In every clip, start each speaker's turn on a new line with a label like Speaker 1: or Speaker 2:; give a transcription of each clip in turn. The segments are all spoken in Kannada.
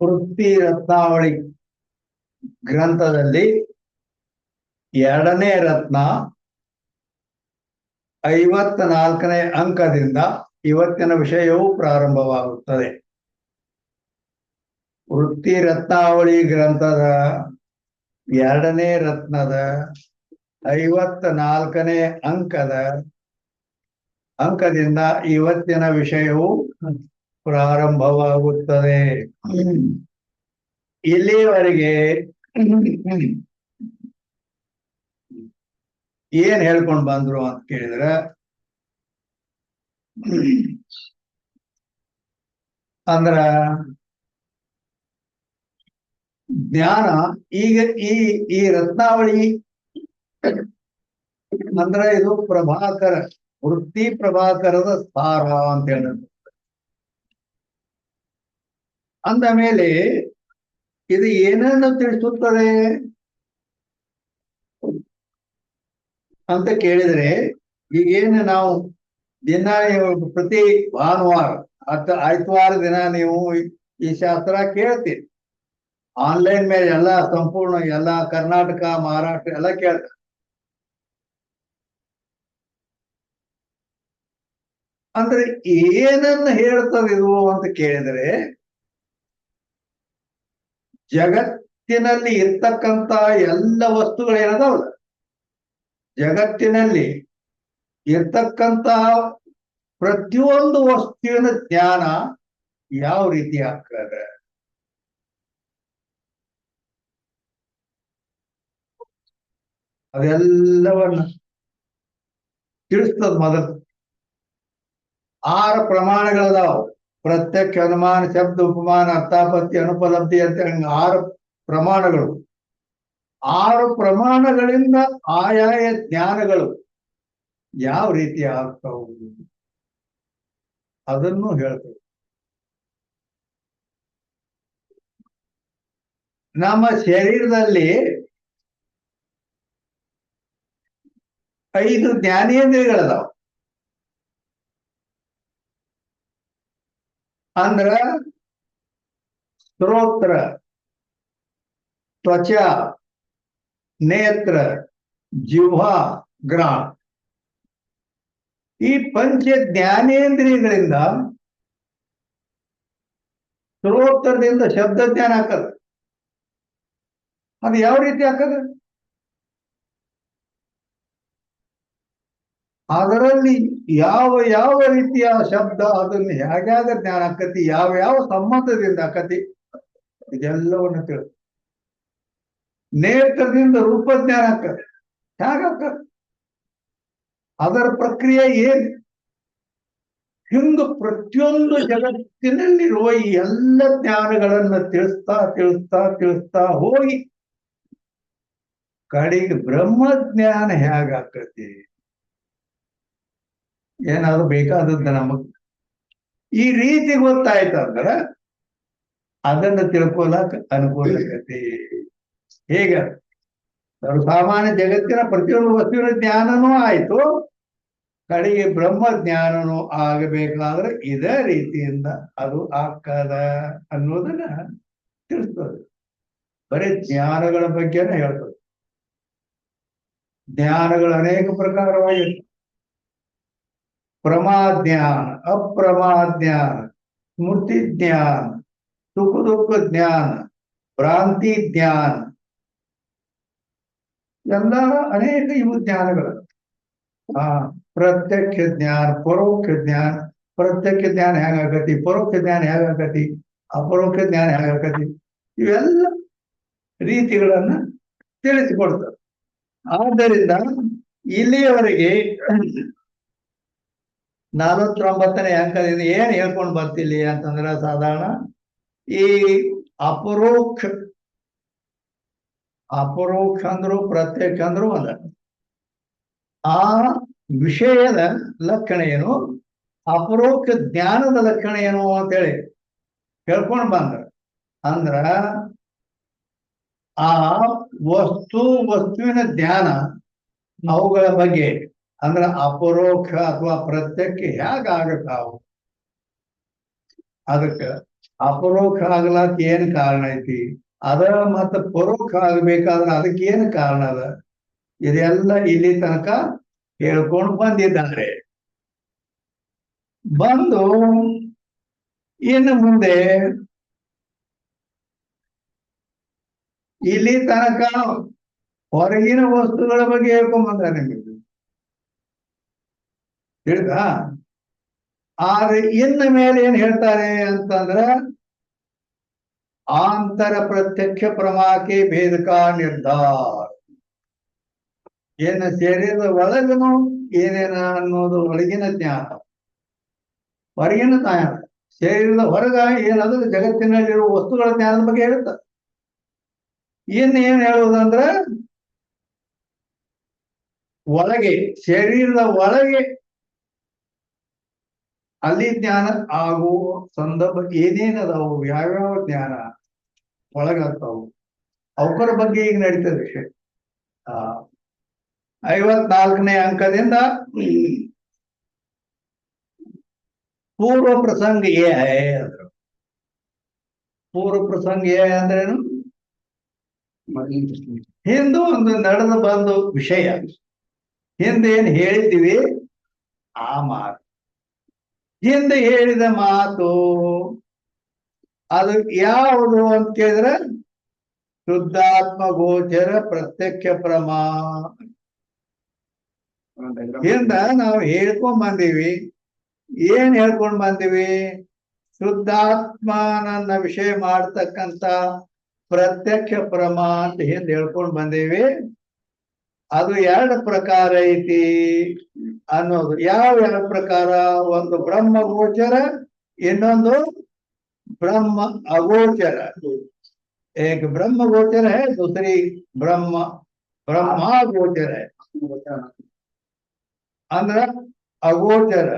Speaker 1: ವೃತ್ತಿ ರತ್ನಾವಳಿ ಗ್ರಂಥದಲ್ಲಿ 2ನೇ ರತ್ನ 54ನೇ ಅಂಕದಿಂದ ಇವತ್ತಿನ ವಿಷಯವು ಪ್ರಾರಂಭವಾಗುತ್ತದೆ. ವೃತ್ತಿ ರತ್ನಾವಳಿ ಗ್ರಂಥದ 2ನೇ ರತ್ನದ 54ನೇ ಅಂಕದಿಂದ ಇವತ್ತಿನ ವಿಷಯವು ಪ್ರಾರಂಭವಾಗುತ್ತದೆ. ಇಲ್ಲಿವರೆಗೆ ಏನ್ ಹೇಳ್ಕೊಂಡು ಬಂದ್ರು ಅಂತ ಕೇಳಿದ್ರೆ, ಅಂದ್ರ ಜ್ಞಾನ ಈಗ ಈ ರತ್ನಾವಳಿ ಅಂದ್ರ ಇದು ಪ್ರಭಾಕರ, ವೃತ್ತಿ ಪ್ರಭಾಕರದ ಸಾರ ಅಂತ ಹೇಳಿದ್ರು. ಅಂದ ಮೇಲೆ ಇದು ಏನನ್ನು ತಿಳಿಸುತ್ತದೆ ಅಂತ ಕೇಳಿದ್ರೆ, ಈಗೇನು ನಾವು ದಿನ ಪ್ರತಿ ಭಾನುವಾರ ಆಯ್ತವಾರ ದಿನ ನೀವು ಈ ಶಾಸ್ತ್ರ ಕೇಳ್ತೀರಿ. ಆನ್ಲೈನ್ ಮೇಲೆ ಎಲ್ಲ ಸಂಪೂರ್ಣ ಎಲ್ಲ ಕರ್ನಾಟಕ ಮಹಾರಾಷ್ಟ್ರ ಎಲ್ಲ ಕೇಳ್ತಾರೆ. ಅಂದ್ರೆ ಏನನ್ನ ಹೇಳ್ತದೆ ಇದು ಅಂತ ಕೇಳಿದರೆ, ಜಗತ್ತಿನಲ್ಲಿ ಇರ್ತಕ್ಕಂತ ಎಲ್ಲ ವಸ್ತುಗಳೇನದಾವಲ್ಲ, ಜಗತ್ತಿನಲ್ಲಿ ಇರ್ತಕ್ಕಂತ ಪ್ರತಿಯೊಂದು ವಸ್ತುವಿನ ಜ್ಞಾನ ಯಾವ ರೀತಿ ಆಗ್ತದೆ, ಅದೆಲ್ಲವನ್ನ ತಿಳಿಸ್ತದ. ಮೊದಲು 6 ಪ್ರಮಾಣಗಳದಾವ. ಪ್ರತ್ಯಕ್ಷ, ಅನುಮಾನ, ಶಬ್ದ, ಉಪಮಾನ, ಅರ್ಥಾಪತ್ತಿ, ಅನುಪಲಬ್ಧಿ ಅಂತ 6 ಪ್ರಮಾಣಗಳು. 6 ಪ್ರಮಾಣಗಳಿಂದ ಆಯಾಯ ಜ್ಞಾನಗಳು ಯಾವ ರೀತಿ ಆಗ್ತಾವು ಅದನ್ನು ಹೇಳ್ತೇವೆ. ನಮ್ಮ ಶರೀರದಲ್ಲಿ 5 ಜ್ಞಾನೇಂದ್ರಿಯಗಳದಾವ. ಅಂದ್ರ ಶ್ರೋತ್ರ, ತ್ವಚ, ನೇತ್ರ, ಜಿಹ್ವಾ, ಗ್ರಾಣ. ಈ ಪಂಚ ಜ್ಞಾನೇಂದ್ರಿಯಗಳಿಂದ ಶ್ರೋತ್ರದಿಂದ ಶಬ್ದ ಜ್ಞಾನ ಹಾಕದ. ಅದು ಯಾವ ರೀತಿ ಹಾಕದ? ಅದರಲ್ಲಿ ಯಾವ ರೀತಿಯ ಶಬ್ದ, ಅದನ್ನ ಹೇಗ್ಯಾಗ ಜ್ಞಾನ ಆಕತಿ, ಯಾವ ಸಂಬಂಧದಿಂದ ಆಕತಿ, ಇದೆಲ್ಲವನ್ನು ತಿಳಿ. ನೇತ್ರದಿಂದ ರೂಪ ಜ್ಞಾನ ಆಕತಿ, ಹೇಗಾಕತಿ, ಅದರ ಪ್ರಕ್ರಿಯೆ ಏನ್? ಹಿಂಗ ಪ್ರತಿಯೊಂದು ಜಗತ್ತಿನಲ್ಲಿರುವ ಈ ಎಲ್ಲ ಜ್ಞಾನಗಳನ್ನ ತಿಳಿಸ್ತಾ ಹೋಗಿ ಕಡೆಗೆ ಬ್ರಹ್ಮಜ್ಞಾನ ಹೇಗಾಕತಿ, ಏನಾದ್ರು ಬೇಕಾದದ್ದು ನಮಗ್ ಈ ರೀತಿ ಗೊತ್ತಾಯ್ತಂದ್ರ ಅದನ್ನ ತಿಳ್ಕೊಳಕ್ ಅನುಕೂಲ ಆಗತಿ. ಹೇಗ ಸರ್ವಸಾಮಾನ್ಯ ಜಗತ್ತಿನ ಪ್ರತಿಯೊಂದು ವಸ್ತುವಿನ ಜ್ಞಾನನೂ ಆಯ್ತು, ಕಡೆಗೆ ಬ್ರಹ್ಮ ಜ್ಞಾನನೂ ಆಗಬೇಕಾದ್ರೆ ಇದೇ ರೀತಿಯಿಂದ ಅದು ಆಗ್ತದ ಅನ್ನೋದನ್ನ ತಿಳಿಸ್ತದೆ. ಬರೀ ಜ್ಞಾನಗಳ ಬಗ್ಗೆನೇ ಹೇಳ್ತದೆ. ಜ್ಞಾನಗಳು ಅನೇಕ ಪ್ರಕಾರವಾಗಿರ್ತವೆ. ಪ್ರಮಾಜ್ಞಾನ, ಅಪ್ರಮಾಜ್ಞಾನ, ಸ್ಮೃತಿ ಜ್ಞಾನ, ಸುಖ ದುಃಖ ಜ್ಞಾನ, ಭ್ರಾಂತಿ ಜ್ಞಾನ, ಎಲ್ಲ ಅನೇಕ ಇವು ಜ್ಞಾನಗಳು. ಪ್ರತ್ಯಕ್ಷ ಜ್ಞಾನ, ಪರೋಕ್ಷ ಜ್ಞಾನ. ಪ್ರತ್ಯಕ್ಷ ಜ್ಞಾನ ಹೇಗಾಗತಿ, ಪರೋಕ್ಷ ಜ್ಞಾನ ಹೇಗಾಗತಿ, ಅಪರೋಕ್ಷ ಜ್ಞಾನ ಹೇಗಾಗತಿ, ಇವೆಲ್ಲ ರೀತಿಗಳನ್ನ ತಿಳಿಸಿಕೊಡ್ತದೆ. ಆದ್ದರಿಂದ ಇಲ್ಲಿಯವರೆಗೆ 49ನೇ ಅಂಕದಿಂದ ಏನ್ ಹೇಳ್ಕೊಂಡು ಬರ್ತಿಲ್ಲಿ ಅಂತಂದ್ರೆ, ಸಾಧಾರಣ ಈ ಅಪರೋಕ್ಷ ಅಂದ್ರು ಪ್ರತ್ಯಕ್ಷ ಅಂದ್ರು ಒಂದ. ಆ ವಿಷಯದ ಲಕ್ಷಣ ಏನು, ಅಪರೋಕ್ಷ ಜ್ಞಾನದ ಲಕ್ಷಣ ಏನು ಅಂತೇಳಿ ಹೇಳ್ಕೊಂಡು ಬಂದ್ರ. ಅಂದ್ರ ಆ ವಸ್ತುವಿನ ಜ್ಞಾನ, ಅವುಗಳ ಬಗ್ಗೆ ಅಂದ್ರ ಅಪರೋಕ್ಷ ಅಥವಾ ಪ್ರತ್ಯಕ್ಷ ಹೇಗಾಗತ್ತಾವು, ಅದಕ್ಕೆ ಅಪರೋಕ್ಷ ಆಗ್ಲಾಕ ಏನ್ ಕಾರಣ ಐತಿ, ಅದ ಮತ್ತ ಪರೋಕ್ಷ ಆಗ್ಬೇಕಾದ್ರ ಅದಕ್ಕೆ ಏನ್ ಕಾರಣ ಅದ, ಇದೆಲ್ಲ ಇಲ್ಲಿ ತನಕ ಹೇಳ್ಕೊಂಡು ಬಂದಿದ್ದಾರೆ. ಬಂದು ಇನ್ನು ಮುಂದೆ ಇಲ್ಲಿ ತನಕ ಹೊರಗಿನ ವಸ್ತುಗಳ ಬಗ್ಗೆ ಹೇಳ್ಕೊಂಡ್ ಬಂದಾರೆ ನಿಮಗೆ, ತಿಳಿದ. ಆದ್ರೆ ಇನ್ನು ಮೇಲೆ ಏನ್ ಹೇಳ್ತಾರೆ ಅಂತಂದ್ರ ಆಂತರ ಪ್ರತ್ಯಕ್ಷ ಪ್ರಮಾಕ್ಕೆ ಭೇದಕ ನಿರ್ಧಾರ. ಏನ ಶರೀರದ ಒಳಗನು ಏನೇನ ಅನ್ನೋದು ಒಳಗಿನ ಜ್ಞಾನ, ಹೊರಗಿನ ಜ್ಞಾನ. ಶರೀರದ ಹೊರಗ ಏನಾದ್ರು ಜಗತ್ತಿನಲ್ಲಿರುವ ವಸ್ತುಗಳ ಜ್ಞಾನದ ಬಗ್ಗೆ ಹೇಳ್ತಾರೆ. ಇನ್ನು ಏನ್ ಹೇಳುವುದಂದ್ರ ಒಳಗೆ, ಶರೀರದ ಒಳಗೆ ಅಲ್ಲಿ ಜ್ಞಾನ ಆಗುವ ಸಂದರ್ಭ ಏನೇನದಾವು, ಯಾವ್ಯಾವ ಜ್ಞಾನ ಒಳಗಾಗ್ತಾವು, ಅವಕರ ಬಗ್ಗೆ ಈಗ ನಡೀತದೆ ವಿಷಯ. 54ನೇ ಅಂಕದಿಂದ ಪೂರ್ವ ಪ್ರಸಂಗ ಏ ಅಂದ್ರು. ಪೂರ್ವ ಪ್ರಸಂಗ ಏ ಅಂದ್ರೇನು, ಹಿಂದೆ ಒಂದು ನಡೆದು ಬಂದು ವಿಷಯ, ಹಿಂದೇನ್ ಹೇಳಿದ್ದೀವಿ ಆ ಮಾತು, ಹಿಂದೆ ಹೇಳಿದ ಮಾತು ಅದು ಯಾವುದು ಅಂತ ಕೇಳಿದ್ರೆ ಶುದ್ಧಾತ್ಮ ಗೋಚರ ಪ್ರತ್ಯಕ್ಷ ಪ್ರಮಾಣ. ಹಿಂದ ನಾವು ಹೇಳ್ಕೊಂಡ್ ಬಂದೀವಿ. ಏನ್ ಹೇಳ್ಕೊಂಡ್ ಬಂದೀವಿ, ಶುದ್ಧಾತ್ಮನನ್ನ ವಿಷಯ ಮಾಡ್ತಕ್ಕಂತ ಪ್ರತ್ಯಕ್ಷ ಪ್ರಮಾಣ ಅಂತ ಹಿಂದೆ ಹೇಳ್ಕೊಂಡ್ ಬಂದೀವಿ. ಅದು 2 ಪ್ರಕಾರ ಐತಿ ಅನ್ನೋದು. ಯಾವ 2 ಪ್ರಕಾರ, ಒಂದು ಬ್ರಹ್ಮ ಗೋಚರ, ಇನ್ನೊಂದು ब्रह्म अगोचर. एक ब्रह्म गोचर है, दूसरी ब्रह्मा गोचर है. अंदर अगोचर,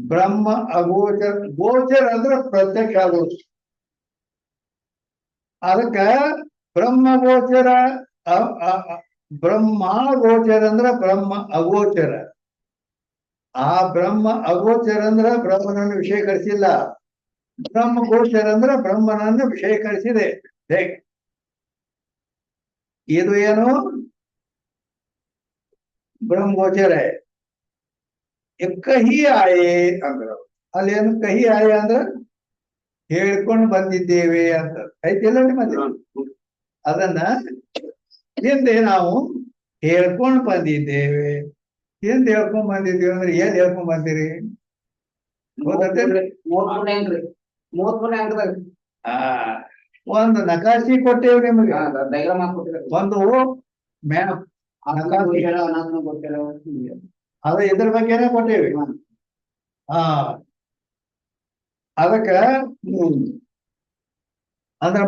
Speaker 1: ब्रह्म अगोचर. गोचर अंदर प्रत्यक्ष आಗೋದು. ಅದಕ್ಕೆ ಬ್ರಹ್ಮ ಗೋಚರ, ಬ್ರಹ್ಮ ಗೋಚರ ಅಂದ್ರೆ ಬ್ರಹ್ಮ ಅಗೋಚರ. ಆ ಬ್ರಹ್ಮ ಅಗೋಚರ ಅಂದ್ರೆ ಬ್ರಹ್ಮನನ್ನು ವಿಷಯೀಕರಿಸಿಲ್ಲ. ಬ್ರಹ್ಮ ಗೋಚರ ಅಂದ್ರೆ ಬ್ರಹ್ಮನನ್ನು ವಿಷಯೀಕರಿಸಿದೆ. ಇದು ಏನು, ಬ್ರಹ್ಮ ಗೋಚರ. ಕಹಿ ಆಯೆ ಅಂದ್ರ, ಅಲ್ಲಿ ಏನು ಕಹಿ ಆಯೆ ಅಂದ್ರ ಹೇಳ್ಕೊಂಡು ಬಂದಿದ್ದೇವೆ ಅಂತ ಐತಿಲ್ಲ ಮತ್ತೆ. ಅದನ್ನ ಹಿಂದೆ ನಾವು ಹೇಳ್ಕೊಂಡು ಬಂದಿದ್ದೇವೆ. ಹಿಂದೆ ಹೇಳ್ಕೊಂಡ್ ಬಂದಿದ್ದೀವಿ ಅಂದ್ರೆ ಏನ್ ಹೇಳ್ಕೊಂಡ್ ಬಂದಿರಿ ಒಂದು ನಕಾಶಿ ಕೊಟ್ಟೇವ್ ನಿಮ್ಗೆ, ಒಂದು ಮ್ಯಾಪ್ ಅದ ಇದ್ರ ಬಗ್ಗೆನೆ ಕೊಟ್ಟೇವಿ. ಅದಕ್ಕ ಅಂದ್ರೆ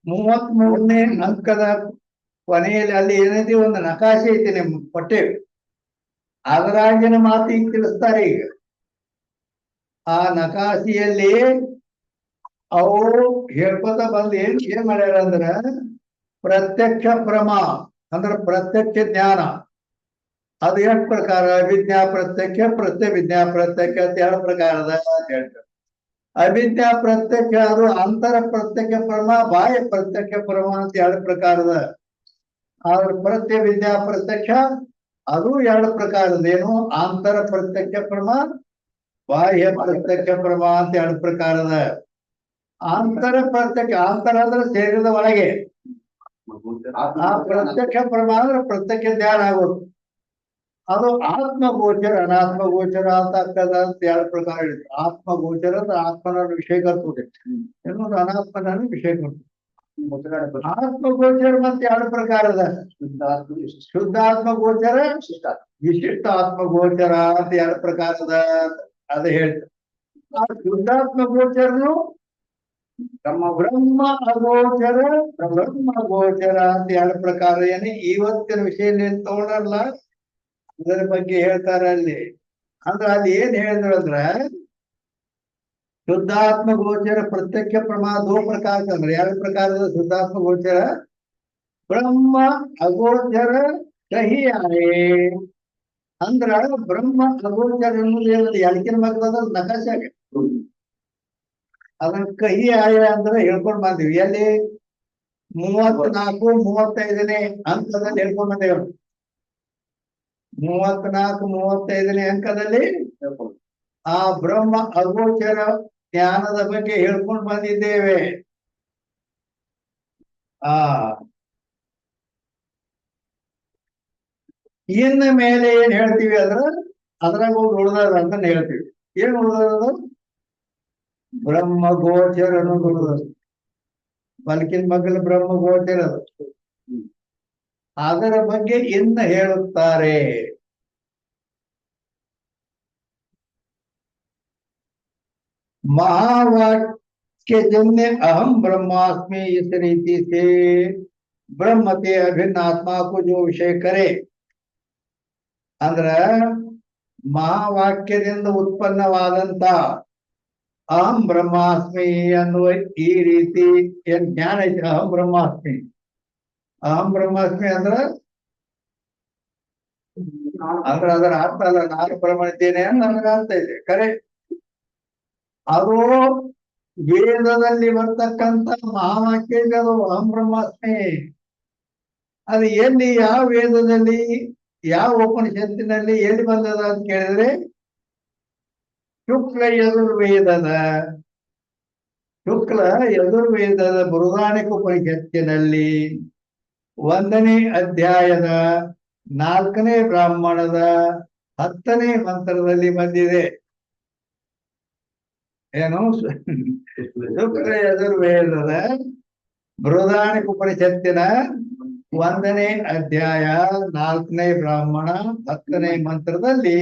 Speaker 1: 33ನೇ ಅಂಕದ ಕೊನೆಯಲ್ಲಿ ಅಲ್ಲಿ ಏನೈತಿ, ಒಂದು ನಕಾಶೆ ಐತಿ ನಿಮ್ ಕೊಟ್ಟೇವಿ. ಅದರಾಗಿನ ಮಾತು ಈಗ ತಿಳಿಸ್ತಾರೆ. ಈಗ ಆ ನಕಾಶಿಯಲ್ಲಿ ಅವರು ಹೇಳ್ಕೊತ ಬಂದು ಏನ್ ಮಾಡ್ಯಾರ ಅಂದ್ರ, ಪ್ರತ್ಯಕ್ಷ ಪ್ರಮಾ ಅಂದ್ರ ಪ್ರತ್ಯಕ್ಷ ಜ್ಞಾನ. ಅದು ಎಷ್ಟು ಪ್ರಕಾರ, ಅಭಿಜ್ಞಾ ಪ್ರತ್ಯಕ್ಷ, ಪ್ರತ್ಯಭಿಜ್ಞಾ ಪ್ರತ್ಯಕ್ಷ ಅಂತ 2 ಪ್ರಕಾರದ ಅಂತ ಹೇಳ್ತಾರೆ. ಅಭಿಜ್ಞಾ ಪ್ರತ್ಯಕ್ಷ ಅದು ಅಂತರ ಪ್ರತ್ಯಕ್ಷ ಪ್ರಮಾ, ಬಾಹ್ಯ ಪ್ರತ್ಯಕ್ಷ ಪ್ರಮಾ ಅಂತ 2 ಪ್ರಕಾರದ. ಆದ್ರೆ ಪ್ರತ್ಯಭಿಜ್ಞಾ ಪ್ರತ್ಯಕ್ಷ ಅದು 2 ಪ್ರಕಾರದ. ಏನು, ಆಂತರ ಪ್ರತ್ಯಕ್ಷ ಪ್ರಮಾ, ಬಾಹ್ಯ ಪ್ರತ್ಯಕ್ಷ ಪ್ರಮಾ ಅಂತ 2 ಪ್ರಕಾರದ. ಆಂತರ ಪ್ರತ್ಯಕ್ಷ, ಆಂತರ ಅಂದ್ರೆ ಶರೀರದ ಒಳಗೆ, ಆ ಪ್ರತ್ಯಕ್ಷ ಪ್ರಮಾ ಅಂದ್ರೆ ಪ್ರತ್ಯಕ್ಷ ಜ್ಞಾನ ಆಗೋದು. ಅದು ಆತ್ಮಗೋಚರ, ಅನಾತ್ಮಗೋಚರ ಅಂತ ಆಗ್ತದ ಅಂತ 2 ಪ್ರಕಾರ ಇರುತ್ತೆ. ಆತ್ಮಗೋಚರ ಅಂದ್ರೆ ಆತ್ಮನನ್ನು ವಿಷಯೀಕರಿಸುವುದು, ಇನ್ನೊಂದು ಅನಾತ್ಮನನ್ನು ವಿಷಯೀಕರಿಸುವುದು. ಆತ್ಮಗೋಚರ ಮತ್ತೆ 2 ಪ್ರಕಾರದ, ಶುದ್ಧಾತ್ಮ ಗೋಚರ, ವಿಶಿಷ್ಟ ಆತ್ಮಗೋಚರ ಅಂತ 2 ಪ್ರಕಾರದ. ಅದೇ ಹೇಳ್ತಾರೆ. ಆ ಶುದ್ಧಾತ್ಮ ಗೋಚರನು ಬ್ರಹ್ಮ ಅಗೋಚರ, ಬ್ರಹ್ಮ ಗೋಚರ ಅಂತ 2 ಪ್ರಕಾರ. ಏನೇ ಇವತ್ತಿನ ವಿಷಯ ತಗೊಂಡಲ್ಲ ಅದರ ಬಗ್ಗೆ ಹೇಳ್ತಾರ ಅಲ್ಲಿ. ಅಂದ್ರೆ ಅಲ್ಲಿ ಏನ್ ಹೇಳಿದ್ರು ಅಂದ್ರ, ಶುದ್ಧಾತ್ಮ ಗೋಚರ ಪ್ರತ್ಯಕ್ಷ ಪ್ರಮಾಣ 2 ಪ್ರಕಾರ ಅಂದ್ರೆ 2 ಪ್ರಕಾರದ ಶುದ್ಧಾತ್ಮ ಗೋಚರ. ಬ್ರಹ್ಮ ಅಗೋಚರ ಕಹಿ ಆಯೆ ಅಂದ್ರ ಬ್ರಹ್ಮ ಅಗೋಚರ ಅನ್ನೋದು ಏನದು, ಎಳಕಿನ ಮಕ್ಕಳ ನಕಾಶೆ ಆಗ ಅದನ್ನ ಕಹಿ ಆಯ ಅಂದ್ರೆ ಹೇಳ್ಕೊಂಡ್ ಬಂದಿವಿ. ಎಲ್ಲಿ 34 35ನೇ ಅಂಕದಲ್ಲಿ ಹೇಳ್ಕೊಂಡ್ ಬಂದೇವ್. 34 35ನೇ ಅಂಕದಲ್ಲಿ ಆ ಬ್ರಹ್ಮ ಅಗೋಚರ ಜ್ಞಾನದ ಬಗ್ಗೆ ಹೇಳ್ಕೊಂಡು ಬಂದಿದ್ದೇವೆ. ಆ ಇನ್ನ ಮೇಲೆ ಏನ್ ಹೇಳ್ತೀವಿ ಅಂದ್ರ ಅದ್ರಾಗ ಹೋಗಿ ಉಳ್ದದ ಅಂತ ಹೇಳ್ತೀವಿ. ಏನ್ ಉಳ್ದದ? ಬ್ರಹ್ಮ ಗೋಚರ ಅನ್ನೋದು ಉಳ್ದದ. ಬಲ್ಕಿನ ಮಗ್ಗಲ ಬ್ರಹ್ಮ ಗೋಚರ ಅದರ ಬಗ್ಗೆ ಇನ್ನ ಹೇಳುತ್ತಾರೆ. महावाक्यजन्य अहम ब्रह्मास्मि इस रीति से ब्रह्म के अभिन्न आत्मा को जो विषय करे अंದ್ರ ಮಹಾವಾಕ್ಯದಿಂದ ಉತ್ಪನ್ನವಾದಂತ ಅಹಂ ಬ್ರಹ್ಮಾಸ್ಮಿ ಅನ್ನುವ ಈ ರೀತಿ ಏನ್ ಜ್ಞಾನ ಐತಿ. ಅಹಂ ಬ್ರಹ್ಮಾಸ್ಮಿ ಅಂದ್ರ ಅದರ ಅರ್ಥ ಅಲ್ಲ, ನಾನು ಬ್ರಹ್ಮ ಇದ್ದೇನೆ ಅಂತ ನನಗೆ ಅರ್ಥ ಇದೆ. ಕರೆ ಅದು ವೇದದಲ್ಲಿ ಬರ್ತಕ್ಕಂಥ ಮಹಾವಾಕ್ಯ ಅದು ಅಹಂ ಬ್ರಹ್ಮಾಸ್ಮಿ. ಅದು ಎಲ್ಲಿ, ಯಾವ ವೇದದಲ್ಲಿ, ಯಾವ ಉಪನಿಷತ್ತಿನಲ್ಲಿ ಎಲ್ಲಿ ಬಂದದ ಅಂತ ಕೇಳಿದ್ರೆ ಶುಕ್ಲ ಯಜುರ್ವೇದದ ಬೃಹದಾರಣ್ಯಕ ಉಪನಿಷತ್ತಿನಲ್ಲಿ 1ನೇ ಅಧ್ಯಾಯದ 4ನೇ ಬ್ರಾಹ್ಮಣದ 10ನೇ ಮಂತ್ರದಲ್ಲಿ ಬಂದಿದೆ. ಏನು? ಶುಕ್ಲ ಯಜುರ್ವೇದದ ಬೃಹದಾರಣ್ಯಕ ಉಪನಿಷತ್ತಿನ 1ನೇ ಅಧ್ಯಾಯ 4ನೇ ಬ್ರಾಹ್ಮಣ 10ನೇ ಮಂತ್ರದಲ್ಲಿ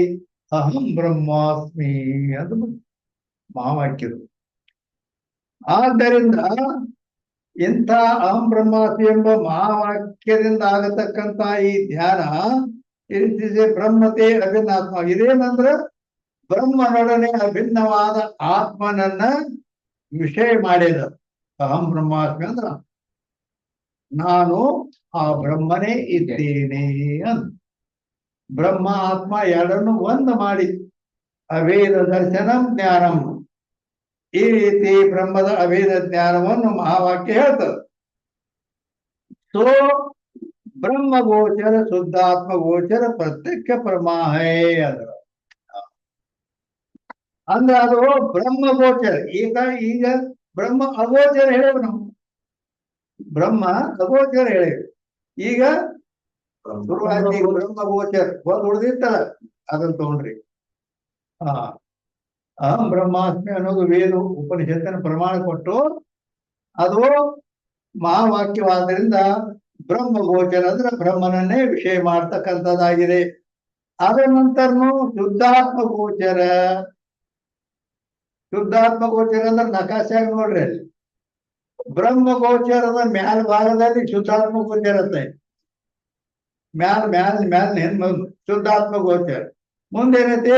Speaker 1: ಅಹಂ ಬ್ರಹ್ಮಾಸ್ಮಿ ಅದು ಮಹಾವಾಕ್ಯರು. ಆದ್ದರಿಂದ ಇಂಥ ಅಹಂ ಬ್ರಹ್ಮಾಸ್ಮಿ ಎಂಬ ಮಹಾವಾಕ್ಯದಿಂದ ಆಗತಕ್ಕಂತ ಈ ಧ್ಯಾನ ಬ್ರಹ್ಮತೆ ಅಭಿನ್ನಾತ್ಮ. ಇದೇನಂದ್ರ ಬ್ರಹ್ಮನೊಡನೆ ಅಭಿನ್ನವಾದ ಆತ್ಮನನ್ನ ವಿಷಯ ಮಾಡಿದ. ಅಹಂ ಬ್ರಹ್ಮಾಸ್ಮಿ ಅಂದ್ರ ನಾನು ಆ ಬ್ರಹ್ಮನೇ ಇದ್ದೇನೆ ಅಂತ. ಬ್ರಹ್ಮ ಆತ್ಮ ಎರಡನ್ನು ಒಂದು ಮಾಡಿ ಅವೇದ ದರ್ಶನಂ ಜ್ಞಾನಂ, ಈ ರೀತಿ ಬ್ರಹ್ಮದ ಅವೇದ ಜ್ಞಾನವನ್ನು ಮಹಾವಾಕ್ಯ ಹೇಳ್ತದೆ. ಸೊ ಬ್ರಹ್ಮ ಗೋಚರ ಶುದ್ಧಾತ್ಮ ಗೋಚರ ಪ್ರತ್ಯಕ್ಷ ಪ್ರಮಾಹೇ ಅದರ ಅಂದ್ರೆ ಅದು ಬ್ರಹ್ಮ ಗೋಚರ. ಈಗ ಬ್ರಹ್ಮ ಅಗೋಚರ ಹೇಳೇವು ನಾವು, ಬ್ರಹ್ಮ ಅಗೋಚರ ಹೇಳೇವು. ಈಗ ಶುರುವಾತಿ ಬ್ರಹ್ಮ ಗೋಚರ ಒಂದು ಉಳಿದಿತ್ತಲ್ಲ, ಅದನ್ನ ತಗೊಂಡ್ರಿ. ಅಹಂ ಬ್ರಹ್ಮಾಸ್ಮಿ ಅನ್ನೋದು ವೇದ ಉಪನಿಷತ್ತಿನ ಪ್ರಮಾಣ ಕೊಟ್ಟು ಅದು ಮಹಾವಾಕ್ಯವಾದ್ದರಿಂದ ಬ್ರಹ್ಮ ಗೋಚರ ಅಂದ್ರೆ ಬ್ರಹ್ಮನನ್ನೇ ವಿಷಯ ಮಾಡ್ತಕ್ಕಂಥದ್ದಾಗಿದೆ. ಅದರ ನಂತರನು ಶುದ್ಧಾತ್ಮ ಗೋಚರ ಅಂದ್ರೆ ನಕಾಶಾಗ ನೋಡ್ರಿ, ಅಲ್ಲಿ ಬ್ರಹ್ಮ ಗೋಚರದ ಮ್ಯಾಲ ಭಾಗದಲ್ಲಿ ಶುದ್ಧಾತ್ಮ ಗೋಚರ ಇರ್ತೈತಿ. ಮ್ಯಾಲ ಶುದ್ಧಾತ್ಮ ಗೋಚರ ಮುಂದೇನೈತಿ?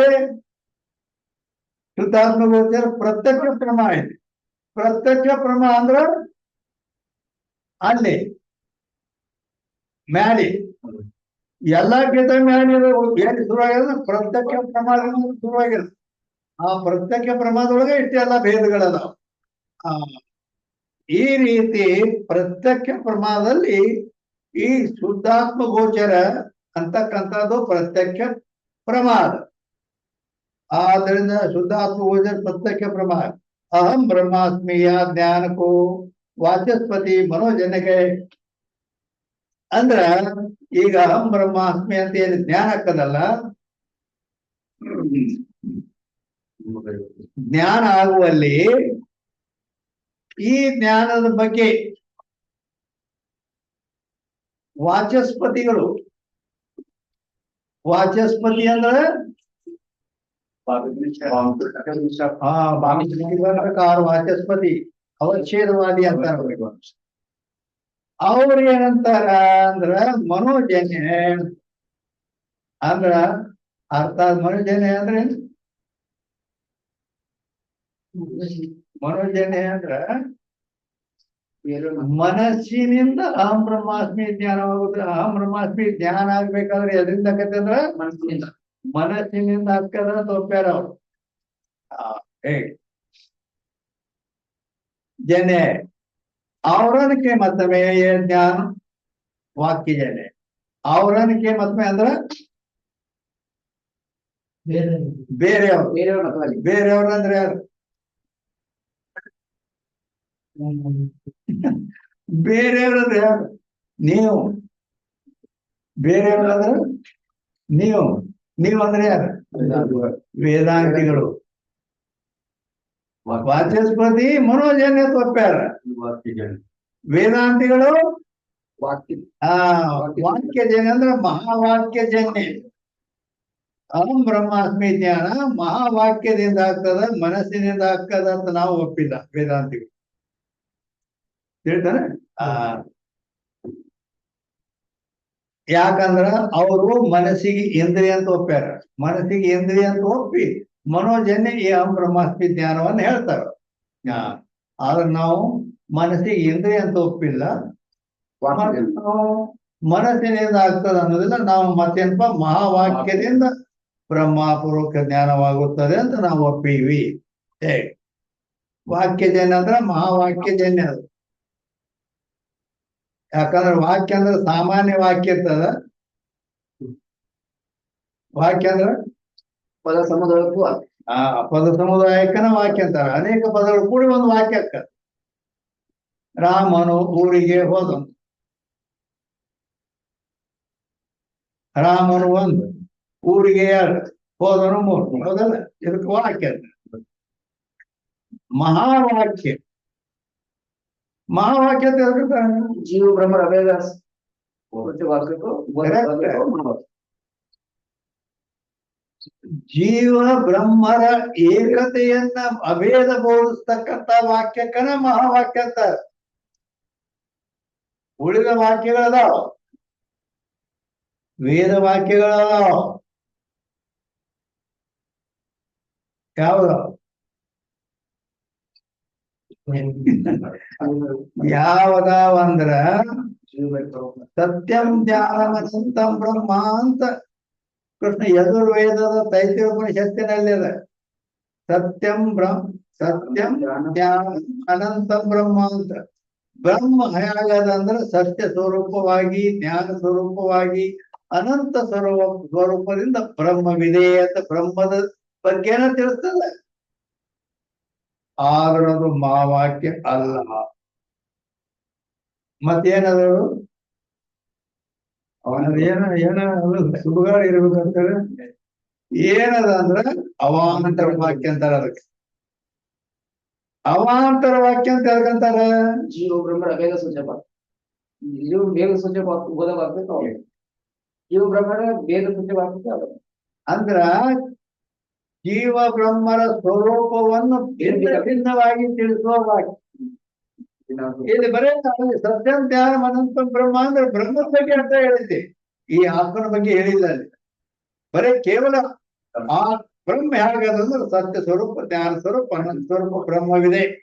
Speaker 1: ಶುದ್ಧಾತ್ಮ ಗೋಚರ ಪ್ರತ್ಯಕ್ಷ ಪ್ರಮ ಐತಿ. ಪ್ರತ್ಯಕ್ಷ ಪ್ರಮ ಅಂದ್ರ ಅಲ್ಲಿ ಮ್ಯಾಲಿ ಎಲ್ಲಕ್ಕಿಂತ ಮ್ಯಾಲಿ ಏನ್ ಶುರುವಾಗ್ಯದ ಪ್ರತ್ಯಕ್ಷ ಪ್ರಮಾಣದಿಂದ ಶುರುವಾಗ್ಯದ. ಆ ಪ್ರತ್ಯಕ್ಷ ಪ್ರಮಾಣದೊಳಗೆ ಇಷ್ಟೆಲ್ಲ ಭೇದಗಳದಾವ. ಈ ರೀತಿ ಪ್ರತ್ಯಕ್ಷ ಪ್ರಮಾಣದಲ್ಲಿ ಈ ಶುದ್ಧಾತ್ಮ ಗೋಚರ ಅಂತಕ್ಕಂಥದ್ದು ಪ್ರತ್ಯಕ್ಷ ಪ್ರಮಾದ. ಆದ್ದರಿಂದ ಶುದ್ಧಾತ್ಮ ಗೋಚರ ಪ್ರತ್ಯಕ್ಷ ಪ್ರಮಾದ. ಅಹಂ ಬ್ರಹ್ಮಾಸ್ಮಿಯ ಜ್ಞಾನಕ್ಕೂ ವಾಚಸ್ಪತಿ ಮನೋಜನಗೆ ಅಂದ್ರ ಈಗ ಅಹಂ ಬ್ರಹ್ಮಾಸ್ಮಿ ಅಂತ ಏನು ಜ್ಞಾನ ಹಾಕದಲ್ಲ, ಜ್ಞಾನ ಆಗುವಲ್ಲಿ ಈ ಜ್ಞಾನದ ಬಗ್ಗೆ ವಾಚಸ್ಪತಿಗಳು, ವಾಚಸ್ಪತಿ ಅಂದ್ರೆ ವಾಚಸ್ಪತಿ ಅವಚ್ಛೇದವಾದಿ ಅಂತಾರ. ಅವ್ರ ಏನಂತಾರ ಅಂದ್ರ ಮನೋಜನ್ಯ ಅಂದ್ರ ಅರ್ಥ. ಮನೋಜನ್ಯ ಅಂದ್ರೆ ಅಂದ್ರ ಮನಸ್ಸಿನಿಂದ ಅಹಂ ಬ್ರಹ್ಮಾಸ್ಮಿ ಜ್ಞಾನವಾಗುತ್ತೆ. ಅಹಂ ಬ್ರಹ್ಮಾಸ್ಮಿ ಜ್ಞಾನ ಆಗ್ಬೇಕಾದ್ರೆ ಎದ್ರಿಂದ ಆಕತ್ತೆ ಅಂದ್ರ ಮನಸ್ಸಿನಿಂದ ಹಾಕದ ತೋರ್ಪ್ಯಾರ ಅವ್ರು. ಜನೆ ಅವರನಿಕೆ ಮತ್ತೊಮ್ಮೆ ಜ್ಞಾನ ವಾಕ್ಯ ಜನೆ ಅವರನಿಕೆ ಮತ್ತೊಮ್ಮೆ ಅಂದ್ರ ಬೇರೆಯವ್ರು ಬೇರೆಯವ್ರು ಅಂದ್ರೆ ಯಾರು ಬೇರೆಯವ್ರು ಅಂದ್ರೆ ಯಾರು ನೀವು ಬೇರೆಯವ್ರಾದ್ರೆ ನೀವು ನೀವು ಅಂದ್ರೆ ಯಾರು ವೇದಾಂತಿಗಳು ವಾಚಸ್ಪತಿ ಮನೋಜನ್ಯ ಒಪ್ಪ್ಯಾರ ವೇದಾಂತಿಗಳು ವಾಕ್ಯಜನ್ಯ ಅಂದ್ರೆ ಮಹಾವಾಕ್ಯಜನ್ಯ ಅಹಂ ಬ್ರಹ್ಮಾಸ್ಮಿ ಜ್ಞಾನ ಮಹಾವಾಕ್ಯದಿಂದ ಆಗ್ತದ ಮನಸ್ಸಿನಿಂದ ಆಗ್ತದ ಅಂತ ನಾವು ಒಪ್ಪಿಲ್ಲ ವೇದಾಂತಿಗಳು ಹೇಳ್ತಾರೆ ಯಾಕಂದ್ರ ಅವರು ಮನಸ್ಸಿಗೆ ಇಂದ್ರಿಯ ಅಂತ ಒಪ್ಪ್ಯಾರ ಮನಸ್ಸಿಗೆ ಇಂದ್ರಿಯ ಅಂತ ಒಪ್ಪಿ ಮನೋಜನ್ಯ ಈ ಅಹಂ ಬ್ರಹ್ಮಾಸ್ಮಿ ಜ್ಞಾನವನ್ನು ಹೇಳ್ತಾರ ಆದ್ರೆ ನಾವು ಮನಸ್ಸಿಗೆ ಇಂದ್ರಿಯ ಅಂತ ಒಪ್ಪಿಲ್ಲ ಮನಸ್ಸಿನಿಂದ ಆಗ್ತದ ಅನ್ನೋದಿಲ್ಲ ನಾವು ಮತ್ತೇನಪ್ಪ ಮಹಾವಾಕ್ಯದಿಂದ ಬ್ರಹ್ಮಪೂರ್ವಕ ಜ್ಞಾನವಾಗುತ್ತದೆ ಅಂತ ನಾವು ಒಪ್ಪೀವಿ ವಾಕ್ಯಜನ್ಯ ಅಂದ್ರೆ ಮಹಾವಾಕ್ಯಜನ್ಯ ಅದು ಯಾಕಂದ್ರೆ ವಾಕ್ಯ ಅಂದ್ರೆ ಸಾಮಾನ್ಯ ವಾಕ್ಯ ಇರ್ತದ ವಾಕ್ಯ ಅಂದ್ರೆ
Speaker 2: ಪದ ಸಮುದಾಯಕ್ಕೂ
Speaker 1: ಪದ ಸಮುದಾಯಕ್ಕನ ವಾಕ್ಯ ಅಂತಾರ ಅನೇಕ ಪದಗಳು ಕೂಡಿ ಒಂದು ವಾಕ್ಯ ಅಕ್ಕ ರಾಮನು ಊರಿಗೆ ಹೋದನು ರಾಮನು ಒಂದು ಊರಿಗೆ ಎರಡು ಹೋದನು ಮೂರು ಹೌದಲ್ಲ ಇದಕ್ಕೆ ವಾಕ್ಯ ಅಂತ ಮಹಾವಾಕ್ಯ ಮಹಾವಾಕ್ಯ ಅಂತ
Speaker 2: ಜೀವ ಬ್ರಹ್ಮರ ಅಭೇದ
Speaker 1: ಜೀವ ಬ್ರಹ್ಮರ ಏಕತೆಯನ್ನ ಅಭೇದ ಬೋಧಿಸ್ತಕ್ಕಂತ ವಾಕ್ಯಕ್ಕನ ಮಹಾವಾಕ್ಯ ಅಂತ ಉಳಿದ ವಾಕ್ಯಗಳದಾವ ವೇದ ವಾಕ್ಯಗಳದಾವ ಯಾವ್ದಾವ ಯಾವದಾವಂದ್ರ ಸತ್ಯಂ ಜ್ಞಾನಮನಂತಂ ಬ್ರಹ್ಮ ಅಂತ ಕೃಷ್ಣ ಯಜುರ್ವೇದದ ತೈತ್ರಿಯೋಪನಿಷತ್ತಿನಲ್ಲಿ ಅದ ಸತ್ಯಂ ಜ್ಞಾನ ಅನಂತಂ ಬ್ರಹ್ಮ ಅಂತ ಬ್ರಹ್ಮ ಹೇಗದ ಅಂದ್ರೆ ಸತ್ಯ ಸ್ವರೂಪವಾಗಿ ಜ್ಞಾನ ಸ್ವರೂಪವಾಗಿ ಅನಂತ ಸ್ವರೂಪದಿಂದ ಬ್ರಹ್ಮವಿದೆ ಅಂತ ಬ್ರಹ್ಮದ ಬಗ್ಗೆನ ತಿಳಿಸ್ತದೆ ಆದ್ರೆ ಅದು ಮಹಾವಾಕ್ಯ ಅಲ್ಲ ಮತ್ತೇನದು ಏನ ಸುಡುಗಾಡ ಇರ್ಬೇಕಂತಾರೆ ಏನದ ಅಂದ್ರ ಅವಾಂತರ ವಾಕ್ಯ ಅಂತಾರ ಅದಕ್ಕೆ ಅವಾಂತರ ವಾಕ್ಯ ಅಂತ ಹೇಳ್ಕಂತಾರ
Speaker 2: ಜೀವ ಬ್ರಹ್ಮರ ಅಭೇದ ಸೂಚಕ ಜೀವ ಬೇಗ ಸೂಚಕ ಓದಲಾಗ್ಬೇಕು ಜೀವ ಬ್ರಹ್ಮರ ಬೇಗ ಸೂಚಕ ಆಗ್ಬೇಕು
Speaker 1: ಅಂದ್ರ ಜೀವ ಬ್ರಹ್ಮರ ಸ್ವರೂಪವನ್ನು ಭಿನ್ನವಾಗಿ ತಿಳಿಸುವ ವಾಕ್ಯ ಇಲ್ಲಿ ಬರೇ ಸತ್ಯಂ ಜ್ಞಾನ ಅನಂತ ಬ್ರಹ್ಮ ಅಂದ್ರೆ ಬ್ರಹ್ಮದ ಬಗ್ಗೆ ಅಂತ ಹೇಳಿದ್ದೆ ಈ ಆತ್ಮನ ಬಗ್ಗೆ ಹೇಳಿಲ್ಲ ಅಲ್ಲಿ ಬರೇ ಕೇವಲ ಆ ಬ್ರಹ್ಮ ಹೇಗದಂದ್ರೆ ಸತ್ಯ ಸ್ವರೂಪ ಜ್ಞಾನ ಸ್ವರೂಪ ಅನಂತ ಸ್ವರೂಪ ಬ್ರಹ್ಮವಿದೆ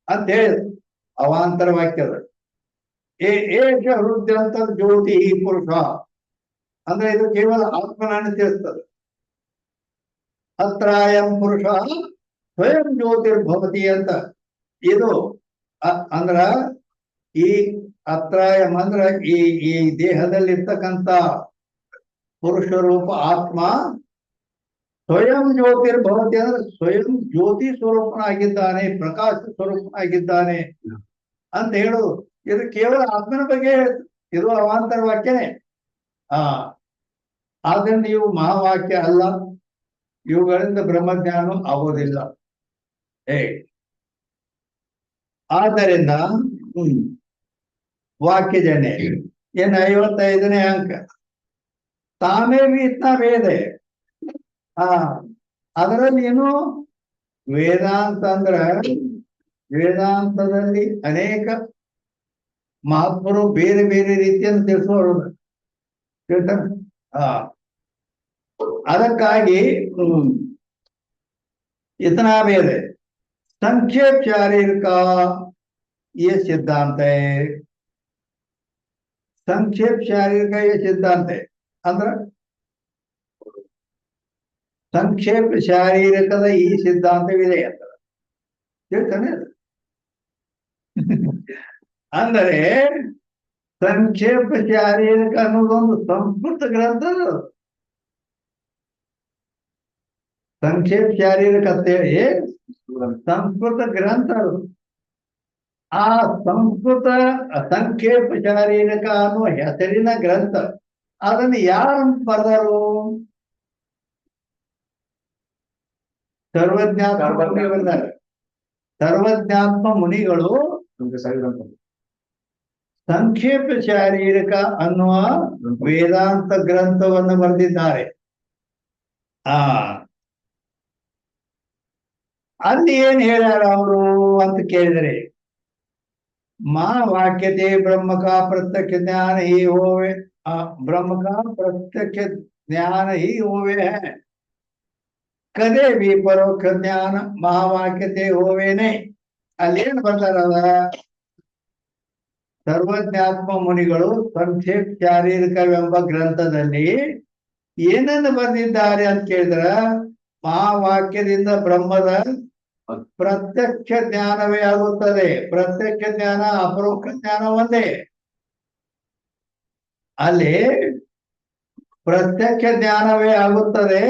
Speaker 1: ಅಂತ ಹೇಳಿದ್ರು ಅವಾಂತರ ವಾಕ್ಯದ ಏಷ ಹೃದಯಂತ ಜ್ಯೋತಿ ಪುರುಷ ಅಂದ್ರೆ ಇದು ಕೇವಲ ಆತ್ಮನನ್ನು ತಿಳಿಸ್ತದೆ ಅತ್ರಾಯಂ ಪುರುಷ ಸ್ವಯಂ ಜ್ಯೋತಿರ್ಭವತಿ ಅಂತ ಇದು ಅಂದ್ರ ಈ ಅತ್ರಾಯಂ ಅಂದ್ರ ಈ ದೇಹದಲ್ಲಿರ್ತಕ್ಕಂಥ ಪುರುಷ ರೂಪ ಆತ್ಮ ಸ್ವಯಂ ಜ್ಯೋತಿರ್ಭವತಿ ಅಂದ್ರೆ ಸ್ವಯಂ ಜ್ಯೋತಿ ಸ್ವರೂಪನಾಗಿದ್ದಾನೆ ಪ್ರಕಾಶ ಸ್ವರೂಪನಾಗಿದ್ದಾನೆ ಅಂತ ಹೇಳುದು ಇದು ಕೇವಲ ಆತ್ಮನ ಬಗ್ಗೆ ಇದು ಅವಾಂತರ ವಾಕ್ಯನೇ ಆದ್ರಿಂದ ಇವು ಮಹಾವಾಕ್ಯ ಅಲ್ಲ ಇವುಗಳಿಂದ ಬ್ರಹ್ಮಜ್ಞಾನ ಆಗೋದಿಲ್ಲ ಆದ್ದರಿಂದ ವಾಕ್ಯಜನ್ಯ ಏನು 55ನೇ ಅಂಕ ತಾಮೇ ವೀತ್ನ ವೇದೆ ಅದರಲ್ಲಿ ಏನು ವೇದಾಂತ ಅಂದ್ರ ವೇದಾಂತದಲ್ಲಿ ಅನೇಕ ಮಹಾತ್ಮರು ಬೇರೆ ಬೇರೆ ರೀತಿಯನ್ನು ತಿಳಿಸುವರು ಹೇಳ್ತಾರ ಅದಕ್ಕಾಗಿ इतना भेद है संक्षेप शारीर का ये सिद्धांत है संक्षेप शारीर का ये सिद्धांत है अंदर ಸಂಕ್ಷೇಪ ಶಾರೀರಿಕದ ಈ ಸಿದ್ಧಾಂತವಿದೆ ಅಂತ ಹೇಳ್ತಾನೆ ಅಂದರೆ ಸಂಕ್ಷೇಪ ಶಾರೀರಿಕ ಅನ್ನೋದೊಂದು ಸಂಸ್ಕೃತ ಗ್ರಂಥ ಅದು. ಸಂಕ್ಷೇಪ ಶಾರೀರಿಕ ಅಂತೇಳಿ ಸಂಸ್ಕೃತ ಗ್ರಂಥ ಅದು. ಆ ಸಂಸ್ಕೃತ ಸಂಕ್ಷೇಪ ಶಾರೀರಿಕ ಅನ್ನುವ ಹೆಸರಿನ ಗ್ರಂಥ ಅದನ್ನು ಯಾರು ಬರೆದರು? ಸರ್ವಜ್ಞಾತ್ಮ ಮುನಿ ಬರೆದಾರೆ. ಸರ್ವಜ್ಞಾತ್ಮ ಮುನಿಗಳು ಸಂಕ್ಷೇಪ ಶಾರೀರಿಕ ಅನ್ನುವ ವೇದಾಂತ ಗ್ರಂಥವನ್ನು ಬರೆದಿದ್ದಾರೆ. ಆ ಅಲ್ಲಿ ಏನ್ ಹೇಳ್ಯಾರ ಅವರು ಅಂತ ಕೇಳಿದರೆ, ಮಾ ವಾಕ್ಯತೆ ब्रह्म का प्रत्यक्ष ज्ञान ही होवे, ब्रह्म का प्रत्यक्ष ज्ञान ही होवे है, कदे भी परोक्ष ज्ञान महावाक्यತೆ ಹೋವೇನೆ. ಅಲ್ಲಿ ಏನ್ ಬರ್ತಾರದ, ಸರ್ವಜ್ಞಾತ್ಮ ಮುನಿಗಳು ಸಂಕ್ಷೇಪ ಶಾರೀರಿಕವೆಂಬ ಗ್ರಂಥದಲ್ಲಿ ಏನನ್ನು ಬರೆದಿದ್ದಾರೆ ಅಂತ ಕೇಳಿದ್ರ, ಮಹಾವಾಕ್ಯದಿಂದ ಬ್ರಹ್ಮದ ಪ್ರತ್ಯಕ್ಷ ಜ್ಞಾನವೇ ಆಗುತ್ತದೆ. ಪ್ರತ್ಯಕ್ಷ ಜ್ಞಾನ ಅಪರೋಕ್ಷ ಜ್ಞಾನ ಒಂದೇ. ಅಲ್ಲಿ ಪ್ರತ್ಯಕ್ಷ ಜ್ಞಾನವೇ ಆಗುತ್ತದೆ.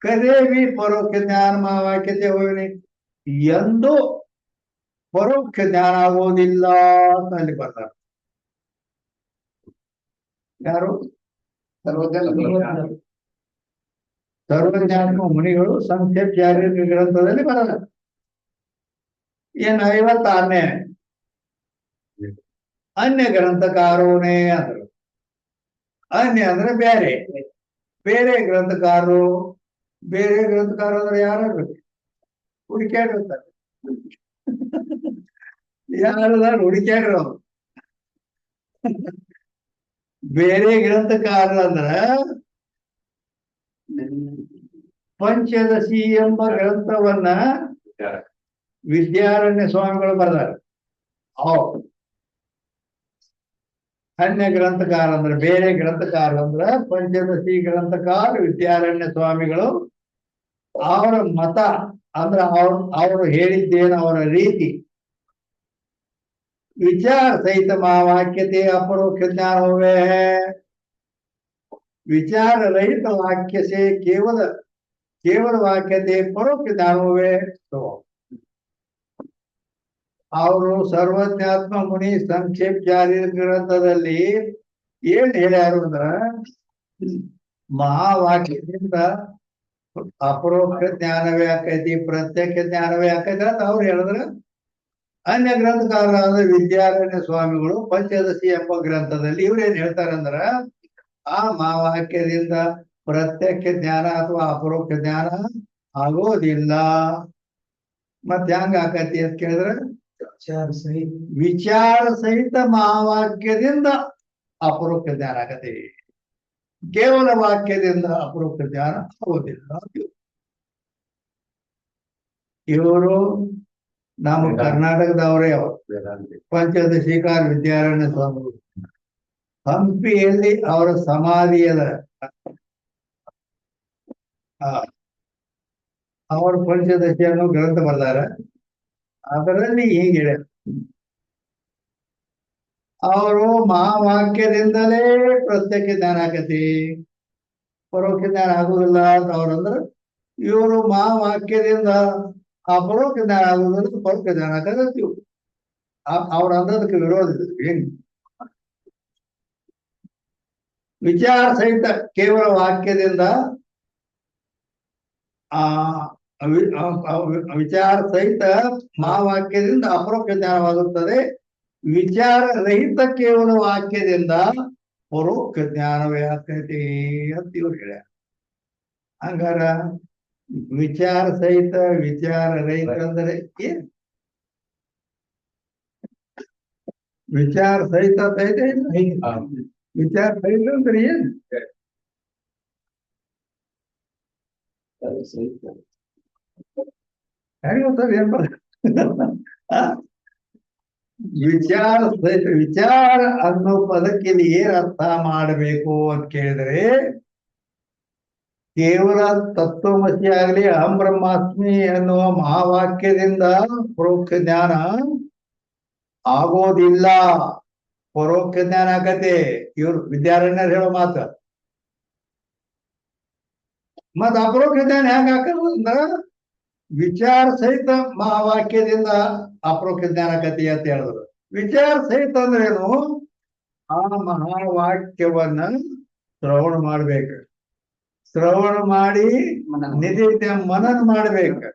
Speaker 1: ಕದೇವಿ ಪರೋಕ್ಷ ಜ್ಞಾನ ಮಹಾವಾಕ್ಯತೆ ಹೋಗಿ ಎಂದು ಪರೋಕ್ಷ ಜ್ಞಾನ ಆಗೋದಿಲ್ಲ ಅಂತ ಅಲ್ಲಿ ಬರ್ತಾರೆ. ಯಾರು? ಸರ್ವಜ್ಞಾತ್ಮ ಮುನಿಗಳು ಸಂಕ್ಷೇಪ ಶಾರೀರಿಕ ಗ್ರಂಥದಲ್ಲಿ ಬರಲ್ಲ. ಏನು 56ನೇ ಅನ್ಯ ಗ್ರಂಥಕಾರೋನೇ ಅಂದ್ರು. ಅನ್ಯ ಅಂದ್ರೆ ಬೇರೆ ಬೇರೆ ಗ್ರಂಥಕಾರರು. ಬೇರೆ ಗ್ರಂಥಕಾರರು ಅಂದ್ರೆ ಯಾರಾಗ್ಬೇಕು? ಹುಡುಕ್ಯಾಡಿರ್ತಾರೆ. ಯಾರದಾರ ಹುಡುಕ್ಯಾಡ್ರು. ಬೇರೆ ಗ್ರಂಥಕಾರರಂದ್ರ ಪಂಚದಶಿ ಎಂಬ ಗ್ರಂಥವನ್ನ ವಿದ್ಯಾರಣ್ಯ ಸ್ವಾಮಿಗಳು ಬರೆದಾರೆ. ಅನ್ಯ ಗ್ರಂಥಕಾರ ಅಂದ್ರೆ ಬೇರೆ ಗ್ರಂಥಕಾರ ಅಂದ್ರ ಪಂಚದಶಿ ಗ್ರಂಥಕಾರ ವಿದ್ಯಾರಣ್ಯ ಸ್ವಾಮಿಗಳು. ಅವರ ಮತ ಅಂದ್ರ ಅವರು ಹೇಳಿದ್ದೇನು, ಅವರ ರೀತಿ ವಿಚಾರ ಸಹಿತ ಮಹಾವಾಕ್ಯತೆ अपरोक्ष ज्ञान होवे है, विचार रहित वाक्य से केवल वाक्यते परोक्ष ज्ञान होवे. तो ಅವರು ಸರ್ವಜ್ಞಾತ್ಮ ಮುನಿ ಸಂಕ್ಷೇಪ ಶಾರೀರಿಕ ಗ್ರಂಥದಲ್ಲಿ ಏನ್ ಹೇಳ್ಯಾರು ಅಂದ್ರ, ಮಹಾವಾಕ್ಯದಿಂದ ಅಪರೋಕ್ಷ ಜ್ಞಾನವೇ ಆಕೈತಿ, ಪ್ರತ್ಯಕ್ಷ ಜ್ಞಾನವೇ ಆಕೈತಿ ಅಂತ ಅವ್ರು ಹೇಳಿದ್ರ. ಅನ್ಯ ಗ್ರಂಥಕಾರರಾದ ವಿದ್ಯಾರಣ್ಯ ಸ್ವಾಮಿಗಳು ಪಂಚದಶಿ ಎಂಬ ಗ್ರಂಥದಲ್ಲಿ ಇವ್ರೇನ್ ಹೇಳ್ತಾರಂದ್ರ, ಆ ಮಹಾವಾಕ್ಯದಿಂದ ಪ್ರತ್ಯಕ್ಷ ಜ್ಞಾನ ಅಥವಾ ಅಪರೋಕ್ಷ ಜ್ಞಾನ ಆಗೋದಿಲ್ಲ. ಮತ್ತೆ ಹೆಂಗ ಆಕತಿ ಅಂತ ಕೇಳಿದ್ರೆ, ವಿಚಾರ ಸಹಿತ ಮಹಾವಾಕ್ಯದಿಂದ ಅಪರೋಕ್ಷ ಜ್ಞಾನ ಆಗತ್ತೆ, ಕೇವಲ ವಾಕ್ಯದಿಂದ ಅಪರೋಕ್ಷ ಜ್ಞಾನ ಆಗೋದಿಲ್ಲ. ಇವರು ನಮ್ಮ ಕರ್ನಾಟಕದವರೇ. ಪಂಚದಶಿಕಾರ ವಿದ್ಯಾರಣ್ಯ ಸ್ವಾಮಿಗಳು ಹಂಪಿಯಲ್ಲಿ ಅವರ ಸಮಾಧಿ ಅದ. ಅವರು ಪಂಚದಶಿಯನ್ನು ಗ್ರಂಥ ಬರ್ದಾರ. ಅದರಲ್ಲಿ ಹೀಗೆ ಅವರು ಮಹಾವಾಕ್ಯದಿಂದಲೇ ಪ್ರತ್ಯಕ್ಷ ಜ್ಞಾನ ಆಗತಿ, ಪರೋಕ್ಷ ಜ್ಞಾನ ಆಗುದಿಲ್ಲ ಅಂತ ಅವ್ರಂದ್ರ. ಇವರು ಮಹಾವಾಕ್ಯದಿಂದ ಅಪರೋಕ್ಷ ಜ್ಞಾನ ಆಗುವುದನ್ನು ಪರೋಕ್ಷ ಜ್ಞಾನ ಆಗತ್ತಿ. ಅವ್ರ ಅಂದದಕ್ಕೆ ವಿರೋಧ ಏನ್? ವಿಚಾರ ಸಹಿತ ಕೇವಲ ವಾಕ್ಯದಿಂದ ವಿಚಾರ ಸಹಿತ ಮಹಾವಾಕ್ಯದಿಂದ ಅಪರೋಕ್ಷ ಜ್ಞಾನವಾಗುತ್ತದೆ. ವಿಚಾರ ರಹಿತ ಕೇವಲ ವಾಕ್ಯದಿಂದ ಪರೋಕ್ಷ ಜ್ಞಾನವೇ ಆಗ್ತೈತಿ ಅಂತ ಇವ್ರು ಹೇಳ್ಯಾರ. ಹಂಗಾರ ವಿಚಾರ ಸಹಿತ ವಿಚಾರ ರಹಿತ ಅಂದ್ರೆ ಏನ್? ವಿಚಾರ ಸಹಿತ ಐತೆ, ವಿಚಾರ ಸಹಿತ ಅಂದ್ರೆ ಏನ್? ಯಾರಿಗೆ ಗೊತ್ತದ ಏನ್ ಬರ? ವಿಚಾರ ಸಹಿತ ವಿಚಾರ ಅನ್ನೋ ಪದಕ್ಕೆ ಏನ್ ಅರ್ಥ ಮಾಡಬೇಕು ಅಂತ ಕೇಳಿದ್ರೆ, ಕೇವಲ ತತ್ವಮಸಿ ಆಗಲಿ ಅಹಂ ಬ್ರಹ್ಮಾಸ್ಮಿ ಎನ್ನುವ ಮಹಾವಾಕ್ಯದಿಂದ ಪರೋಕ್ಷ ಜ್ಞಾನ ಆಗೋದಿಲ್ಲ. ಪರೋಕ್ಷ ಜ್ಞಾನ ಆಗತ್ತೆ. ಇವ್ರು ವಿದ್ಯಾರಣ್ಯರು ಹೇಳೋ ಮಾತು. ಮತ್ ಅಪರೋಕ್ಷ ಜ್ಞಾನ ಹೆಂಗ ಹಾಕದು ಅಂದ್ರ ವಿಚಾರ ಸಹಿತ ಮಹಾವಾಕ್ಯದಿಂದ ಅಪರೋಕ್ಷ ಜ್ಞಾನ ಆಕತಿ ಅಂತ ಹೇಳಿದ್ರು. ವಿಚಾರ ಸಹಿತ ಅಂದ್ರೇನು? ಆ ಮಹಾವಾಕ್ಯವನ್ನ ಶ್ರವಣ ಮಾಡ್ಬೇಕು. ಶ್ರವಣ ಮಾಡಿ ನಿಧಿಧ್ಯ ಮನನ ಮಾಡ್ಬೇಕು.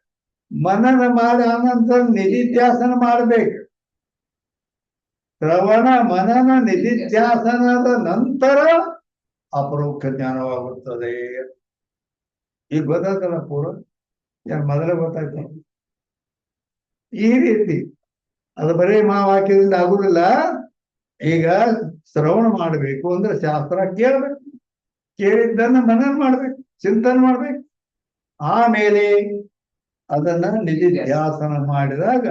Speaker 1: ಮನನ ಮಾಡಿ ಅನಂತರ ನಿಧಿಧ್ಯಾಸನ ಮಾಡ್ಬೇಕು. ಶ್ರವಣ ಮನನ ನಿಧಿಧ್ಯಾಸನದ ನಂತರ ಅಪರೋಕ್ಷ ಜ್ಞಾನವಾಗುತ್ತದೆ. ಈಗ ಗೊತ್ತಾಯ್ತಲ್ಲ ಪೂರ್ವ? ಮೊದಲೇ ಗೊತ್ತಾಯ್ತು. ಈ ರೀತಿ ಅದು ಬರೀ ಮಹಾವಾಕ್ಯದಿಂದ ಆಗುದಿಲ್ಲ. ಈಗ ಶ್ರವಣ ಮಾಡ್ಬೇಕು ಅಂದ್ರೆ ಶಾಸ್ತ್ರ ಕೇಳ್ಬೇಕು. ಕೇಳಿದ್ದನ್ನ ಮನನ ಮಾಡ್ಬೇಕು, ಚಿಂತನೆ ಮಾಡ್ಬೇಕು. ಆಮೇಲೆ ಅದನ್ನ ನಿಧಿಧ್ಯಾಸನ ಮಾಡಿದಾಗ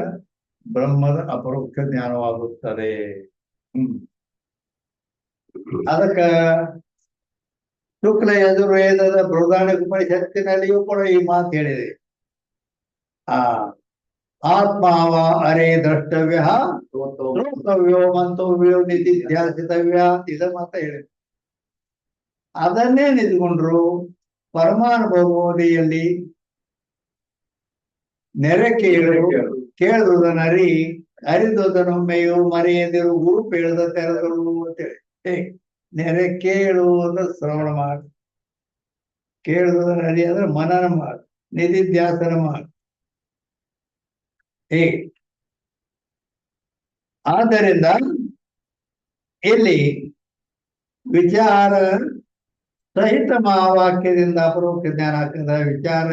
Speaker 1: ಬ್ರಹ್ಮದ ಅಪರೋಕ್ಷ ಜ್ಞಾನವಾಗುತ್ತದೆ. ಅದಕ್ಕ ಶುಕ್ಲ ಯಜುರ್ವೇದದ ಬೃಹದಾರಣ್ಯ ಉಪನಿಷತ್ತಿನಲ್ಲಿಯೂ ಕೂಡ ಈ ಮಾತು ಹೇಳಿದೆ. ಆತ್ಮಾವ ಅರೇ ದ್ರಷ್ಟವ್ಯ ಶ್ರೋತವ್ಯೋ ಮಂತವ್ಯೋ ನಿಧಿಧ್ಯಾಸಿತವ್ಯ ಇದ ಮಾತ ಹೇಳಿದೆ. ಅದನ್ನೇ ನಿಂತ್ಕೊಂಡ್ರು ಪರಮಾನುಭವೋದಿಯಲ್ಲಿ ನೆರೆ ಕೇಳುವುದನ್ನ ಅರಿದುದನ್ನೊಮ್ಮೆಯು ಮರೆಯದಿರು ಗುರು ಪೇಳದ ತೆರೆದರು ಅಂತೇಳಿ. ನೆರೆ ಕೇಳುವುದ ಶ್ರವಣ ಮಾಡಿ, ಕೇಳುವುದನ್ನ ಅರಿ ಅಂದ್ರೆ ಮನನ ಮಾಡಿ, ನಿಧಿಧ್ಯಾಸನ ಮಾಡಿ. ಆದ್ದರಿಂದ ಇಲ್ಲಿ ವಿಚಾರ ಸಹಿತ ಮಹಾವಾಕ್ಯದಿಂದ ಅಪರೋಕ್ಷ ಜ್ಞಾನ ಆಗ್ತದೆ. ವಿಚಾರ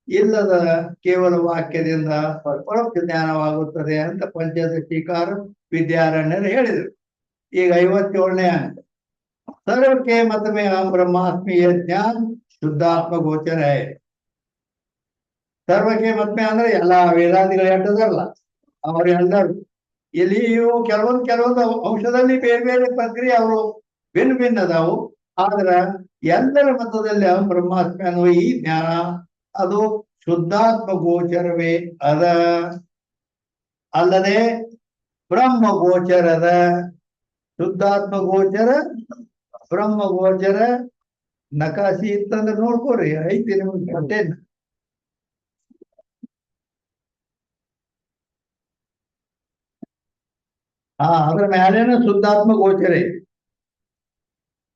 Speaker 1: ಇಲ್ಲದ ಕೇವಲ ವಾಕ್ಯದಿಂದ ಪರೋಕ್ಷ ಜ್ಞಾನವಾಗುತ್ತದೆ ಅಂತ ಪಂಚದಶೀಕಾರ ವಿದ್ಯಾರಣ್ಯರು ಹೇಳಿದರು. ಈಗ 57ನೇ ಅಂಕ. ಸರ್ವಕ್ಕೆ ಮತಮೇ ಅಹಂ ಬ್ರಹ್ಮಾಸ್ಮಿ ಜ್ಞಾನ ಶುದ್ಧಾತ್ಮ ಗೋಚರ. ಸರ್ವಕ್ಕೆ ಮತ್ಮೆ ಅಂದ್ರೆ ಎಲ್ಲಾ ವೇದಾಂತಿಗಳು ಹೇಳ್ತದಲ್ಲ ಅವರು ಎಲ್ಲರೂ. ಇಲ್ಲಿ ಇವು ಕೆಲವೊಂದು ಅಂಶದಲ್ಲಿ ಬೇರೆ ಬೇರೆ ಪ್ರಕ್ರಿಯೆ ಅವರು ಭಿನ್ನ ಅದಾವು. ಆದ್ರ ಎಲ್ಲರ ಮತದಲ್ಲಿ ಅಹಂ ಬ್ರಹ್ಮಾಸ್ಮಿ ಅನ್ನುವ ಈ ಜ್ಞಾನ ಅದು ಶುದ್ಧಾತ್ಮ ಗೋಚರವೇ ಅದ, ಅಲ್ಲದೆ ಬ್ರಹ್ಮ ಗೋಚರದ. ಶುದ್ಧಾತ್ಮ ಗೋಚರ, ಬ್ರಹ್ಮ ಗೋಚರ. ನಕಾಶಿ ಇತ್ತಂದ್ರೆ ನೋಡ್ಕೋರಿ, ಐತಿ ನಿಮ್ಗೆ ಮತ್ತೇನು. ಅದ್ರ ಮ್ಯಾಲೇನ ಶುದ್ಧಾತ್ಮ ಗೋಚರ ಐತಿ.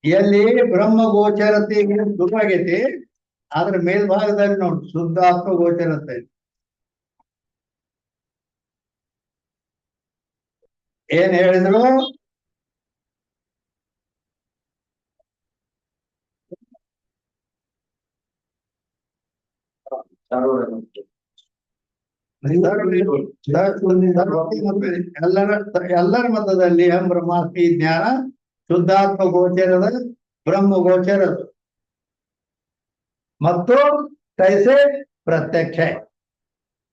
Speaker 1: ಎಲ್ಲಿ ಬ್ರಹ್ಮ ಗೋಚರತೆ ಶುರು ಆಗೈತಿ ಅದ್ರ ಮೇಲ್ಭಾಗದಲ್ಲಿ ನೋಡಿ ಶುದ್ಧಾತ್ಮ ಗೋಚರ ಅಂತ ಐತಿ. ಏನ್ ಹೇಳಿದ್ರು? ಎಲ್ಲರ ಮತದಲ್ಲಿ ಅಹಂ ಬ್ರಹ್ಮಾಸ್ಮಿ ಜ್ಞಾನ ಶುದ್ಧಾತ್ಮ ಗೋಚರದ, ಬ್ರಹ್ಮ ಗೋಚರದ ಮತ್ತು ಕೈಸೆ ಪ್ರತ್ಯಕ್ಷ.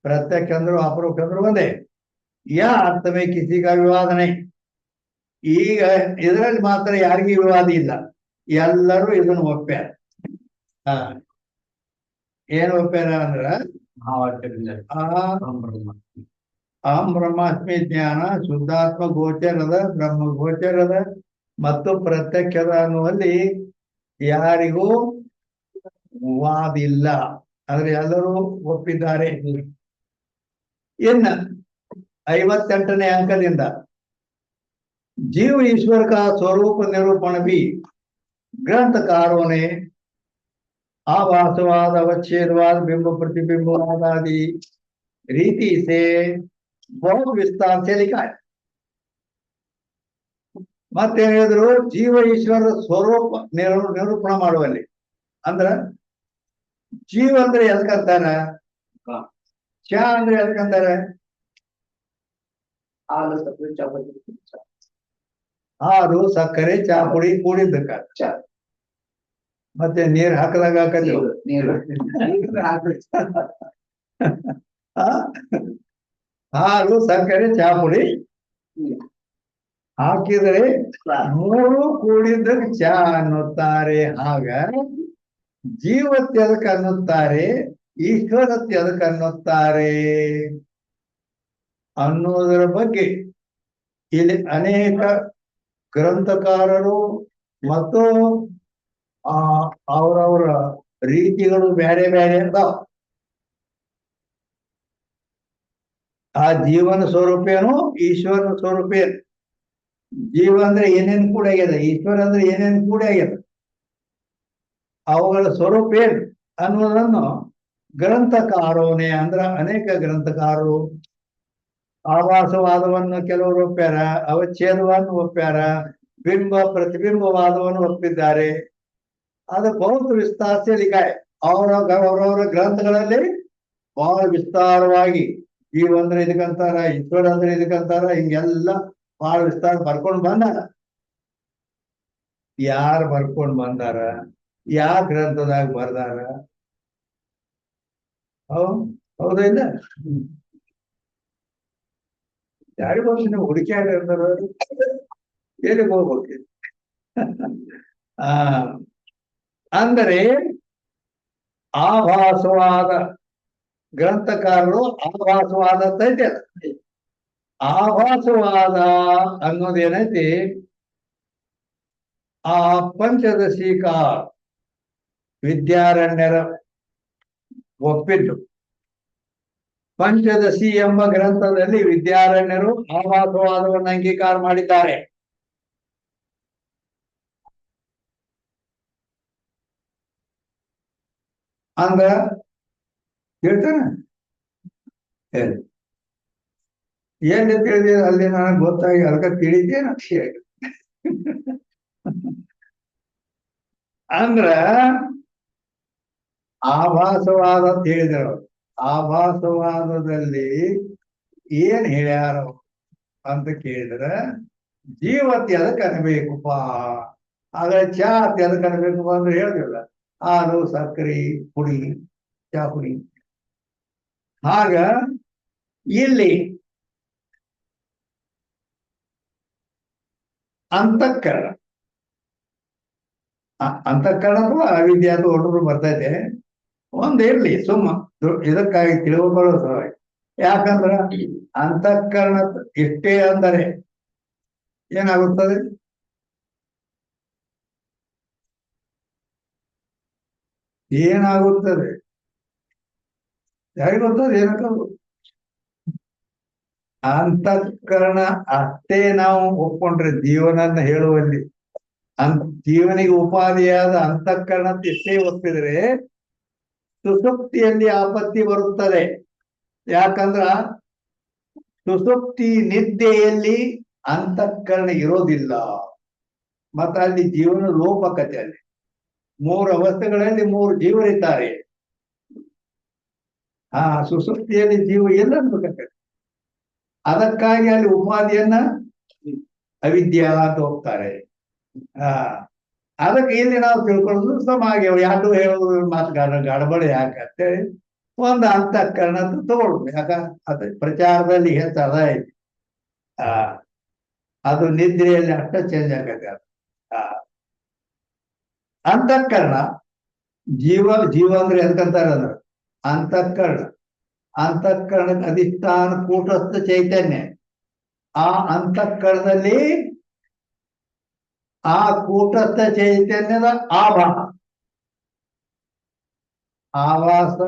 Speaker 1: ಪ್ರತ್ಯಕ್ಷ ಅಂದ್ರು ಅಪರೋಕ್ಷ ಅಂದ್ರು ಒಂದೇ. ಯಾ ಅರ್ಥವೇ ಕಿಸಿಗ ವಿವಾದ ನೈ. ಈಗ ಇದರಲ್ಲಿ ಮಾತ್ರ ಯಾರಿಗೂ ವಿವಾದ ಇಲ್ಲ, ಎಲ್ಲರೂ ಇದನ್ನು ಒಪ್ಪ್ಯಾರ. ಏನು ಒಪ್ಪ್ಯಾರ ಅಂದ್ರ ಅಹಂ ಬ್ರಹ್ಮಾಸ್ಮಿ ಜ್ಞಾನ ಶುದ್ಧಾತ್ಮ ಗೋಚರದ, ಬ್ರಹ್ಮ ಗೋಚರದ ಮತ್ತು ಪ್ರತ್ಯಕ್ಷದ ಅನ್ನುವಲ್ಲಿ ಯಾರಿಗೂ ವಾದಿಲ್ಲ. ಆದ್ರೆ ಎಲ್ಲರೂ ಒಪ್ಪಿದ್ದಾರೆ. ಇನ್ನು 58ನೇ ಅಂಕದಿಂದ जीव ईश्वर का स्वरूप निरूपण भी ग्रंथकारों ने आभासवाद, अवच्छेदवाद, बिंब प्रतिबिंबवाद आदि रीति से बहुत विस्तार से लिखा है. ಮತ್ತೇನ್ ಹೇಳಿದ್ರು? ಜೀವ ಈಶ್ವರ ಸ್ವರೂಪ ನಿರೂಪಣ ಮಾಡುವಲ್ಲಿ ಅಂದ್ರ ಜೀವ ಅಂದ್ರೆ ಎದಕ್ಕಂತಾರ? ಚ ಅಂದ್ರೆ ಎದಕ್ಕಂತಾರ? ಹಾಲು ಸಕ್ಕರೆ ಚಾಪುಡಿ ಕೂಡಿದ್ದಕ್ಕ. ಮತ್ತೆ ನೀರ್ ಹಾಕದಾಗ ಹಾಕತಿ ಹಾಲು ಸಕ್ಕರೆ ಚಾಪುಡಿ ಹಾಕಿದರೆ ಮೂರು ಕೂಡಿದ ಚಾ ಅನ್ನುತ್ತಾರೆ. ಆಗ ಜೀವತ್ಯದಕ್ಕೆ ಅನ್ನುತ್ತಾರೆ, ಈಶ್ವರತ್ಯದಕ್ಕೆ ಅನ್ನುತ್ತಾರೆ ಅನ್ನೋದರ ಬಗ್ಗೆ ಇಲ್ಲಿ ಅನೇಕ ಗ್ರಂಥಕಾರರು ಮತ್ತು ಆ ಅವರವರ ರೀತಿಗಳು ಬೇರೆ ಬೇರೆ ಅದಾವ. ಆ ಜೀವನ ಸ್ವರೂಪ ಏನು, ಈಶ್ವರನ ಸ್ವರೂಪ ಏನು. ಜೀವ ಅಂದ್ರೆ ಏನೇನ್ ಕೂಡ ಆಗ್ಯದ, ಈಶ್ವರ ಅಂದ್ರೆ ಏನೇನ್ ಕೂಡ ಆಗ್ಯದ, ಅವುಗಳ ಸ್ವರೂಪ ಏನು ಅನ್ನೋದನ್ನು ಗ್ರಂಥಕಾರೋನೆ ಅಂದ್ರ ಅನೇಕ ಗ್ರಂಥಕಾರರು ಆಭಾಸವಾದವನ್ನು ಕೆಲವರು ಒಪ್ಪ್ಯಾರ, ಅವಚ್ಛೇದವನ್ನು ಒಪ್ಪ್ಯಾರ, ಬಿಂಬ ಪ್ರತಿಬಿಂಬವಾದವನ್ನು ಒಪ್ಪಿದ್ದಾರೆ. ಅದು ಬಹುತ್ ವಿಸ್ತಾರ ಲಿಖಾಯ. ಅವರವರ ಗ್ರಂಥಗಳಲ್ಲಿ ಬಹಳ ವಿಸ್ತಾರವಾಗಿ ಜೀವ ಅಂದ್ರೆ ಇದಕ್ಕಂತಾರ, ಈಶ್ವರ ಅಂದ್ರೆ ಇದಕ್ಕಂತಾರ, ಹಿಂಗೆಲ್ಲ ಬಹಳ ವಿಸ್ತಾರ ಬರ್ಕೊಂಡು ಬಂದಾರ. ಯಾರು ಬರ್ಕೊಂಡು ಬಂದಾರ, ಯಾವ ಗ್ರಂಥದಾಗ ಬರ್ದಾರ, ಹೌದಾ ಇಲ್ಲ? ಯಾರಿಗೂ ನೀವು ಹುಡುಕ್ಯಾರ ಇರ್ತಾರ, ಎಲ್ಲಿಗೆ ಹೋಗ್ಬೇಕು? ಆ ಅಂದರೆ ಆಭಾಸವಾದ ಗ್ರಂಥಕಾರರು ಆಭಾಸವಾದ ಐತೆ. ಆಭಾಸವಾದ ಅನ್ನೋದೇನೈತಿ, ಆ ಪಂಚದಶೀಕಾರ ವಿದ್ಯಾರಣ್ಯರ ಒಪ್ಪಿದ್ದು. ಪಂಚದಶಿ ಎಂಬ ಗ್ರಂಥದಲ್ಲಿ ವಿದ್ಯಾರಣ್ಯರು ಆಭಾಸವಾದವನ್ನು ಅಂಗೀಕಾರ ಮಾಡಿದ್ದಾರೆ. ಅಂದ್ರ ಹೇಳ್ತಾನೆ ಹೇಳಿ, ಎಲ್ಲಿ ತಿಳಿದ ಅಲ್ಲಿ ನನಗೆ ಗೊತ್ತಾಗಿ ಅದಕ್ಕೆ ತಿಳಿದೇನು ಅಂದ್ರ ಆಭಾಸವಾದ ಅಂತ ಹೇಳಿದರು. ಆಭಾಸವಾದದಲ್ಲಿ ಏನ್ ಹೇಳ್ಯಾರ ಅಂತ ಕೇಳಿದ್ರ, ಜೀವತಿ ಅದಕ್ಕೆ ಅನ್ಬೇಕಪ್ಪ, ಆದ್ರೆ ಚಾ ಅತಿ ಅದಕ್ಕೆ ಅನ್ಬೇಕಪ್ಪ ಅಂದ್ರೆ ಹೇಳಿದಿಲ್ಲ, ಹಾಲು ಸಕ್ಕರೆ ಪುಡಿ, ಚಾ ಪುಡಿ. ಆಗ ಇಲ್ಲಿ ಅಂತಃಕರಣ, ಅಂತಃಕರಣ ಅಥವಾ ಅವಿದ್ಯೆ ಅದು ಹೊರಟರು ಬರ್ತೈತೆ. ಒಂದಿರ್ಲಿ ಸುಮ್ಮ ಇದಕ್ಕಾಗಿ ತಿಳ್ಕೊಳ್ಳೋ ಸಲುವಾಗಿ. ಯಾಕಂದ್ರ ಅಂತಃಕರಣ ಇಷ್ಟೇ ಅಂದರೆ ಏನಾಗುತ್ತದೆ, ಏನಾಗುತ್ತದೆ ಯಾರಿಗೊತ್ತದ ಏನಕ್ಕದು. ಅಂತಃಕರಣ ಅಷ್ಟೇ ನಾವು ಒಪ್ಕೊಂಡ್ರೆ ಜೀವನನ್ನ ಹೇಳುವಲ್ಲಿ, ಜೀವನಿಗೆ ಉಪಾಧಿಯಾದ ಅಂತಃಕರಣ ಇಷ್ಟೇ ಒಪ್ಪಿದ್ರೆ ಸುಸುಪ್ತಿಯಲ್ಲಿ ಆಪತ್ತಿ ಬರುತ್ತದೆ. ಯಾಕಂದ್ರ ಸುಸುಪ್ತಿ ನಿದ್ದೆಯಲ್ಲಿ ಅಂತಃಕರಣ ಇರೋದಿಲ್ಲ, ಮತ್ತ ಅಲ್ಲಿ ಜೀವನ ಲೋಪಕತೆ. ಅಲ್ಲಿ 3 ಅವಸ್ಥೆಗಳಲ್ಲಿ 3 ಜೀವರಿದ್ದಾರೆ. ಆ ಸುಸುಪ್ತಿಯಲ್ಲಿ ಜೀವ ಎಲ್ಲ ಅನ್ಬೇಕಂತೆ. ಅದಕ್ಕಾಗಿ ಅಲ್ಲಿ ಉಪಾಧಿಯನ್ನ ಅವಿದ್ಯಾ ಅಂತ ಹೋಗ್ತಾರೆ. ಅದಕ್ಕೆ ಇಲ್ಲಿ ನಾವು ತಿಳ್ಕೊಳ್ಳೋದು ಸಮಾಗ್ಯ, ಯಾರು ಹೇಳೋದು ಮಾತು ಗಡಬಡಿ ಯಾಕಂತೇಳಿ ಒಂದು ಅಂತಃಕರಣ ಅಂತ ತಗೊಳ್ಬೇಕು. ಯಾಕ ಅದು ಪ್ರಚಾರದಲ್ಲಿ ಹೆಚ್ಚು ಅದ ಐತಿ. ಅದು ನಿದ್ರೆಯಲ್ಲಿ ಅಷ್ಟ ಚೇಂಜ್ ಆಗತ್ತೆ. ಅದು ಅಂತಃಕರಣ ಜೀವ ಅಂದ್ರೆ ಎಂತಂತಾರೆ ಅಂದ್ರೆ ಅಂತಃಕರಣ. ಅಂತಃಕರಣದ ಅಧಿಷ್ಠಾನ ಕೂಟಸ್ಥ ಚೈತನ್ಯ. ಆ ಅಂತಃಕರಣದಲ್ಲಿ ಆ ಕೂಟಸ್ಥ ಚೈತನ್ಯದ ಆಭಾಸ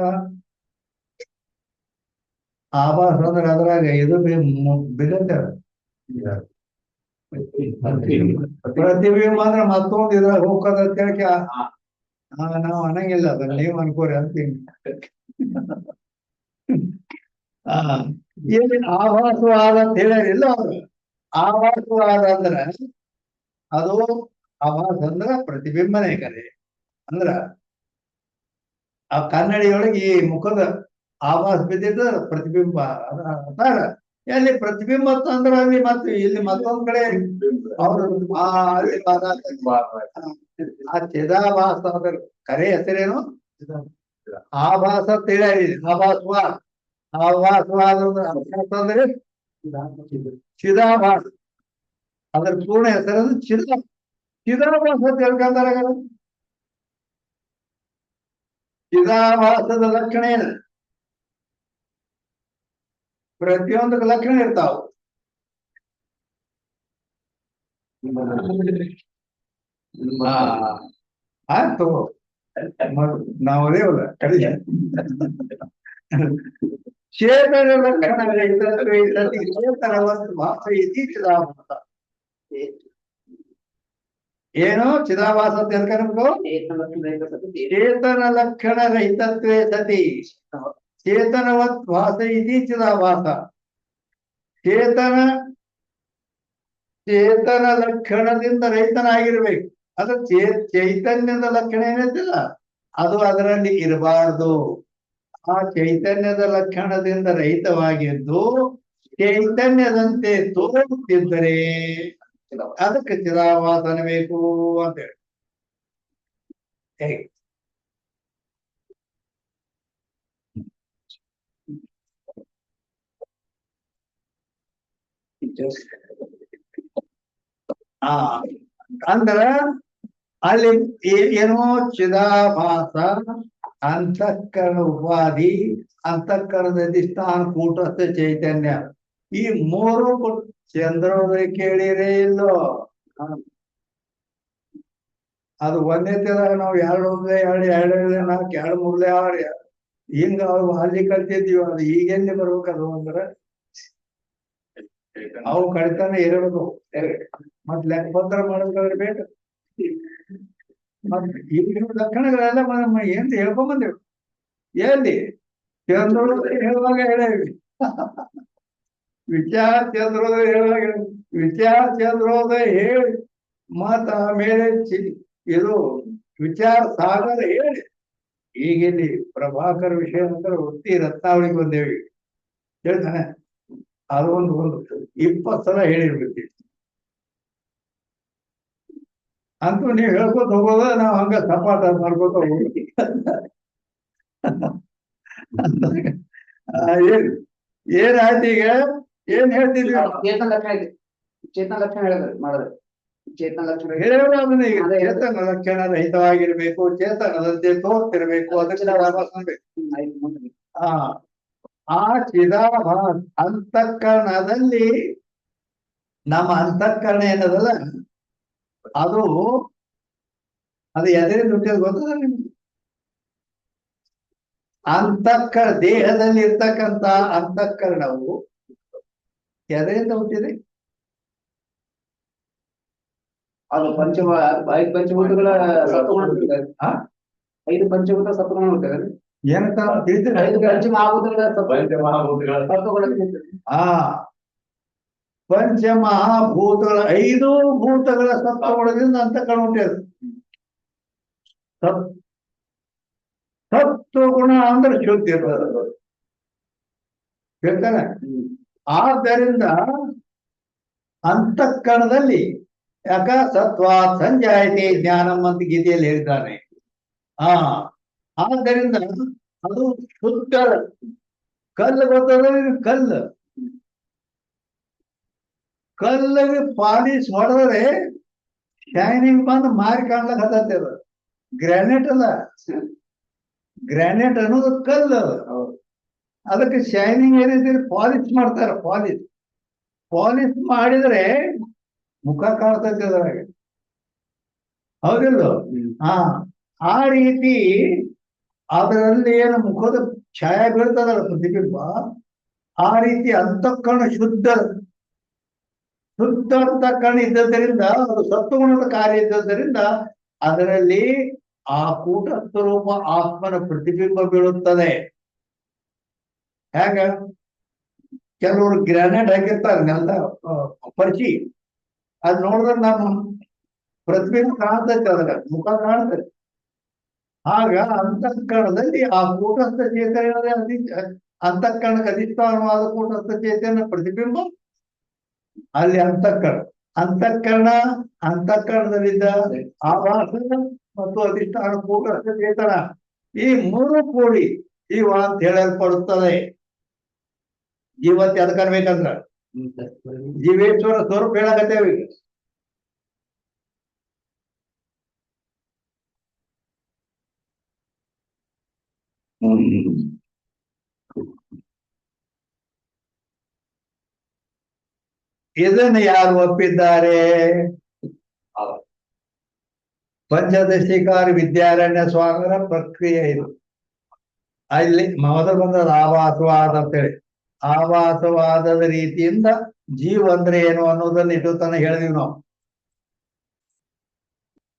Speaker 1: ಅಂದ್ರೆ ಅದ್ರಾಗ ಇದು ಬಿಡುತ್ತೆ. ಪ್ರತಿಬಿಂಬ ಅಂದ್ರೆ ಮತ್ತೊಂದು ಇದ್ರಾಗ ಹೋಗೋದ ಕೇಳಕ್ಕೆ ನಾವು ಅನ್ನಂಗಿಲ್ಲ, ಅದನ್ನ ನೀವು ಅನ್ಕೋರಿ ಅಂತೀನಿ. ಇಲ್ಲಿ ಆಭಾಸವಾದ ಅಂತ ಹೇಳಿಲ್ಲ ಅವ್ರು. ಆಭಾಸವಾದ ಅಂದ್ರ ಅದು ಆಭಾಸ ಅಂದ್ರ ಪ್ರತಿಬಿಂಬನೇ ಕರೆ. ಅಂದ್ರ ಆ ಕನ್ನಡಿಯೊಳಗೆ ಈ ಮುಖದ ಆಭಾಸ ಬಿದ್ದಿದ್ದ ಪ್ರತಿಬಿಂಬ ಅದಾರ. ಎಲ್ಲಿ ಪ್ರತಿಬಿಂಬ ಅಂದ್ರೆ ಅಲ್ಲಿ ಮತ್ತೆ ಇಲ್ಲಿ ಮತ್ತೊಂದ್ ಕಡೆ ಅವರು ಆ ಚಿದಾಭಾಸ ಅದ್ರ ಕರೆ ಹೆಸರೇನು, ಆಭಾಸ ತಿಳಿಯಿದೆ. ಆಭಾಸವಾದ ಅಂದ್ರೆ ಚಿದಾಭಾಸ, ಅದ್ರ ಪೂರ್ಣ ಹೆಸರು ಚಿದಾಭಾಸ ತಿಳ್ಕೊಂಡಾರ. ಚಿದಾಭಾಸದ ಲಕ್ಷಣ ಏನು? ಪ್ರತಿಯೊಂದಕ್ಕೆ ಲಕ್ಷಣ ಇರ್ತಾವ. ಆಯ್ತು ನಾವು ಅದೇವಲ್ಲ ಕಡಿ ಚೇತನ ಲಕ್ಷಣ ರಹಿತತ್ವೇ ಸತಿ ಚೇತನವತ್ ಭಾಸ ಇತಿ ಚಿದಾಭಾಸ. ಏನು ಚಿದಾಭಾಸ ಅಂತ ಹೇಳ್ಕೊಂಡು ಚೇತನ ಲಕ್ಷಣ ರಹಿತತ್ವೇ ಸತಿ ಚೇತನವತ್ ಭಾಸ ಇತಿ ಚಿದಾಭಾಸ. ಚೇತನ ಚೇತನ ಲಕ್ಷಣದಿಂದ ರಹಿತನಾಗಿರ್ಬೇಕು. ಅದು ಚೈತನ್ಯದ ಲಕ್ಷಣ ಏನೈತಿಲ್ಲ ಅದು ಅದರಲ್ಲಿ ಇರಬಾರ್ದು. ಆ ಚೈತನ್ಯದ ಲಕ್ಷಣದಿಂದ ರಹಿತವಾಗಿದ್ದು ಚೈತನ್ಯದಂತೆ ತೋರುತ್ತಿದ್ದರೆ ಅದಕ್ಕೆ ಚಿದಾಭಾಸ ಅನ್ನಬೇಕು ಅಂತ ಹೇಳಿ. ಹೇಗೆ ಆ ಅಂದ್ರ ಅಲ್ಲಿ ಏನೋ ಚಿದಾಭಾಸ, ಅಂತಃಕರಣ ಉಪಾಧಿ, ಅಂತಃಕರಣದ ಅಧಿಷ್ಠಾನ, ಕೂಟಸ್ಥ ಚೈತನ್ಯ, ಈ ಮೂರು ಚಂದ್ರೋದಯ ಕೇಳಿರೇ ಇಲ್ಲೋ. ಅದು ಒಂದೇ ತರ ನಾವು ಎರಡು ಒಂದೇ ಎರಡು ನಾಲ್ಕು ಎರಡು ಮೂರ್ಲೆ ಆರು ಹಿಂಗ ಅಲ್ಲಿ ಕಲ್ತಿದ್ವಿ. ಅದು ಈಗೆಲ್ಲಿ ಬರ್ಬೇಕದು ಅಂದ್ರೆ ಅವು ಕಡಿತಾನೆ ಇರಬೇಕು. ಮತ್ ಲೆಕ್ಕಪತ್ರ ಮಾಡ್ಬೇಕಾದ್ರೆ ಬೇಕು. ಮತ್ ಈಗ ಲಕ್ಷಣಗಳೆಲ್ಲ ಏನ್ ಹೇಳ್ಕೊಂಬಂದೇವು. ಎಲ್ಲಿ ಚಂದ್ರೋದಯ ಹೇಳುವಾಗ ಹೇಳೇವಿ. ವಿಚಾರ ಚಂದ್ರೋದಯ ಹೇಳುವಾಗ ವಿಚಾರ ಚಂದ್ರೋದಯ ಹೇಳಿ ಮತ್ತ ಆಮೇಲೆ ಇದು ವಿಚಾರ ಸಾಗರ ಹೇಳಿ ಈಗಿಲ್ಲಿ ಪ್ರಭಾಕರ್ ವಿಷಯ ಅಂದ್ರೆ ವೃತ್ತಿ ರತ್ನಾವಳಿಗೆ ಬಂದೇವಿ. ಹೇಳ್ತಾನೆ ಅದು ಒಂದು 20 ಸಲ ಹೇಳಿರ್ಬೇಕು. ಅಂತೂ ನೀವ್ ಹೇಳ್ಕೊತ ಹೋಗೋದ ನಾವ್ ಹಂಗ ಸಪಾಟ ಮಾಡ್ಕೊತ ಹೋಗೋದು. ಏನಾಯ್ತು ಈಗ ಏನ್ ಹೇಳ್ತಿದ್ವಿ?
Speaker 2: ಚೇತನ ಲಕ್ಷಣ ಇದೆ. ಚೇತನ ಲಕ್ಷಣ ಹೇಳಿದ್ರೆ ಮಾಡಿದ್ರೆ ಚೇತನ ಲಕ್ಷಣ
Speaker 1: ಹೇಳೋದು ಅದನ್ನ ಈಗ ಚೇತನ ಲಕ್ಷಣ ರಹಿತವಾಗಿರ್ಬೇಕು, ಚೇತನದಂತೆ ತೋರ್ತಿರ್ಬೇಕು, ಅದಕ್ಕೆ ಆ ಚಿದಾಭಾಸ ಅಂತಃಕರಣದಲ್ಲಿ ನಮ್ಮ ಅಂತಃಕರಣ ಏನದಲ್ಲ ಅದು ಎದರಿಂದ ಹುಟ್ಟಿದ ಗೊತ್ತದ ನಿಮ್ಗೆ? ದೇಹದಲ್ಲಿ ಇರ್ತಕ್ಕಂತ ಅಂತಃಕರಣವು ಎದರಿಂದ ಹುಟ್ಟಿದೆ?
Speaker 2: ಅದು ಐದು ಪಂಚಭೂತಗಳ ಸತ್ವಗುಣ ಹುಟ್ಟಿದ್ದಾರೆ. 5 ಪಂಚಭೂತ ಸತ್ವಗುಣ ಹುಟ್ಟಿದ್ದಾರೆ.
Speaker 1: ಏನಂತ ತಿಳಿದ್ರೆ
Speaker 2: 5 ಪಂಚಮಹಾಭೂತಗಳ ಸತ್ವಗುಣ.
Speaker 1: ಪಂಚಮಹಾಭೂತಗಳ 5 ಭೂತಗಳ ಸತ್ವಗುಣದಿಂದ ಅಂತಃಕರಣ ಹುಟ್ಟಿದೆ. ಸತ್ವಗುಣ ಅಂದ್ರೆ ಶುದ್ಧಿ ಇರ್ತದೆ. ಹೇಳ್ತಾನೆ. ಆದ್ದರಿಂದ ಅಂತಃಕರಣದಲ್ಲಿ ಯಾಕ ಸತ್ವ ಸಂಜಾಯತೆ ಜ್ಞಾನಂ ಅಂತ ಗೀತೆಯಲ್ಲಿ ಹೇಳಿದ್ದಾನೆ. ಆದ್ದರಿಂದ ಅದು ಶುದ್ಧ ಕಲ್ಲು ಗೊತ್ತದ. ಕಲ್ಲಿಗೆ ಪಾಲಿಶ್ ಹೊಡೆದ್ರೆ ಶೈನಿಂಗ್ ಬಂದು ಮಾರಿ ಕಾಣ್ಲಕ್ ಹತ್ತದ. ಗ್ರಾನೈಟ್ ಅಲ್ಲ, ಗ್ರಾನೈಟ್ ಅನ್ನೋದು ಕಲ್ಲು ಅದು. ಅದಕ್ಕೆ ಶೈನಿಂಗ್ ಏನಿದೆ ಪಾಲಿಶ್ ಮಾಡ್ತಾರ. ಪಾಲಿಶ್ ಮಾಡಿದ್ರೆ ಮುಖ ಕಾಣ್ತೈತೆ ಅದ್ರಾಗ, ಹೌದಿಲ್ಲ? ಆ ರೀತಿ ಅದರಲ್ಲಿ ಏನು ಮುಖದ ಛಾಯೆ ಬೀಳ್ತದಲ್ಲ ಪ್ರತಿಬಿಂಬ, ಆ ರೀತಿ ಅಂತಃಕರಣ ಶುದ್ಧ ಅಂತಃಕರಣ ಇದ್ದದ್ದರಿಂದ, ಅದು ಸತ್ವಗುಣದ ಕಾರ್ಯ ಇದ್ದದ್ದರಿಂದ ಅದರಲ್ಲಿ ಆ ಕೂಟಸ್ಥ ರೂಪ ಆತ್ಮನ ಪ್ರತಿಬಿಂಬ ಬೀಳುತ್ತದೆ. ಹೇಗ ಕೆಲವರು ಗ್ರಾನೈಟ್ ಹಾಕಿರ್ತಾರೆ ನೆಲದ ಪರಿಚಿ, ಅದ್ ನೋಡಿದ್ರೆ ನಮ್ಮ ಪ್ರತಿಬಿಂಬ ಕಾಣ್ತೈತೆ, ಅದ್ರ ಮುಖ ಕಾಣ್ತೈತೆ. ಆಗ ಅಂತಃಕರಣದಲ್ಲಿ ಆ ಕೂಟಸ್ಥ ಚೇತನ ಅಂತಃಕರಣಕ್ಕೆ ಅಧಿಷ್ಠಾನವಾದ ಕೂಟಸ್ಥ ಚೇತನ ಪ್ರತಿಬಿಂಬ ಅಲ್ಲಿ ಅಂತಃಕರಣದಲ್ಲಿದ್ದ ಆಭಾಸ ಮತ್ತು ಅಧಿಷ್ಠಾನ ಕೂಟಸ್ಥ ಚೇತನ, ಈ 3 ಕೂಡಿ ಜೀವ ಅಂತ ಹೇಳಲ್ಪಡುತ್ತದೆ. ಜೀವಂತ ಅದಕ್ಕನ್ಬೇಕಂದ್ರ ಜೀವೇಶ್ವರ ಸ್ವರೂಪ ಹೇಳಕತ್ತೇವೆ. ಇದನ್ನು ಯಾರು ಒಪ್ಪಿದ್ದಾರೆ? ಪಂಚದಶಿಕಾರ ವಿದ್ಯಾರಣ್ಯ ಸ್ವಾಮರ ಪ್ರಕ್ರಿಯೆ ಇದು. ಅಲ್ಲಿ ಮೊದಲು ಬಂದದ್ದು ಆಭಾಸವಾದ ಅಂತೇಳಿ. ಆಭಾಸವಾದದ ರೀತಿಯಿಂದ ಜೀವ ಅಂದ್ರೆ ಏನು ಅನ್ನೋದನ್ನ ಇಟ್ಟು ತನ ಹೇಳಿದೀವಿ ನಾವು.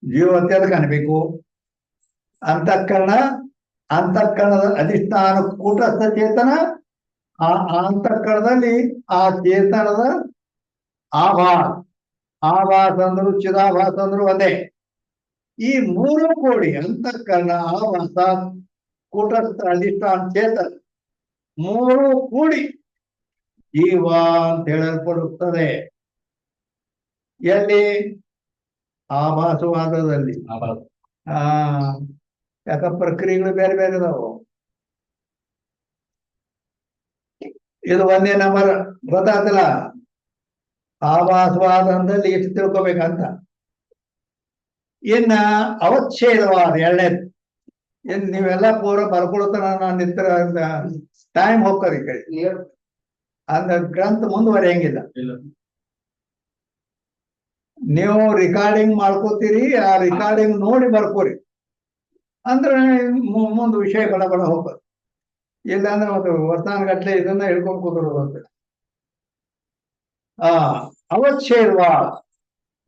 Speaker 1: ಜೀವ ಅಂತ ಕಾಣಬೇಕು. ಅಂತಃಕರಣದ ಅಧಿಷ್ಠಾನ ಕೂಟಸ್ಥ ಚೇತನ. ಆ ಅಂತಃಕರಣದಲ್ಲಿ ಆ ಚೇತನದ ಆಭಾಸ ಅಂದ್ರು ಚಿದಾಭಾಸ ಅಂದ್ರು ಒಂದೇ. ಈ ಮೂರು ಕೂಡಿ ಅಂತಃಕರಣ, ಆಭಾಸ, ಕೂಟಸ್ಥ ಅಧಿಷ್ಠಾನ ಚೇತನ ಮೂರು ಕೂಡಿ ಜೀವ ಅಂತ ಹೇಳಲ್ಪಡುತ್ತದೆ. ಎಲ್ಲಿ? ಆಭಾಸವಾದದಲ್ಲಿ. ಯಾಕ ಪ್ರಕ್ರಿಯೆಗಳು ಬೇರೆ ಬೇರೆ ಇದಾವು. ಇದು ಒಂದೇ ನಂಬರ್ ಗೊತ್ತಾಗ್ತಲ್ಲ. ಆಭಾಸವಾದಲ್ಲಿ ಎಷ್ಟು ತಿಳ್ಕೊಬೇಕಂತ. ಇನ್ನ ಅವಚ್ಛೇದವಾದ ಎರಡನೇದು. ಇನ್ ನೀವೆಲ್ಲ ಪೂರ ಬರ್ಕೊಳ್ತಾನ ನಾನು ನಿಂತರ ಟೈಮ್ ಹೋಗ್ತದೆ ಈ ಕಡೆ. ಅಂದ ಗ್ರಂಥ ಮುಂದುವರಿಯಂಗಿಲ್ಲ. ನೀವು ರಿಕಾರ್ಡಿಂಗ್ ಮಾಡ್ಕೋತೀರಿ, ಆ ರಿಕಾರ್ಡಿಂಗ್ ನೋಡಿ ಬರ್ಕೋರಿ. ಅಂದ್ರೆ ಮುಂದ್ ವಿಷಯ ಬಡ ಬಡ ಹೋಗ್ತದೆ. ಇಲ್ಲಾಂದ್ರೆ ಒಂದು ವರ್ಷಾನುಗಟ್ಲೆ ಇದನ್ನ ಹಿಡ್ಕೊಂಡು ಕೂತಿರೋದು. ಅವಚ್ಛೇದವಾದ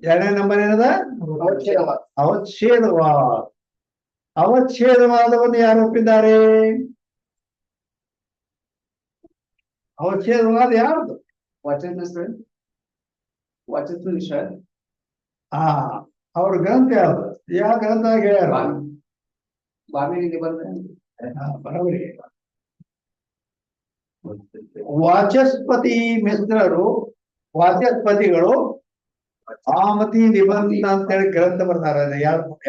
Speaker 1: ಎರಡನೇ ನಂಬರ್ ಏನದ? ಅವಚ್ಛೇದವಾದವನ್ನು ಯಾರು ಒಪ್ಪಿದ್ದಾರೆ? ಅವಚ್ಛೇದವಾದ ಯಾರ್ದು? ಅವ್ರ ಗ್ರಂಥ ಯಾವ್ದು? ಯಾವ ಗ್ರಂಥ ಹೇಳ್ಯಾರ? ಬರಬರಿ. ವಾಚಸ್ಪತಿ ಮಿತ್ರರು, ವಾಚಸ್ಪತಿಗಳು ಭಾಮತಿ ನಿಬಂಧ ಅಂತೇಳಿ ಗ್ರಂಥ ಬರ್ತಾರ.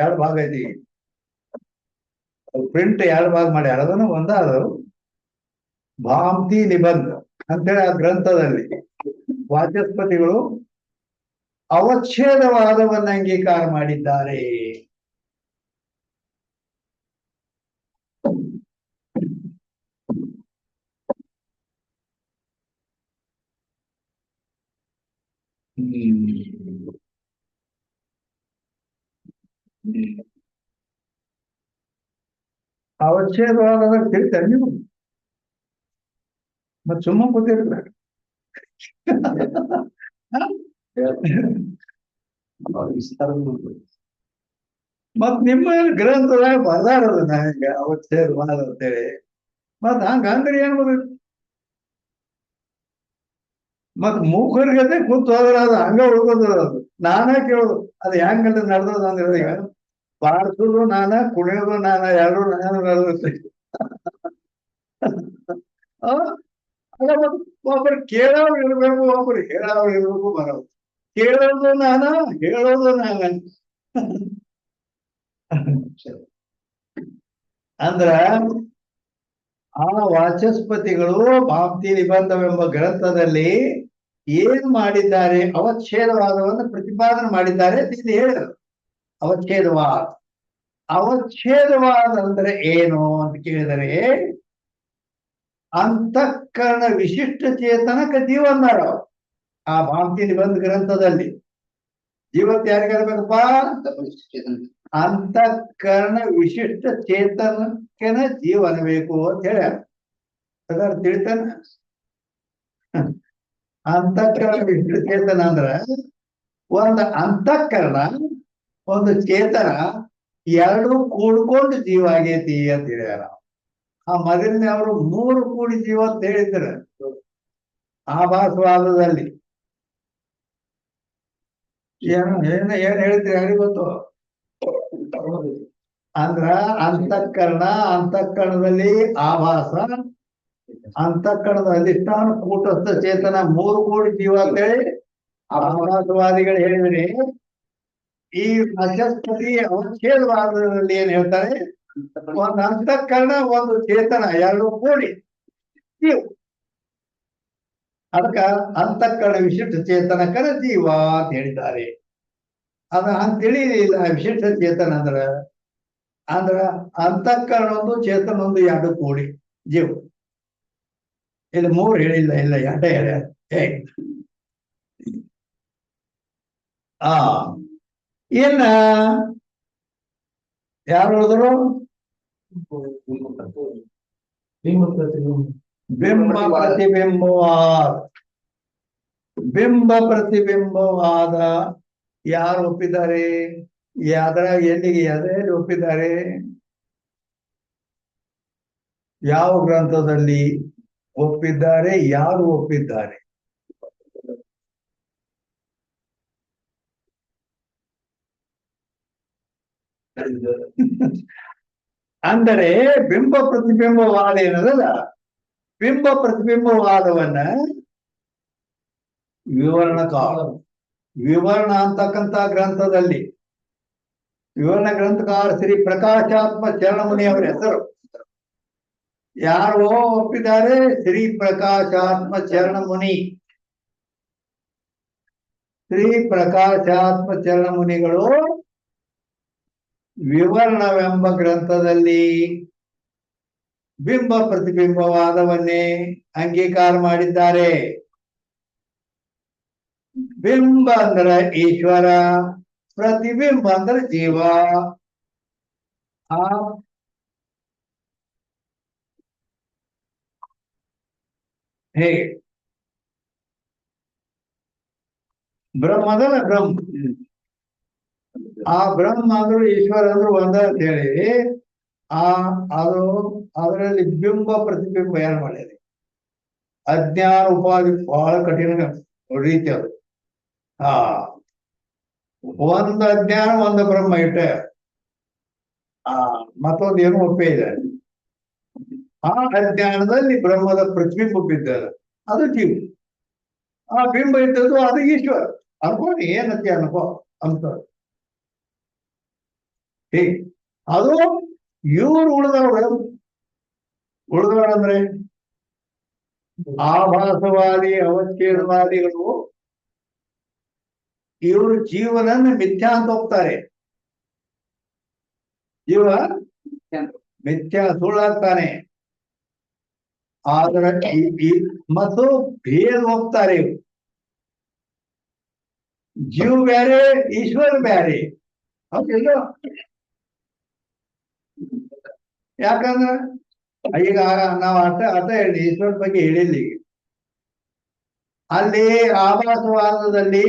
Speaker 1: ಎರಡು ಭಾಗ ಐತಿ. ಪ್ರಿಂಟ್ ಎರಡು ಭಾಗ ಮಾಡ್ಯಾರ. ಅದನ್ನು ಒಂದಾದ್ರು ಭಾಮತಿ ನಿಬಂಧ ಅಂತೇಳಿ ಆ ಗ್ರಂಥದಲ್ಲಿ ವಾಚಸ್ಪತಿಗಳು ಅವಚ್ಛೇದವಾದವನ್ನು ಅಂಗೀಕಾರ ಮಾಡಿದ್ದಾರೆ. ಅವಚ್ಛೇದವಾದ ತಿಳಿತಾರೆ ನೀವು? ಮತ್ ಸುಮ್ಮ ಕೂತಿರ್ಲ. ಮತ್ ನಿಮ್ಮ ಗ್ರಂಥದಾಗ ಬರ್ದಾರದ ನಂಗೆ ಅವಚ್ಛೇದವಾದ ಅಂತೇಳಿ. ಮತ್ ಹಂಗಂದ್ರೆ ಏನ್ ಬರುತ್ತೆ? ಮತ್ ಮೂಕರ್ಗತೆ ಕೂತ್ ಹೋದ್ರ ಅದು ಹಂಗ ಉಳ್ಕೋದ್ರ. ಅದು ನಾನಾ ಕೇಳೋದು ಅದು ಹೆಂಗಂತ ನಡೆದದ ಅಂದ್ರೆ, ಈಗ ಬಾರ್ಸೋದು ನಾನ, ಕುಣಿಯೋದು ನಾನ, ಎರಡು ನಾನು ನಡೆದೈತಿ. ಒಬ್ಬರು ಕೇಳೋರು ಇರ್ಬೇಕು, ಒಬ್ರು ಹೇಳೋರು ಇರ್ಬೇಕು. ಬರೋದು ಕೇಳೋದು ನಾನ, ಹೇಳೋದು ನಾನ. ಅಂದ್ರ ಆ ವಾಚಸ್ಪತಿಗಳು ಭಾಮತಿ ನಿಬಂಧವೆಂಬ ಗ್ರಂಥದಲ್ಲಿ ಏನ್ ಮಾಡಿದ್ದಾರೆ? ಅವಚ್ಛೇದವಾದವನ್ನು ಪ್ರತಿಪಾದನೆ ಮಾಡಿದ್ದಾರೆ ಅಂತ ಇದು ಹೇಳಿದರು. ಅವಚ್ಛೇದವಾದ ಅಂದ್ರೆ ಏನು ಅಂತ ಕೇಳಿದರೆ, ಅಂತಃಕರಣ ವಿಶಿಷ್ಟ ಚೇತನಕ ಜೀವ ಅಂದಾರ ಆ ಭಾಮತಿ ನಿಬಂಧ ಗ್ರಂಥದಲ್ಲಿ. ಜೀವತ್ ಯಾರಿಗಾಗಬೇಕಪ್ಪ? ಅಂತಃಕರಣ ವಿಶಿಷ್ಟ ಚೇತನಕ್ಕನ ಜೀವನ ಬೇಕು ಅಂತ ಹೇಳ್ಯಾರ. ಅದರ ತಿಳಿತಾನ. ಅಂತಃಕರಣ ವಿಶಿಷ್ಟ ಚೇತನ ಅಂದ್ರ ಒಂದು ಅಂತಃಕರಣ, ಒಂದು ಚೇತನ ಎರಡು ಕೂಡ್ಕೊಂಡು ಜೀವ ಆಗೈತಿ ಅಂತ ಹೇಳ್ಯಾರ. ಆ ಮೊದಲನೇ ಅವರು ಮೂರು ಕೂಡಿ ಜೀವ ಅಂತ ಹೇಳಿದ್ರ ಆಭಾಸವಾದದಲ್ಲಿ. ಏನ್ ಹೇಳಿದ್ರಿ ಯಾರಿಗೆ ಗೊತ್ತು? ಅಂದ್ರ ಅಂತಃಕರಣದಲ್ಲಿ ಆಭಾಸ, ಅಂತಃಕರಣದ ಅಧಿಷ್ಠಾನ ಕೂಟಸ್ಥ ಚೇತನ ಮೂರು ಕೂಡಿ ಜೀವ ಅಂತೇಳಿ ಆಭಾಸವಾದಿಗಳು ಹೇಳಿದ್ರಿ. ಈ ವಾಚಸ್ಪತಿ ಅವಚ್ಛೇದವಾದದಲ್ಲಿ ಏನ್ ಹೇಳ್ತಾರೆ? ಒಂದು ಅಂತಃಕರಣ, ಒಂದು ಚೇತನ ಎರಡು ಕೂಡಿ ಜೀವ. ಅದಕ್ಕ ಅಂತಃಕರಣ ವಿಶಿಷ್ಟ ಚೇತನಕ್ಕನ ಜೀವ ಅಂತ ಹೇಳಿದ್ದಾರೆ. ಅದ ಹಂಗ ತಿಳಿಲಿಲ್ಲ. ವಿಶಿಷ್ಟ ಚೇತನ ಅಂದ್ರ ಅಂತಃಕರಣ ಒಂದು, ಚೇತನ ಒಂದು, ಎರಡು ಕೂಡಿ ಜೀವ. ಇಲ್ಲಿ ಮೂರು ಹೇಳಿಲ್ಲ, ಇಲ್ಲ ಎರಡೇ ಹೇಳ್ಯಾರ. ಇನ್ನ ಯಾರು ಹೇಳಿದ್ರು? ಬಿಂಬ ಪ್ರತಿಬಿಂಬವಾದ. ಬಿಂಬ ಪ್ರತಿಬಿಂಬವಾದ ಯಾರು ಒಪ್ಪಿದ್ದಾರೆ? ಎಲ್ಲಿಗೆ ಎದೆಯಲ್ಲಿ ಒಪ್ಪಿದ್ದಾರೆ? ಯಾವ ಗ್ರಂಥದಲ್ಲಿ ಒಪ್ಪಿದ್ದಾರೆ? ಯಾರು ಒಪ್ಪಿದ್ದಾರೆ? ಅಂದರೆ ಬಿಂಬ ಪ್ರತಿಬಿಂಬವಾದ ಏನದಲ್ಲ, ಬಿಂಬ ಪ್ರತಿಬಿಂಬವಾದವನ್ನ ವಿವರಣಕಾರ ವಿವರಣ ಅಂತಕ್ಕಂಥ ಗ್ರಂಥದಲ್ಲಿ, ವಿವರಣ ಗ್ರಂಥಕಾರ ಶ್ರೀ ಪ್ರಕಾಶಾತ್ಮ ಚರಣಮುನಿ ಅವರ ಹೆಸರು. ಯಾರು ಒಪ್ಪಿದ್ದಾರೆ? ಶ್ರೀ ಪ್ರಕಾಶಾತ್ಮ ಚರಣಮುನಿ. ಶ್ರೀ ಪ್ರಕಾಶಾತ್ಮ ಚರಣಮುನಿಗಳು ವಿವರಣವೆಂಬ ಗ್ರಂಥದಲ್ಲಿ ಬಿಂಬ ಪ್ರತಿಬಿಂಬವಾದವನ್ನೇ ಅಂಗೀಕಾರ ಮಾಡಿದ್ದಾರೆ. ಬಿಂಬ ಅಂದ್ರೆ ಈಶ್ವರ, ಪ್ರತಿಬಿಂಬ ಅಂದ್ರೆ ಜೀವ. ಆ ಹೇಗೆ ಬ್ರಹ್ಮದಲ್ಲ ಬ್ರಹ್ಮ, ಆ ಬ್ರಹ್ಮ ಅಂದ್ರು ಈಶ್ವರ ಅಂದ್ರು ಒಂದ ಅಂತ ಹೇಳಿ ಅದು ಅದರಲ್ಲಿ ಬಿಂಬ ಪ್ರತಿಬಿಂಬ ಏನ್ ಮಾಡ್ಯಾರಿ? ಅಜ್ಞಾನ ಉಪಾಧಿ ಬಹಳ ಕಠಿಣ ರೀತಿ ಅದು. ಒಂದ್ ಅಜ್ಞಾನ ಒಂದು ಬ್ರಹ್ಮ ಇಟ್ಟೆ, ಮತ್ತೊಂದು ಏನು ಒಪ್ಪೇ ಇದೆ. ಆ ಅಜ್ಞಾನದಲ್ಲಿ ಬ್ರಹ್ಮದ ಪ್ರತಿಬಿಂಬ ಬಿದ್ದ ಅದು ಜೀವ. ಆ ಬಿಂಬ ಇದ್ದದ್ದು ಅದು ಈಶ್ವರ. ಅನ್ಕೊಂಡು ಏನಂತೆ ಅನ್ಕೋ ಅಂತ ಅದು ಇವ್ರು ಉಳಿದವರಂದ್ರೆ ಆಭಾಸವಾದಿ ಅವಚ್ಛೇದವಾದಿಗಳು ಇವರು ಜೀವನನ್ನು ಮಿಥ್ಯಾ ಅಂತ ಹೋಗ್ತಾರೆ. ಜೀವ ಮಿಥ್ಯಾ ಸುಳ್ಳಾಗ್ತಾನೆ. ಆದ್ರೆ ಮತ್ತು ಭೇದ ಹೋಗ್ತಾರೆ ಇವರು. ಜೀವ ಬ್ಯಾರೆ, ಈಶ್ವರ ಬ್ಯಾರೆ. ಹೌದಿಲ್ಲ? ಯಾಕಂದ್ರ ಈಗ ನಾವು ಅಟ ಹೇಳಿ ಈಶ್ವರ ಬಗ್ಗೆ ಹೇಳಿಲ್ಲ. ಈಗ ಅಲ್ಲಿ ಆಭಾಸವಾದದಲ್ಲಿ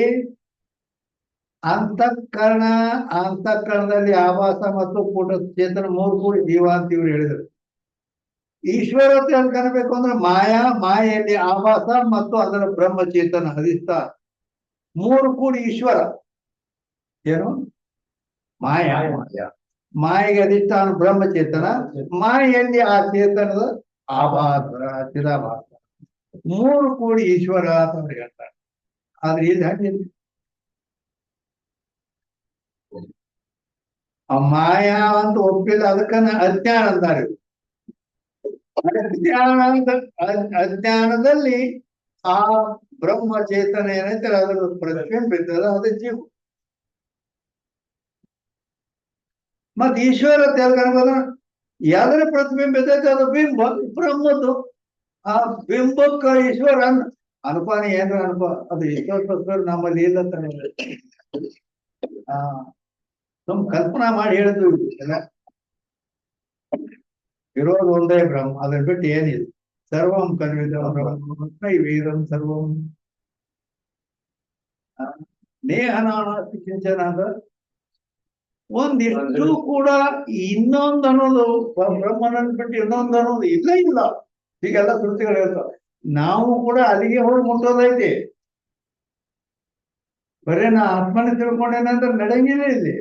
Speaker 1: ಅಂತಃಕರಣದಲ್ಲಿ ಆಭಾಸ ಮತ್ತು ಕೂಟ ಚೇತನ ಮೂರು ಕೂಡಿ ಜೀವ ಅಂತ ಇವ್ರು ಹೇಳಿದ್ರು. ಈಶ್ವರ ಅಂತ ಕನಬೇಕು ಅಂದ್ರೆ ಮಾಯೆಯಲ್ಲಿ ಆಭಾಸ ಮತ್ತು ಅದರ ಬ್ರಹ್ಮಚೇತನ ಅಧಿಷ್ಠಾನ ಮೂರು ಕೂಡಿ ಈಶ್ವರ. ಏನು? ಮಾಯೆಗೆ ಅಧಿಷ್ಠಾನ ಬ್ರಹ್ಮಚೇತನ, ಮಾಯೆಯಲ್ಲಿ ಆ ಚೇತನದ ಆಭಾಸ ಚಿದಾಭಾಸ ಮೂರು ಕೂಡಿ ಈಶ್ವರ ಅಂತ ಅವ್ರು ಹೇಳ್ತಾರೆ. ಆದ್ರೆ ಇಲ್ಲಿ ಹಂಗಿಲ್ಲ. ಆ ಮಾಯಾ ಅಂತ ಒಪ್ಪಿಲ್ಲ, ಅದಕ್ಕನ್ನ ಅಜ್ಞಾನ ಅಂತಾರೆ. ಅಜ್ಞಾನದಲ್ಲಿ ಆ ಬ್ರಹ್ಮ ಚೇತನ ಏನೈತೆ ಅದರ ಪ್ರತಿಬಿಂಬ ಇದ್ದದ ಅದು ಜೀವ. ಮತ್ ಈಶ್ವರ ತೆಲ್ಕನ್ಬೋದ ಯಾವ್ದ್ರ ಪ್ರತಿಬಿಂಬ ಇದ್ದೈತೆ ಅದು ಬಿಂಬ ಬ್ರಹ್ಮದ್ದು. ಆ ಬಿಂಬಕ್ಕ ಈಶ್ವರ ಅನುಪಾನ ಏನ್ರ ಅನುಪ ಅದು ಈಶ್ವರ ನಮ್ಮಲ್ಲಿ ಇಲ್ಲ ಕಲ್ಪನಾ ಮಾಡಿ ಹೇಳಿದ್ವಿ ಎಲ್ಲ. ಇರೋದು ಒಂದೇ ಬ್ರಹ್ಮ, ಅದ್ರ ಬಿಟ್ಟು ಏನಿಲ್ಲ. ಸರ್ವಂ ಕಲ್ವಿದಂ ವೇದಂ ಸರ್ವಂ ನೇಹನಾಸ್ತಿ ಕಿಂಚನ ಅದ. ಒಂದಿಷ್ಟು ಕೂಡ ಇನ್ನೊಂದು ಅನ್ನೋದು ಬ್ರಹ್ಮನನ್ನು ಬಿಟ್ಟು ಇನ್ನೊಂದು ಅನ್ನೋದು ಇಲ್ಲ ಇಲ್ಲ. ಹೀಗೆಲ್ಲ ಕೃತಿಗಳು ಹೇಳ್ತಾವ. ನಾವು ಕೂಡ ಅಲ್ಲಿಗೆ ಹೋಗಿ ಮುಟ್ಟೋದೈತಿ. ಬರೇ ನಾ ಆತ್ಮನ ತಿಳ್ಕೊಂಡೇನಂದ್ರೆ ನಡೆಯಂಗಿಲ್ಲ ಇಲ್ಲಿ.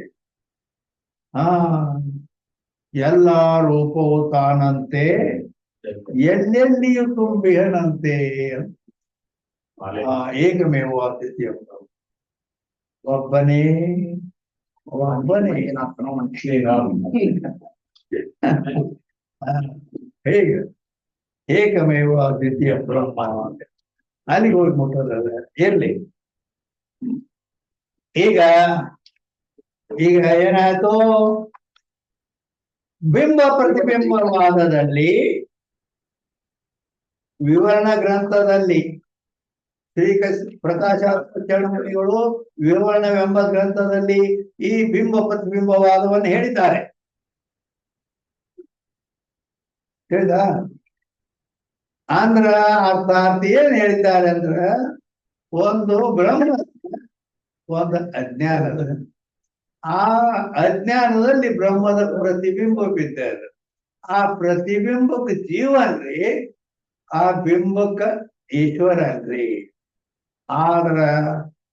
Speaker 1: ಎಲ್ಲ ರೂಪವು ತಾನಂತೆ ಎಲ್ಲೆಲ್ಲಿಯೂ ತುಂಬಿಹನಂತೆ. ಏಕಮೇವ ಅದ್ವಿತೀಯ ಒಬ್ಬನೇ ಹೇಗೆ ಏಕಮೇವ ಅದ್ವಿತೀಯ ಬ್ರಹ್ಮ ಅಂತ ಅಲ್ಲಿಗೆ ಹೋಗಿ ಮುಟ್ಟೋದಲ್ಲ. ಇರ್ಲಿ, ಈಗ ಏನಾಯ್ತು? ಬಿಂಬ ಪ್ರತಿಬಿಂಬವಾದದಲ್ಲಿ ವಿವರಣ ಗ್ರಂಥದಲ್ಲಿ ಶ್ರೀ ಪ್ರಕಾಶಾತ್ಮ ಚರಣಮುನಿಗಳು ವಿವರಣವೆಂಬ ಗ್ರಂಥದಲ್ಲಿ ಈ ಬಿಂಬ ಪ್ರತಿಬಿಂಬವಾದವನ್ನು ಹೇಳಿದ್ದಾರೆ. ಹೇಳಿದ ಅಂದ್ರ ಅರ್ಥಾತ್ ಏನ್ ಹೇಳಿದ್ದಾರೆ ಅಂದ್ರ ಒಂದು ಬ್ರಹ್ಮ ಒಂದು ಅಜ್ಞಾನದ ಆ ಅಜ್ಞಾನದಲ್ಲಿ ಬ್ರಹ್ಮದ ಪ್ರತಿಬಿಂಬ ಬಿದ್ದ ಆ ಪ್ರತಿಬಿಂಬಕ್ಕೆ ಜೀವನ್ರಿ ಆ ಬಿಂಬಕ್ಕ ಈಶ್ವರ ಅಲ್ರಿ ಆದ್ರ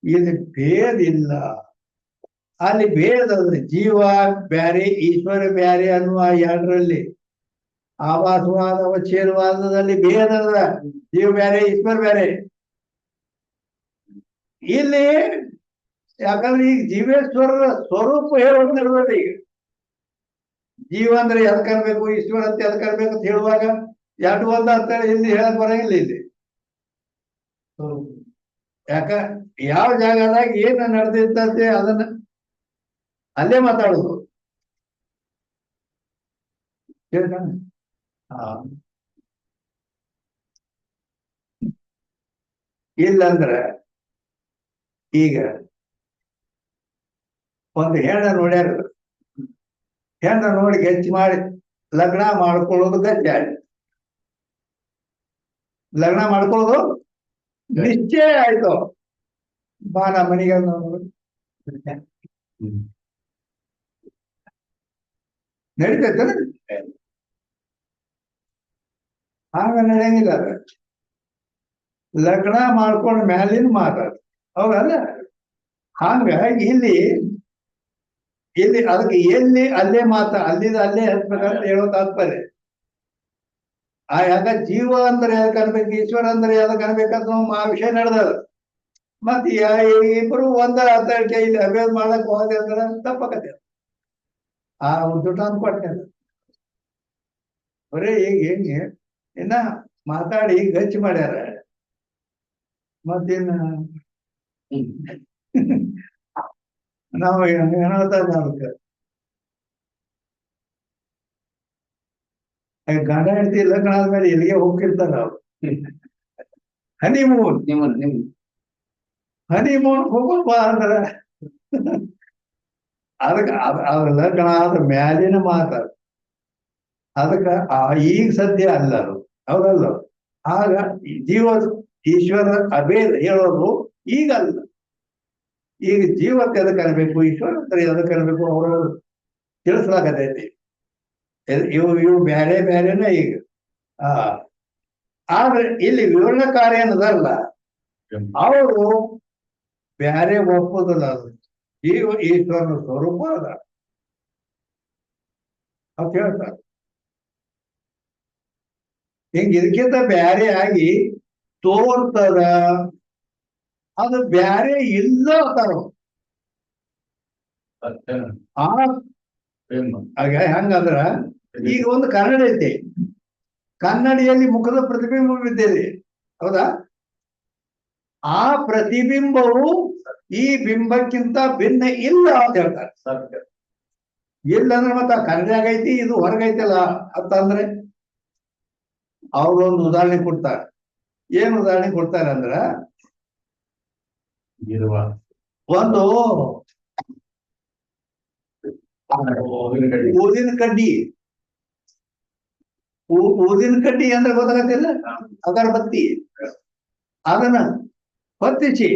Speaker 1: ಇಲ್ಲಿ ಭೇದ ಇಲ್ಲ ಅಲ್ಲಿ ಭೇದ ಅಂದ್ರೆ ಜೀವ ಬ್ಯಾರೆ ಈಶ್ವರ ಬ್ಯಾರೆ ಅನ್ನುವ ಎರಡರಲ್ಲಿ ಆವಾಸವಾದ ಅವಚ್ಛೇದವಾದದಲ್ಲಿ ಭೇದ ಅದ ಜೀವ ಬ್ಯಾರೆ ಈಶ್ವರ ಬ್ಯಾರೆ ಇಲ್ಲಿ ಯಾಕಂದ್ರೆ ಈಗ ಜೀವೇಶ್ವರರ ಸ್ವರೂಪ ಹೇಳೋದು ನಡೆದದ ಈಗ ಜೀವ ಅಂದ್ರೆ ಎದಕ್ ಅನ್ಬೇಕು ಈಶ್ವರ ಅಂತ ಎದಕ್ ಅನ್ಬೇಕು ಅಂತ ಹೇಳುವಾಗ ಎರಡು ಒಂದ ಅಂತ ಇಲ್ಲಿ ಹೇಳಕ್ ಬರಂಗಿಲ್ಲ ಇಲ್ಲಿ ಯಾಕ ಯಾವ ಜಾಗದಾಗ ಏನ ನಡೆದಿರ್ತಂತೆ ಅದನ್ನ ಅಲ್ಲೇ ಮಾತಾಡುದು ಇಲ್ಲಂದ್ರ ಈಗ ಒಂದು ಹೆಣ್ಣ ನೋಡ್ಯಾರ ಹೆಣ್ಣ ನೋಡಿ ಗೆಚ್ಚಿ ಮಾಡಿ ಲಗ್ನ ಮಾಡ್ಕೊಳ್ಳೋದು ಗಟ್ಟಿ ಆಯ್ತು ಲಗ್ನ ಮಾಡ್ಕೊಳ್ಳೋದು ನಿಶ್ಚಯ ಆಯ್ತು ಬಾ ನಾ ಮನೆಗೆ ನಡೀತೈತೆ ಹಾಗ ನಡೆಯಂಗಿಲ್ಲ ಲಗ್ನ ಮಾಡ್ಕೊಂಡ ಮ್ಯಾಲಿನ ಮಾತಾಡ ಹೌದಲ್ಲ ಹಂಗ ಇಲ್ಲಿ ಇಲ್ಲಿ ಅದಕ್ಕೆ ಎಲ್ಲಿ ಅಲ್ಲೇ ಅಲ್ಲಿದ ಅಲ್ಲೇ ಹತ್ಬೇಕಂತ ಹೇಳೋ ತಾತ್ಪರ್ಯ ಯಾಕ ಜೀವ ಅಂದ್ರೆ ಯಾಕೆ ಅನ್ಬೇಕು ಈಶ್ವರ ಅಂದ್ರೆ ಯಾವ್ದಕ್ ಅನ್ಬೇಕಂತ ಆ ವಿಷಯ ನಡೆದ ಮತ್ ಇಬ್ರು ಒಂದ ಅರ್ಥಕ್ಕೆ ಇಲ್ಲಿ ಅಭೇದ ಮಾಡಕ್ ಹೋದೆ ಅಂದ್ರೆ ತಪ್ಪಕತ್ತೆ ಆ ದುಡ್ಡು ಅನ್ಕೊಟ್ಟೆ ಬರೀ ಈಗ ಹೆಂಗೆ ಇನ್ನ ಮಾತಾಡಿ ಗಚ್ಚಿ ಮಾಡ್ಯಾರ ಮತ್ತಿನ್ನ ನಾವು ಏನಂತ ಅದಕ್ಕೆ ಗಂಡ ಹೆಂಡತಿ ಲಗ್ನ ಆದ್ಮೇಲೆ ಎಲ್ಲಿಗೆ ಹೋಗ್ತಿರ್ತಾರ ಅವ್ರು ಹನಿಮೂನ್ ಹನಿಮೂನ್ ಹೋಗಪ್ಪ ಅಂದ್ರ ಅದಕ್ಕೆ ಅದ್ರ ಲಗ್ನ ಆದ ಮ್ಯಾಲಿನ ಮಾತಾಡ ಅದಕ್ಕ ಈಗ ಸದ್ಯ ಅಲ್ಲ ಅದು ಹೌದಲ್ಲ ಆಗ ಜೀವ ಈಶ್ವರ ಅಭೇದ ಹೇಳೋದು ಈಗ ಅಲ್ಲ ಈಗ ಜೀವಕ್ಕೆ ಎದಕ್ಕೆ ಅನ್ಬೇಕು ಈಶ್ವರ ಎದಕ್ಕೆ ಅನ್ಬೇಕು ಅವರು ತಿಳಿಸ್ಲಾಗತೈತಿ ಇವು ಬ್ಯಾರೆ ಬ್ಯಾರೆನ ಈಗ ಆದ್ರೆ ಇಲ್ಲಿ ವಿವರಣಕಾರಿ ಅನ್ನೋದಲ್ಲ ಅವರು ಬ್ಯಾರೆ ಒಪ್ಪುದಿಲ್ಲ ಅದು ಜೀವ ಈಶ್ವರನ ಸ್ವರೂಪ ಅದ ಅಂತ ಹೇಳ್ತಾರೆ ಹಿಂಗ ಇದಕ್ಕಿಂತ ಬ್ಯಾರೆ ಆಗಿ ತೋರ್ತದ ಅದು ಬ್ಯಾರೆ ಇಲ್ಲ ಅಂತಾರ ಹಂಗಂದ್ರ ಈಗ ಒಂದು ಕನ್ನಡ ಐತಿ ಕನ್ನಡಿಯಲ್ಲಿ ಮುಖದ ಪ್ರತಿಬಿಂಬ ಬಿದ್ದಿದೆ ಹೌದಾ ಆ ಪ್ರತಿಬಿಂಬವು ಈ ಬಿಂಬಕ್ಕಿಂತ ಭಿನ್ನ ಇಲ್ಲ ಅಂತ ಹೇಳ್ತಾರೆ ಇಲ್ಲ ಅಂದ್ರೆ ಮತ್ತ ಕನ್ನಡ ಐತಿ ಇದು ಹೊರಗೈತಲ್ಲ ಅಂತಂದ್ರೆ ಅವ್ರೊಂದು ಉದಾಹರಣೆ ಕೊಡ್ತಾರೆ ಏನ್ ಉದಾಹರಣೆ ಕೊಡ್ತಾರೆ ಅಂದ್ರ ಒಂದು ಊದಿನ ಕಡ್ಡಿ ಊದಿನ ಕಡ್ಡಿ ಅಂದ್ರೆ ಗೊತ್ತಾಗತ್ತಿಲ್ಲ ಅಗರಬತ್ತಿ ಅದನ್ನ ಹೊತ್ತಿಸಿ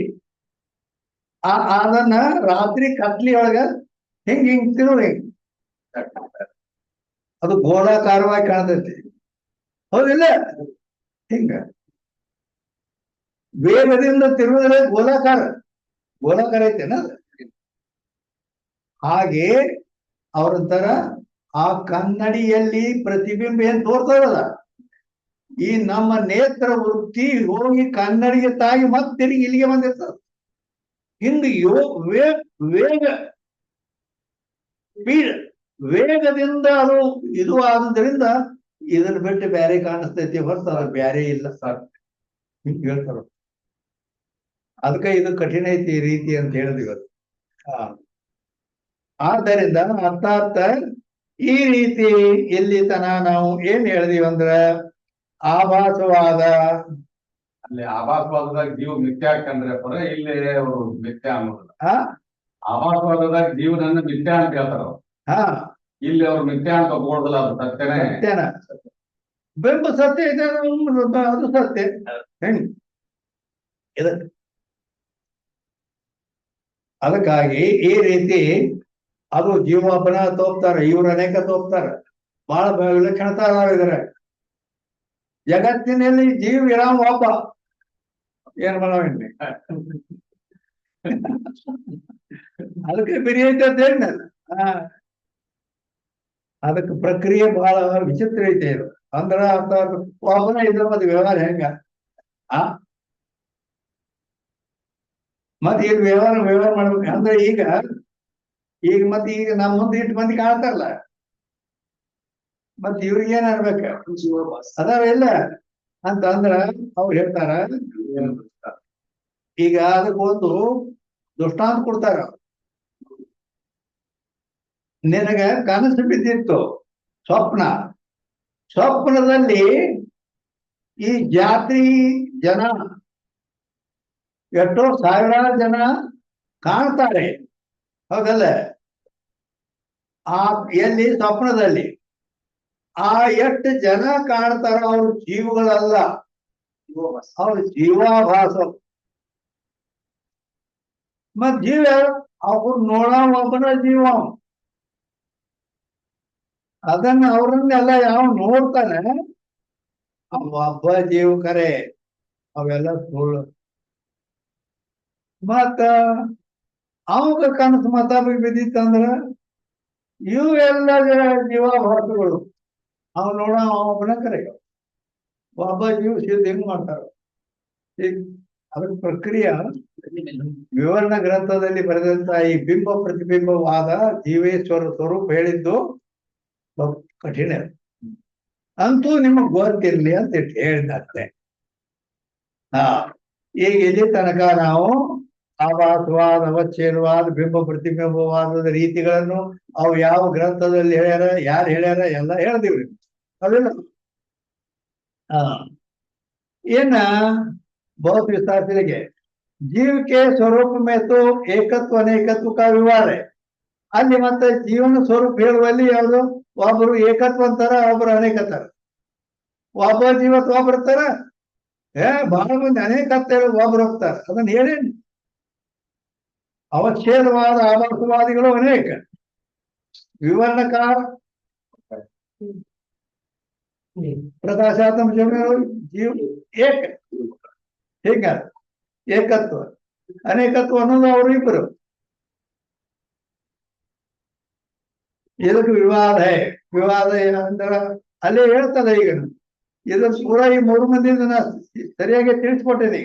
Speaker 1: ಅದನ್ನ ರಾತ್ರಿ ಕತ್ಲಿ ಒಳಗ ಹಿಂಗ್ ಹಿಂಗ್ ತಿರುವು ಹಿಂಗ್ ಅದು ಗೋಳಾಕಾರವಾಗಿ ಕಾಣ್ತೈತಿ ಹೌದಿಲ್ಲ ಹಿಂಗ ವೇಗದಿಂದ ತಿರುವುದ್ರೆ ಗೋಲಾಕಾರ ಐತೆನ ಹಾಗೆ ಅವ್ರಂತರ ಆ ಕನ್ನಡಿಯಲ್ಲಿ ಪ್ರತಿಬಿಂಬ ಏನ್ ತೋರ್ತದಲ್ಲ ಈ ನಮ್ಮ ನೇತ್ರ ವೃತ್ತಿ ಹೋಗಿ ಕನ್ನಡಿಗೆ ತಾಗಿ ಮತ್ತೆ ತಿರುಗಿ ಇಲ್ಲಿಗೆ ಬಂದಿರ್ತದ ಹಿಂಗ ವೇಗ ಸ್ಪೀಡ್ ವೇಗದಿಂದ ಅದು ಇದು ಆದ್ರಿಂದ ಇದನ್ನ ಬಿಟ್ಟು ಬ್ಯಾರೆ ಕಾಣಿಸ್ತೈತಿ ಹೊರತು ಅದು ಬ್ಯಾರೆ ಇಲ್ಲ ಸರ್ ಹಿಂಗ ಹೇಳ್ತಾರ ಅದಕ್ಕೆ ಇದು ಕಠಿಣ ಐತಿ ಈ ರೀತಿ ಅಂತ ಹೇಳಿದ್ವಿ ಇವತ್ತು ಆದ್ದರಿಂದ ಅರ್ಥಾತ್ ಈ ರೀತಿ ಇಲ್ಲಿ ತನ ನಾವು ಏನ್ ಹೇಳಿದೀವಿ ಅಂದ್ರ ಆಭಾಸವಾದ
Speaker 3: ಅಲ್ಲಿ ಆಭಾಸವಾದದಾಗ ಜೀವ ಮಿಥ್ಯ ಹಾಕಂದ್ರೆ ಪರ ಇಲ್ಲಿ ಅವರು ಮಿಥ್ಯ ಅನ್ನೋದಿಲ್ಲ ಆಭಾಸವಾದದಾಗ ಜೀವನನ್ನ ಮಿಥ್ಯ ಅಂತ ಹೇಳ್ತಾರ ಇಲ್ಲಿ ಅವ್ರು ಮಿಥ್ಯ ಅಂತ ಒಪ್ಕೊಳ್ಳೋದಿಲ್ಲ ಅದು ಸತ್ಯನೇ
Speaker 1: ಬಿಂಬ ಸತ್ಯ ಇದೆ, ಅದು ಸತ್ಯ. ಹೆಂಗ್ ಇದಕ್ಕೆ ಅದಕ್ಕಾಗಿ ಈ ರೀತಿ ಅದು ಜೀವೊಬ್ಬನ ತೋಪ್ತಾರೆ, ಇವ್ರು ಅನೇಕ ತೋಪ್ತಾರೆ. ಬಹಳ ವಿಲಕ್ಷಣತಾ ಇದಾರೆ ಜಗತ್ತಿನಲ್ಲಿ. ಜೀವ ಇರಾಮ ಒಬ್ಬ, ಏನ್ ಮಾಡವೇನ್ರಿ? ಅದಕ್ಕೆ ಬಿರಿ ಐತೇನ? ಅದಕ್ಕೆ ಪ್ರಕ್ರಿಯೆ ಬಹಳ ವಿಚಿತ್ರ ಐತೆ ಇದು. ಅಂದ್ರ ಒಬ್ಬನ ಇದ್ರ ಮತ್ತೆ ವ್ಯವಹಾರ ಹೆಂಗ? ಮತ್ತೆ ಈಗ ವ್ಯವಹಾರ ಮಾಡ್ಬೇಕು ಅಂದ್ರೆ ಈಗ ಮತ್ತೆ ಈಗ ನಮ್ಮ ಮುಂದೆ ಇಟ್ಟು ಮಂದಿ ಕಾಣ್ತಾರಲ್ಲ, ಮತ್ ಇವ್ರಿಗೆ ಏನ್ ಅನ್ಬೇಕ? ಅದಾವೆಲ್ಲ ಅಂತ ಅಂದ್ರ ಅವ್ರು ಹೇಳ್ತಾರ. ಈಗ ಅದಕ್ಕೆ ಒಂದು ದೃಷ್ಟಾಂತ ಕೊಡ್ತಾರ. ನಿನಗ ಕನಸು ಬಿದ್ದಿತ್ತು, ಸ್ವಪ್ನದಲ್ಲಿ ಈ ಜಾತಿ ಜನ ಎಷ್ಟೋ ಸಾವಿರಾರು ಜನ ಕಾಣ್ತಾರೆ, ಹೌದಲ್ಲ? ಎಲ್ಲಿ? ಸ್ವಪ್ನದಲ್ಲಿ. ಆ ಎಷ್ಟು ಜನ ಕಾಣ್ತಾರ ಅವ್ರ ಜೀವಗಳಲ್ಲ, ಅವ್ರ ಜೀವಾಭಾಸ. ಮತ್ ಜೀವ ಅವ್ರು ಒಬ್ಬನ ಜೀವ. ಅದನ್ನ ಅವ್ರನ್ನೆಲ್ಲ ಯಾವ ನೋಡ್ತಾನೆ ಒಬ್ಬ ಜೀವ ಕರೆ, ಅವೆಲ್ಲ ಸುಳ್ಳು. ಮತ್ತ ಅವಾಗ ಕನಸು ಬಿದ್ದಿತ್ತಂದ್ರ ಇವೆಲ್ಲ ಜೀವಾಭಾಸಗಳು ಅವ್ ಒಬ್ಬನ ಕರೆ, ಒಬ್ಬ ಜೀವ ಸಿದ್ಧ ಹೆಂಗ್ ಮಾಡ್ತಾರ? ಅದ್ರ ಪ್ರಕ್ರಿಯೆ ವಿವರಣ ಗ್ರಂಥದಲ್ಲಿ ಬರೆದಂತ ಈ ಬಿಂಬ ಪ್ರತಿಬಿಂಬವಾದ ಜೀವೇಶ್ವರ ಸ್ವರೂಪ ಹೇಳಿದ್ದು ಕಠಿಣ. ಅಂತೂ ನಿಮಗ್ ಗೊತ್ತಿರ್ಲಿ ಅಂತ ಹೇಳಿದಂತೆ. ಈಗ ಇಲ್ಲಿ ತನಕ ನಾವು ಆಭಾಸವಾದ, ಅವಚ್ಛೇದವಾದ, ಬಿಂಬ ಪ್ರತಿಬಿಂಬವಾದದ ರೀತಿಗಳನ್ನು ಅವು ಯಾವ ಗ್ರಂಥದಲ್ಲಿ ಹೇಳ್ಯಾರ, ಯಾರು ಹೇಳ್ಯಾರ ಎಲ್ಲ ಹೇಳ್ದಿವ್ರಿ. ಅದಿಲ್ಲ ಏನ बहुत विस्तार से लिखे। जीव के स्वरूप में तो एकत्व अनेकत्व का व्यवहार है। ಅಲ್ಲಿ ಮತ್ತೆ ಜೀವನ ಸ್ವರೂಪ ಹೇಳುವಲ್ಲಿ ಯಾವುದು? ಒಬ್ಬರು ಏಕತ್ವ ಅಂತಾರ, ಒಬ್ಬರು ಅನೇಕತ್ತರ. ಒಬ್ಬ ಜೀವತ್ವ ಒಬ್ಬರ್ತಾರ, ಬಹಳ ಮಂದಿ ಅನೇಕತ್ವ ಹೇಳಿ ಒಬ್ರು ಹೋಗ್ತಾರ. ಅದನ್ನ ಹೇಳೇನು? ಅವಚ್ಛೇದವಾದ ಆಭಾಸವಾದಿಗಳು ಅನೇಕ, ವಿವರಣಕಾರ ಪ್ರಕಾಶಾತ್ಮ ಜೀವ ಏಕ. ಹೀಗ ಏಕತ್ವ ಅನೇಕತ್ವ ಅನ್ನೋದು ಅವರು ಇಬ್ಬರು. ಇದಕ್ಕೆ ವಿವಾದ ಅಂದ್ರ ಅಲ್ಲೇ ಹೇಳ್ತದೆ. ಈಗ ಇದ್ರ ಪೂರ ಈ 3 ಮಂದಿ ಸರಿಯಾಗಿ ತಿಳಿಸ್ಕೊಟ್ಟೇನೆ.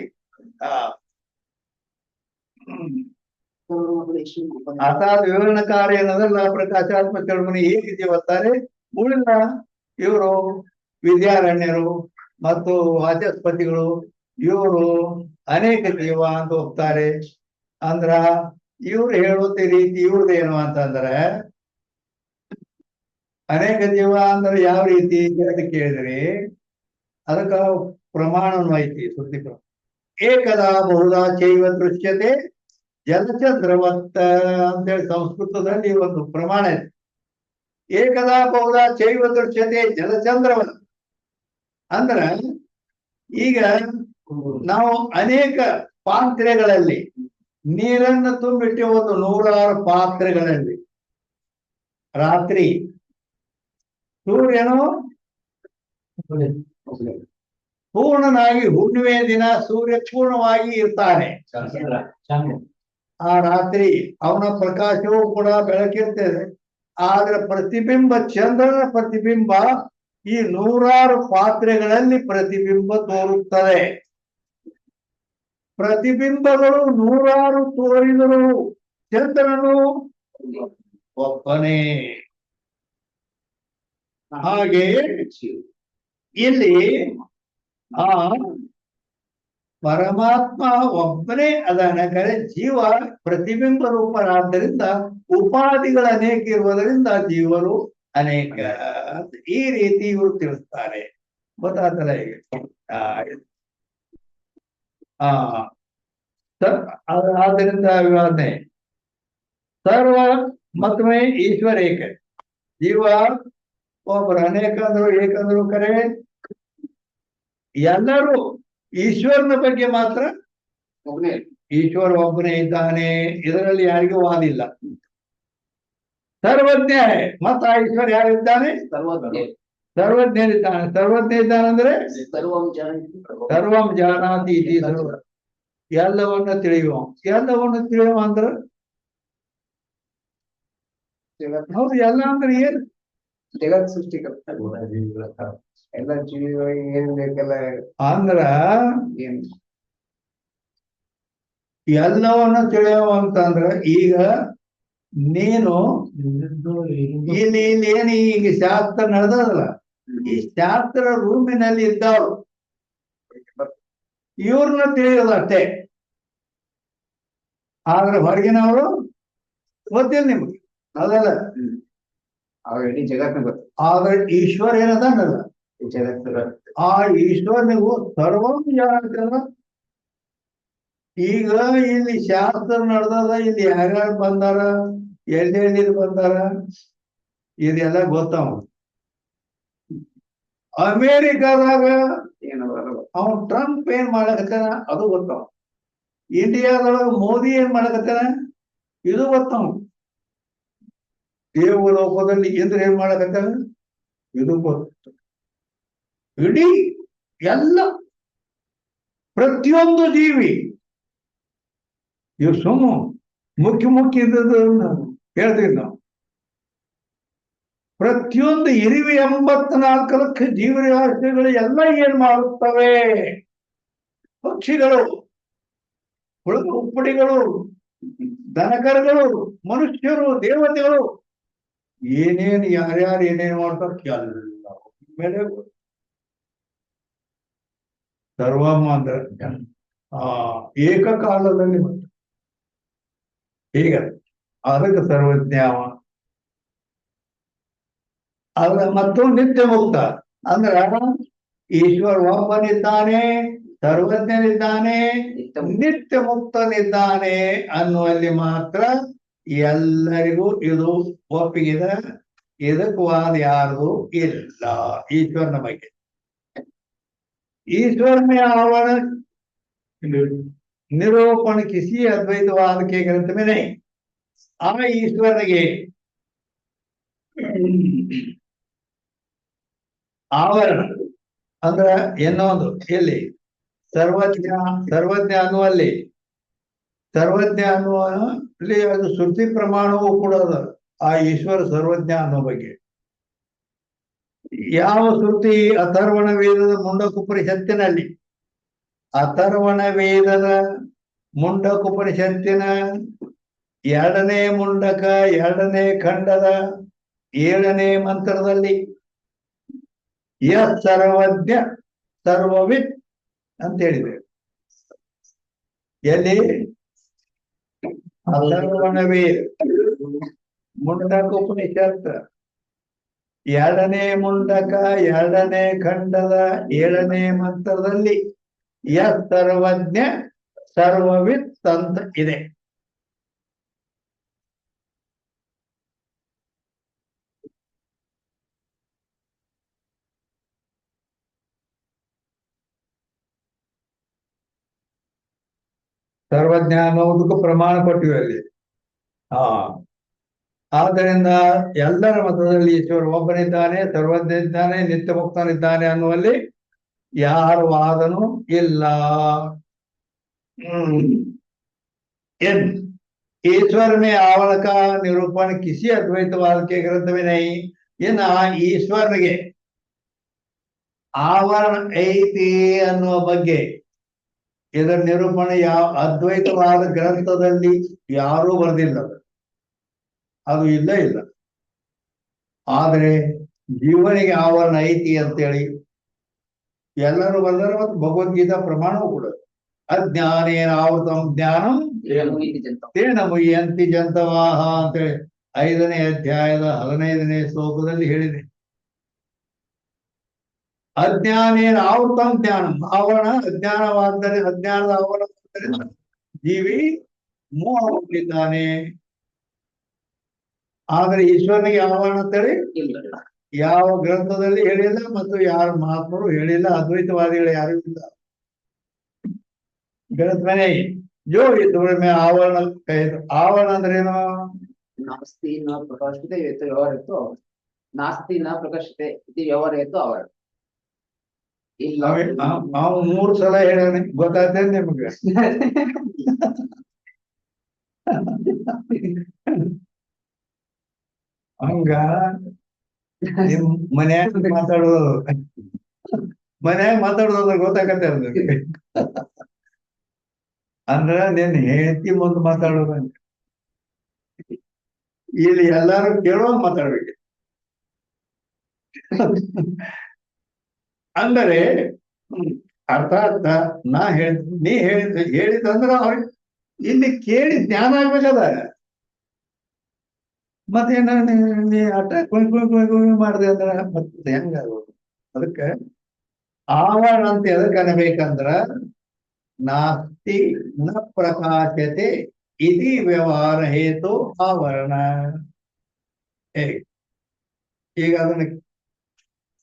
Speaker 1: ಅರ್ಥಾತ್ ವಿವರಣಕಾರ ಏನದಲ್ಲ, ಪ್ರಕಾಶಾತ್ಮ ಚಳುವಳಿ ಹೇಗೆ ಜೀವತ್ತಾರೆ. ಉಳಿದ ಇವರು ವಿದ್ಯಾರಣ್ಯರು ಮತ್ತು ವಾಚಸ್ಪತಿಗಳು ಇವರು ಅನೇಕ ಜೀವ ಅಂತ ಹೋಗ್ತಾರೆ. ಅಂದ್ರ ಇವ್ರು ಹೇಳುತ್ತ ರೀತಿ ಇವ್ರದ್ದೇನು ಅಂತಂದ್ರೆ, ಅನೇಕ ಜೀವ ಅಂದ್ರೆ ಯಾವ ರೀತಿ ಅಂತ ಕೇಳಿದ್ರಿ, ಅದಕ್ಕ ಪ್ರಮಾಣನು ಐತಿ. ಶ್ರುತಿ ಪ್ರಮಾಣ. ಏಕದಾ ಬಹುದಾ ಚೈವ ದೃಶ್ಯತೆ ಜಲಚಂದ್ರವತ್ತ ಅಂತೇಳಿ ಸಂಸ್ಕೃತದಲ್ಲಿ ಒಂದು ಪ್ರಮಾಣ ಇದೆ. ಏಕದಾ ಬಹುದಾ ಚೈವ ದೃಶ್ಯತೆ ಜಲಚಂದ್ರವತ್ತ ಅಂದ್ರ, ಈಗ ನಾವು ಅನೇಕ ಪಾತ್ರೆಗಳಲ್ಲಿ ನೀರನ್ನು ತುಂಬಿಟ್ಟು ಒಂದು 106 ಪಾತ್ರೆಗಳಲ್ಲಿ ರಾತ್ರಿ ಸೂರ್ಯನು ಪೂರ್ಣನಾಗಿ, ಹುಣ್ಣಿಮೆ ದಿನ ಸೂರ್ಯ ಪೂರ್ಣವಾಗಿ ಇರ್ತಾನೆ. ಆ ರಾತ್ರಿ ಅವನ ಪ್ರಕಾಶವೂ ಕೂಡ ಬೆಳಕಿರ್ತದೆ. ಆದ್ರೆ ಪ್ರತಿಬಿಂಬ, ಚಂದ್ರನ ಪ್ರತಿಬಿಂಬ ಈ 106 ಪಾತ್ರೆಗಳಲ್ಲಿ ಪ್ರತಿಬಿಂಬ ತೋರುತ್ತದೆ. ಪ್ರತಿಬಿಂಬಗಳು 106 ತೋರಿದರು, ಚಂದ್ರನು ಒಬ್ಬನೇ. ಹಾಗೆ ಇಲ್ಲಿ ಆ ಪರಮಾತ್ಮ ಒಬ್ಬನೇ ಅದನಕರೆ ಜೀವ ಪ್ರತಿಬಿಂಬ ರೂಪರಾದ್ದರಿಂದ ಉಪಾಧಿಗಳು ಅನೇಕ ಇರುವುದರಿಂದ ಜೀವರು ಅನೇಕ. ಈ ರೀತಿ ಇವರು ತಿಳಿಸ್ತಾರೆ. ಗೊತ್ತಾಗ್ತದ? ಈಗ ಆದ್ದರಿಂದ ವಿವಾದನೆ ಸರ್ವ ಮತ್ತೊಮ್ಮೆ ಈಶ್ವರ ಏಕ. ಜೀವ ಒಬ್ಬರು ಅನೇಕ ಅಂದ್ರು, ಏಕಂದ್ರು ಕರೆ, ಎಲ್ಲರೂ ಈಶ್ವರನ ಬಗ್ಗೆ ಮಾತ್ರ
Speaker 2: ಒಬ್ಬನೇ
Speaker 1: ಈಶ್ವರ ಒಬ್ಬನೇ ಇದ್ದಾನೆ, ಇದರಲ್ಲಿ ಯಾರಿಗೂ ವಾದಿಲ್ಲ. ಸರ್ವಜ್ಞ ಮತ್ತ ಆ ಈಶ್ವರ ಯಾರಿದ್ದಾನೆ?
Speaker 2: ಸರ್ವಜ್ಞ
Speaker 1: ಸರ್ವಜ್ಞನಿದ್ದಾನೆ. ಸರ್ವಜ್ಞ ಇದ್ದಾನಂದ್ರೆ
Speaker 2: ಸರ್ವಂ ಜಾನಾತಿ
Speaker 1: ಸರ್ವಂ ಜಾನಾತಿ ಇತಿ ಸರ್ವ, ಎಲ್ಲವನ್ನ ತಿಳಿಯುವ. ಎಲ್ಲವನ್ನ ತಿಳಿಯುವ ಅಂದ್ರ ಹೌದು, ಎಲ್ಲ ಅಂದ್ರೆ ಏನು?
Speaker 2: ಜಗತ್ ಸೃಷ್ಟಿಕರ್ತ ಎಲ್ಲ ಜೀವಿಗಳಿಗೆ ಏನ್ ಬೇಕೆಲ್ಲ
Speaker 1: ಅಂದ್ರ
Speaker 2: ಏನ್
Speaker 1: ಎಲ್ಲವನ್ನ ತಿಳಿಯುವ ಅಂತಂದ್ರ ಈಗ ನೀನು ಇಲ್ಲಿ ಏನು ಈಗ ಶಾಸ್ತ್ರ ನಡೆದಲ್ಲ, ಈ ಶಾಸ್ತ್ರ ರೂಮಿನಲ್ಲಿ ಇದ್ದವ್ರು ಇವ್ರನ್ನ ತಿಳಿಯೋದು ಅಷ್ಟೇ. ಆದ್ರೆ ಹೊರಗಿನವರು ಗೊತ್ತಿಲ್ಲ ನಿಮ್ಗೆ, ಅದಲ್ಲ.
Speaker 2: ಅವ್ರ ಇಡೀ ಜಗತ್ನ ಗೊತ್ತು.
Speaker 1: ಆದ್ರೆ ಈಶ್ವರ ಏನದಾನಲ್ಲ,
Speaker 2: ಜಗತ್ತು
Speaker 1: ಆ ಈಶ್ವರನಿಗೂ ಸರ್ವಂ ಜಾಣತನ. ಈಗ ಇಲ್ಲಿ ಶಾಸ್ತ್ರ ನಡೆದದ, ಇಲ್ಲಿ ಯಾರ್ಯಾರು ಬಂದಾರ, ಎಲ್ಲೆಲ್ಲಿ ಬಂದಾರ, ಇದೆಲ್ಲ ಗೊತ್ತವ. ಅಮೇರಿಕಾದಾಗ
Speaker 2: ಏನೋ
Speaker 1: ಅವನ್ ಟ್ರಂಪ್ ಏನ್ ಮಾಡಕತ್ತಾನ ಅದು ಗೊತ್ತವ. ಇಂಡಿಯಾದೊಳಗ ಮೋದಿ ಏನ್ ಮಾಡಕತ್ತಾನ ಇದು ಗೊತ್ತವ. ದೇವಲೋಕದಲ್ಲಿ ಇಂದ್ರ ಏನ್ ಮಾಡಕತ್ತಾನ ಇದು ಗೊತ್ತು. ಇಡೀ ಎಲ್ಲ ಪ್ರತಿಯೊಂದು ಜೀವಿ ಇವ್ ಸುಮ್ಮ ಮುಖ್ಯ ಇದ್ದದನ್ನ ಹೇಳ್ತೀವಿ ನಾವು. ಪ್ರತಿಯೊಂದು 84 ಲಕ್ಷ ಜೀವರಾಶಿಗಳು ಎಲ್ಲ ಏನ್ ಮಾಡುತ್ತವೆ? ಪಕ್ಷಿಗಳು, ಹುಳುಗ ಉಪ್ಪಡಿಗಳು, ದನಕರಗಳು, ಮನುಷ್ಯರು, ದೇವತೆಗಳು, ಏನೇನು ಯಾರ್ಯಾರು ಏನೇನು ಮಾಡ್ತಾರೆ ಎಲ್ಲ ಮೇಲೆ ಸರ್ವಮ್ಮ ಅಂದ್ರೆ ಏಕಕಾಲದಲ್ಲಿ ಈಗ ಅದಕ್ಕೆ ಸರ್ವಜ್ಞ. ಅದ ಮತ್ತು ನಿತ್ಯ ಮುಕ್ತ ಅಂದ್ರ ಈಶ್ವರ ಒಬ್ಬನಿದ್ದಾನೆ, ಸರ್ವಜ್ಞನಿದ್ದಾನೆ, ನಿತ್ಯ ಮುಕ್ತನಿದ್ದಾನೆ ಅನ್ನುವಲ್ಲಿ ಮಾತ್ರ ಎಲ್ಲರಿಗೂ ಇದು ಒಪ್ಪಿಗೆ. ಇದಕ್ಕೆ ವಾದ ಯಾರ್ದು ಇಲ್ಲ ಈಶ್ವರನ ಬಗ್ಗೆ. ಈಶ್ವರನೇ आवरण निरूपण किसी अद्वैतवाद के ग्रंथ में नहीं। आ ईश्वरನಿಗೆ ಆವರಣ ಅಂದ್ರ ಏನೊಂದು ಎಲ್ಲಿ ಸರ್ವಜ್ಞ ಅನ್ನುವಲ್ಲಿ, ಸರ್ವಜ್ಞ ಅನ್ನುವ ಅದು ಶ್ರುತಿ ಪ್ರಮಾಣವೂ ಕೂಡ ಅದ ಆ ಈಶ್ವರ ಸರ್ವಜ್ಞ ಅನ್ನೋ ಬಗ್ಗೆ. ಯಾವ ಶ್ರುತಿ? ಅಥರ್ವಣ ವೇದದ ಮುಂಡಕೋಪನಿಷತ್ತಿನಲ್ಲಿ, ಅಥರ್ವಣ ವೇದದ ಮುಂಡಕೋಪನಿಷತ್ತಿನ 2ನೇ ಮುಂಡಕ 2ನೇ ಖಂಡದ 7ನೇ ಮಂತ್ರದಲ್ಲಿ ಸರ್ವಜ್ಞ ಸರ್ವವಿತ್ ಅಂತ ಹೇಳಿದೆ. ಎಲ್ಲಿ? ಅಥರ್ವಣ ವೇದ ಮುಂಡಕೋಪನಿಷತ್ 2ನೇ ಮುಂಡಕ 2ನೇ ಖಂಡದ 7ನೇ ಮಂತ್ರದಲ್ಲಿ ಸರ್ವಜ್ಞ ಸರ್ವವಿತ್ ಅಂತ ಇದೆ. ಸರ್ವಜ್ಞ ಅನ್ನೋದಕ್ಕೂ ಪ್ರಮಾಣ ಕೊಟ್ಟಿವೆ ಅಲ್ಲಿ. ಆದ್ದರಿಂದ ಎಲ್ಲರ ಮತದಲ್ಲಿ ಈಶ್ವರ ಒಬ್ಬನಿದ್ದಾನೆ, ಸರ್ವಜ್ಞ ಇದ್ದಾನೆ, ನಿತ್ಯ ಮುಕ್ತನಿದ್ದಾನೆ ಅನ್ನುವಲ್ಲಿ ಯಾರ ವಾದನೂ ಇಲ್ಲ. ईश्वर में आवरण का निरूपण किसी अद्वैतवाद के ग्रंथ में नहीं। इन ಈಶ್ವರನಿಗೆ ಆವರಣ ಐತಿ ಅನ್ನುವ ಬಗ್ಗೆ ಇದರ ನಿರೂಪಣೆ ಯಾವ ಅದ್ವೈತವಾದ ಗ್ರಂಥದಲ್ಲಿ ಯಾರೂ ಬರೆದಿಲ್ಲ. ಅದು ಇಲ್ಲ. ಆದ್ರೆ ಜೀವನಿಗೆ ಆವರಣ ಐತಿ ಅಂತೇಳಿ ಎಲ್ಲರೂ ಬಂದರೆ ಮತ್ತು ಭಗವದ್ಗೀತಾ ಪ್ರಮಾಣವೂ ಕೂಡ ಅಜ್ಞಾನೇನ ಆವೃತಂ ಜ್ಞಾನಂ ತೇನ ಮುಹ್ಯಂತಿ ಜಂತವಾಹ ಅಂತೇಳಿ 5ನೇ ಅಧ್ಯಾಯದ 15ನೇ ಶ್ಲೋಕದಲ್ಲಿ ಹೇಳಿದೆ. ಅಜ್ಞಾನೇನ ಆವೃತಂ ಜ್ಞಾನಂ, ಆವರಣ ಅಜ್ಞಾನವಾದರೆ ಅಜ್ಞಾನದ ಆವರಣ ಜೀವಿ ಮೋಹವಾಗಿದ್ದಾನೆ. ಆದ್ರೆ ಈಶ್ವರನಿಗೆ ಆವರಣ ಅಂತೇಳಿ ಯಾವ ಗ್ರಂಥದಲ್ಲಿ ಹೇಳಿಲ್ಲ ಮತ್ತು ಯಾರ ಮಹಾತ್ಮರು ಹೇಳಿಲ್ಲ, ಅದ್ವೈತವಾದಿಗಳು ಯಾರು ಇಲ್ಲ. गलत में नहीं। जो इस धूल में आवरण कहे तो आवरण ಅಂದ್ರೆ ಏನು?
Speaker 2: ನಾಸ್ತಿ ನ ಪ್ರಕಾಶತೆ ಇತ್ತು ವ್ಯವಹಾರ ಇತ್ತು, ನಾಸ್ತಿ ನ ಪ್ರಕಾಶತೆ ಇದು ವ್ಯವಹಾರ ಇತ್ತು ಅವರ ಇಲ್ಲ.
Speaker 1: ನಾವು 3 ಸಲ ಹೇಳೋಣ, ಗೊತ್ತಾಗ್ತದೆ ನಿಮ್ಗೆ. ಹಂಗ ನಿಮ್ ಮನ್ಯಾಗ ಮಾತಾಡೋದು ಗೊತ್ತಾಗತ್ತೆ ಅವ್ರಿಗೆ. ಅಂದ್ರ ನಿನ್ ಹೆಂಡತಿ ಮುಂದೆ ಮಾತಾಡೋದಂಗ, ಇಲ್ಲಿ ಎಲ್ಲಾರು ಕೇಳುವಾಗ ಮಾತಾಡ್ಬೇಕು. ಅಂದರೆ ಅರ್ಥಾತ್ ನೀ ಹೇಳಿದಂದ್ರ ಅವ್ರಿಗೆ ಇಲ್ಲಿ ಕೇಳಿ ಜ್ಞಾನ ಆಗ್ಬೇಕದ. ಮತ್ತೇನ ನೀ ಅಟ್ಟ ಕುಯ್ ಮಾಡಿದೆ ಅಂದ್ರ ಮತ್ತೆ ಹೆಂಗಾಗೋದು? ಅದಕ್ಕೆ ಆವರಣ ಅಂತ ಎದಕ್ಕೆ ಅನ್ಬೇಕಂದ್ರ ನಾಸ್ತಿ ನ ಪ್ರಕಾಶತೆ ಇತಿ ವ್ಯವಹಾರ ಹೇತು ಆವರಣ. ಈಗ ಅದನ್ನ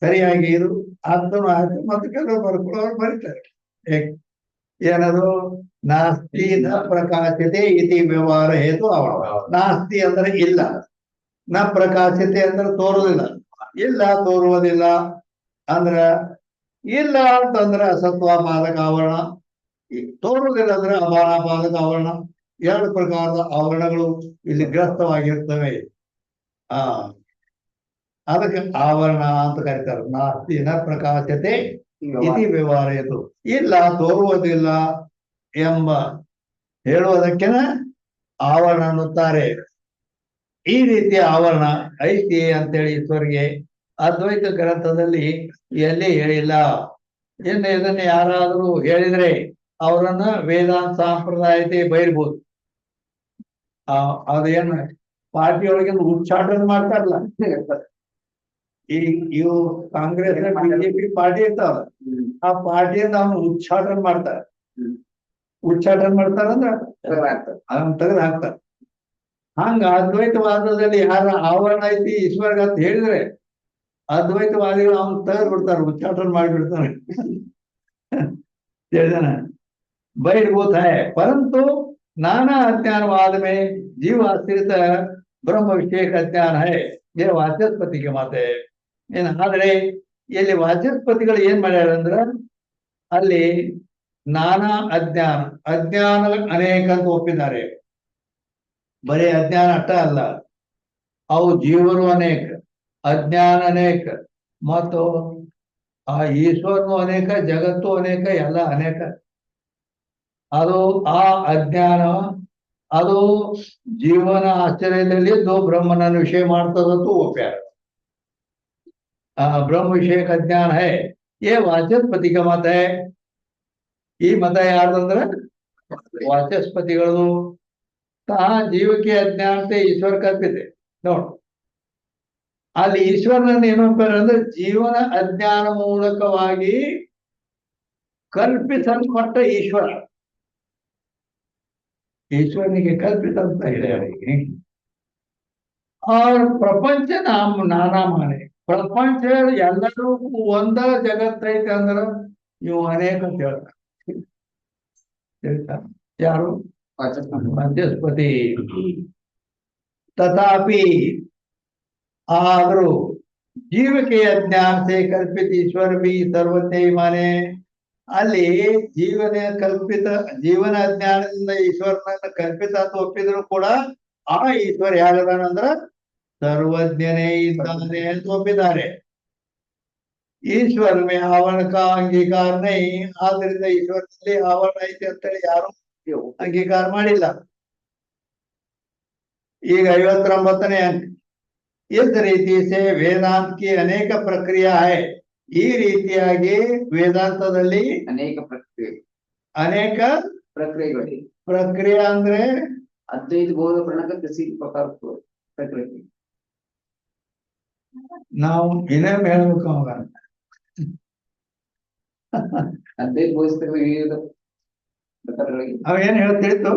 Speaker 1: ಸರಿಯಾಗಿ ಇದು ಅರ್ಥನು ಆಯ್ತು. ಮತ್ತೆ ಕೆಲವರು ಬರ್ಕೊಳ್ಳೋರು ಬರೀತಾರೆ ಏನದು? ನಾಸ್ತಿ ನ ಪ್ರಕಾಶತೆ ಇತಿ ವ್ಯವಹಾರ ಹೇತು ಆವರಣ. ನಾಸ್ತಿ ಅಂದ್ರೆ ಇಲ್ಲ, ನ ಪ್ರಕಾಶತೆ ಅಂದ್ರೆ ತೋರುವುದಿಲ್ಲ, ಇಲ್ಲ ತೋರುವುದಿಲ್ಲ ಅಂದ್ರ ಇಲ್ಲ ಅಂತಂದ್ರ ಅಸತ್ವ ಪಾದಕ ಆವರಣ, ತೋರುವುದಿಲ್ಲ ಅಂದ್ರೆ ಅಭಾವ ಪಾದಕ ಆವರಣ. 2 ಪ್ರಕಾರದ ಆವರಣಗಳು ಇಲ್ಲಿ ಗ್ರಸ್ತವಾಗಿರ್ತವೆ. ಅದಕ್ಕೆ ಆವರಣ ಅಂತ ಕರೀತಾರೆ. ನಾಸ್ತಿ ನ ಪ್ರಕಾಶತೆ ಇತಿ ವ್ಯವಹಾರ ಇದು, ಇಲ್ಲ ತೋರುವುದಿಲ್ಲ ಎಂಬ ಹೇಳುವುದಕ್ಕೆನ ಆವರಣ ಅನ್ನುತ್ತಾರೆ. ಈ ರೀತಿಯ ಆವರಣ ಐತಿ ಅಂತೇಳಿ ಈಶ್ವರಿಗೆ ಅದ್ವೈತ ಗ್ರಂಥದಲ್ಲಿ ಎಲ್ಲಿ ಹೇಳಿಲ್ಲ. ಇನ್ನು ಇದನ್ನ ಯಾರಾದರೂ ಹೇಳಿದ್ರೆ ಅವರನ್ನ ವೇದಾಂತ ಸಂಪ್ರದಾಯತೆ ಬೈರ್ಬೋದು. ಅದೇನು ಪಾರ್ಟಿಯೊಳಗೆ ಉಚ್ಚಾಟನೆ ಮಾಡ್ತಾರಲ್ಲ, ಈ ಇವು ಕಾಂಗ್ರೆಸ್ ಬಿಜೆಪಿ ಪಾರ್ಟಿ ಇರ್ತಾವ, ಆ ಪಾರ್ಟಿಯಿಂದ ಅವನು ಉಚ್ಚಾಟನೆ ಮಾಡ್ತಾರೆ. ಉಚ್ಚಾಟನೆ ಮಾಡ್ತಾರಂದ್ರ ಅದನ್ನ ತೆಗೆದು ಹಾಕ್ತಾರ. ಹಂಗ ಅದ್ವೈತವಾದದಲ್ಲಿ ಯಾರ ಆವರಣ ಐತಿ ಈಶ್ವರ್ಗ ಅಂತ ಹೇಳಿದ್ರೆ ಅದ್ವೈತವಾದಿಗಳು ಅವನು ತೆಗೆದು ಬಿಡ್ತಾರೆ, ಉಚ್ಚಾಟನೆ ಮಾಡಿಬಿಡ್ತಾರೆ. बहिर्भूत है परंतु नाना अज्ञानवाद में जीव आश्रित ब्रह्म विषयक अज्ञान है. ये ವಾಚಸ್ಪತಿ के ಮಾತು है. ಏನಾದ್ರೆ ಇಲ್ಲಿ ವಾಚಸ್ಪತಿಗಳು ಏನ್ ಮಾಡ್ಯಾರ ಅಂದ್ರ ಅಲ್ಲಿ ನಾನಾ ಅಜ್ಞಾನ ಅನೇಕ ಅಂತ ಒಪ್ಪಿದ್ದಾರೆ. ಬರೀ ಅಜ್ಞಾನ ಅಷ್ಟ ಅಲ್ಲ, ಅವು ಜೀವರು ಅನೇಕ, ಅಜ್ಞಾನ ಅನೇಕ, ಮತ್ತು ಆ ಈಶ್ವರನು ಅನೇಕ, ಜಗತ್ತು ಅನೇಕ, ಎಲ್ಲ ಅನೇಕ. ಅದು ಆ ಅಜ್ಞಾನ ಅದು ಜೀವನ ಆಶ್ಚರ್ಯದಲ್ಲಿದ್ದು ಬ್ರಹ್ಮನನ್ನು ವಿಷಯ ಮಾಡ್ತದಂತೂ ಒಪ್ಪ್ಯಾರ. ब्रह्म विषय का ज्ञान है. ये वाचस्पति का मत है. ಈ ಮತ ಯಾರ್ದಂದ್ರೆ ವಾಚಸ್ಪತಿಗಳು. ಜೀವಕ್ಕೆ ಅಜ್ಞಾನತೆ ಈಶ್ವರ ಕಲ್ಪಿತೆ ನೋಡು. ಅಲ್ಲಿ ಈಶ್ವರನನ್ನು ಏನಂತಾರೆ ಅಂದ್ರೆ ಜೀವನ ಅಜ್ಞಾನ ಮೂಲಕವಾಗಿ ಕಲ್ಪಿಸಲ್ಪಟ್ಟ ಈಶ್ವರ. ಈಶ್ವರನಿಗೆ ಕಲ್ಪಿಸಂತ ಇದೆ ಅವರಿಗೆ. और ಪ್ರಪಂಚ ನಾನಾ ಮಾನೆ. ಪ್ರಪಂಚ ಎಲ್ಲರೂ ಒಂದ ಜಗತ್ತೈತೆ ಅಂದ್ರೆ ನೀವು ಅನೇಕ ಅಂತ ಹೇಳ್ತಾರೆ. ಯಾರು? ವಾಚಸ್ಪತಿ. तथापि आದರೂ जीव के अज्ञान से कल्पित ईश्वर भी सर्वज्ञ माने. ಅಲ್ಲಿ ಜೀವನ ಅಜ್ಞಾನದಿಂದ ಈಶ್ವರನನ್ನ ಕಲ್ಪಿತ ಅಂತ ಒಪ್ಪಿದ್ರು ಕೂಡ ಆ ಈಶ್ವರ ಹೇಗದಾನಂದ್ರ ಸರ್ವಜ್ಞನೇ ಇದ್ದಾನೆ ಅಂತ ಒಪ್ಪಿದ್ದಾರೆ. ಈಶ್ವರ ಮೇ ಆವರಣ ಕಾ ಅಂಗೀಕಾರ ನೈ. ಆದ್ರಿಂದ ಈಶ್ವರದಲ್ಲಿ ಆವರಣ ಐತೆ ಅಂತೇಳಿ ಯಾರು ಅಂಗೀಕಾರ ಮಾಡಿಲ್ಲ. ಈಗ 59ನೇ ಅಂಕ. इस रीति से वेदांत की अनेक प्रक्रिया है. ಈ ರೀತಿಯಾಗಿ ವೇದಾಂತದಲ್ಲಿ
Speaker 2: ಅನೇಕ ಪ್ರಕ್ರಿಯೆಗಳು.
Speaker 1: ಪ್ರಕ್ರಿಯೆ ಅಂದ್ರೆ
Speaker 2: ಅದ್ವೈತ ಬೋಧ ಪ್ರಣಕ ಕೃಷಿ ಪ್ರಕಾರ ಪ್ರಕ್ರಿಯೆ.
Speaker 1: ನಾವು ಇನ್ನೇನು ಹೇಳ್ಬೇಕು ಅವಾಗ.
Speaker 2: ಅದ್ವೈತ ಬೋಧಿಸ್ತಕ್ಕಂಥ
Speaker 1: ಅವೇನ್ ಹೇಳ್ತಿತ್ತು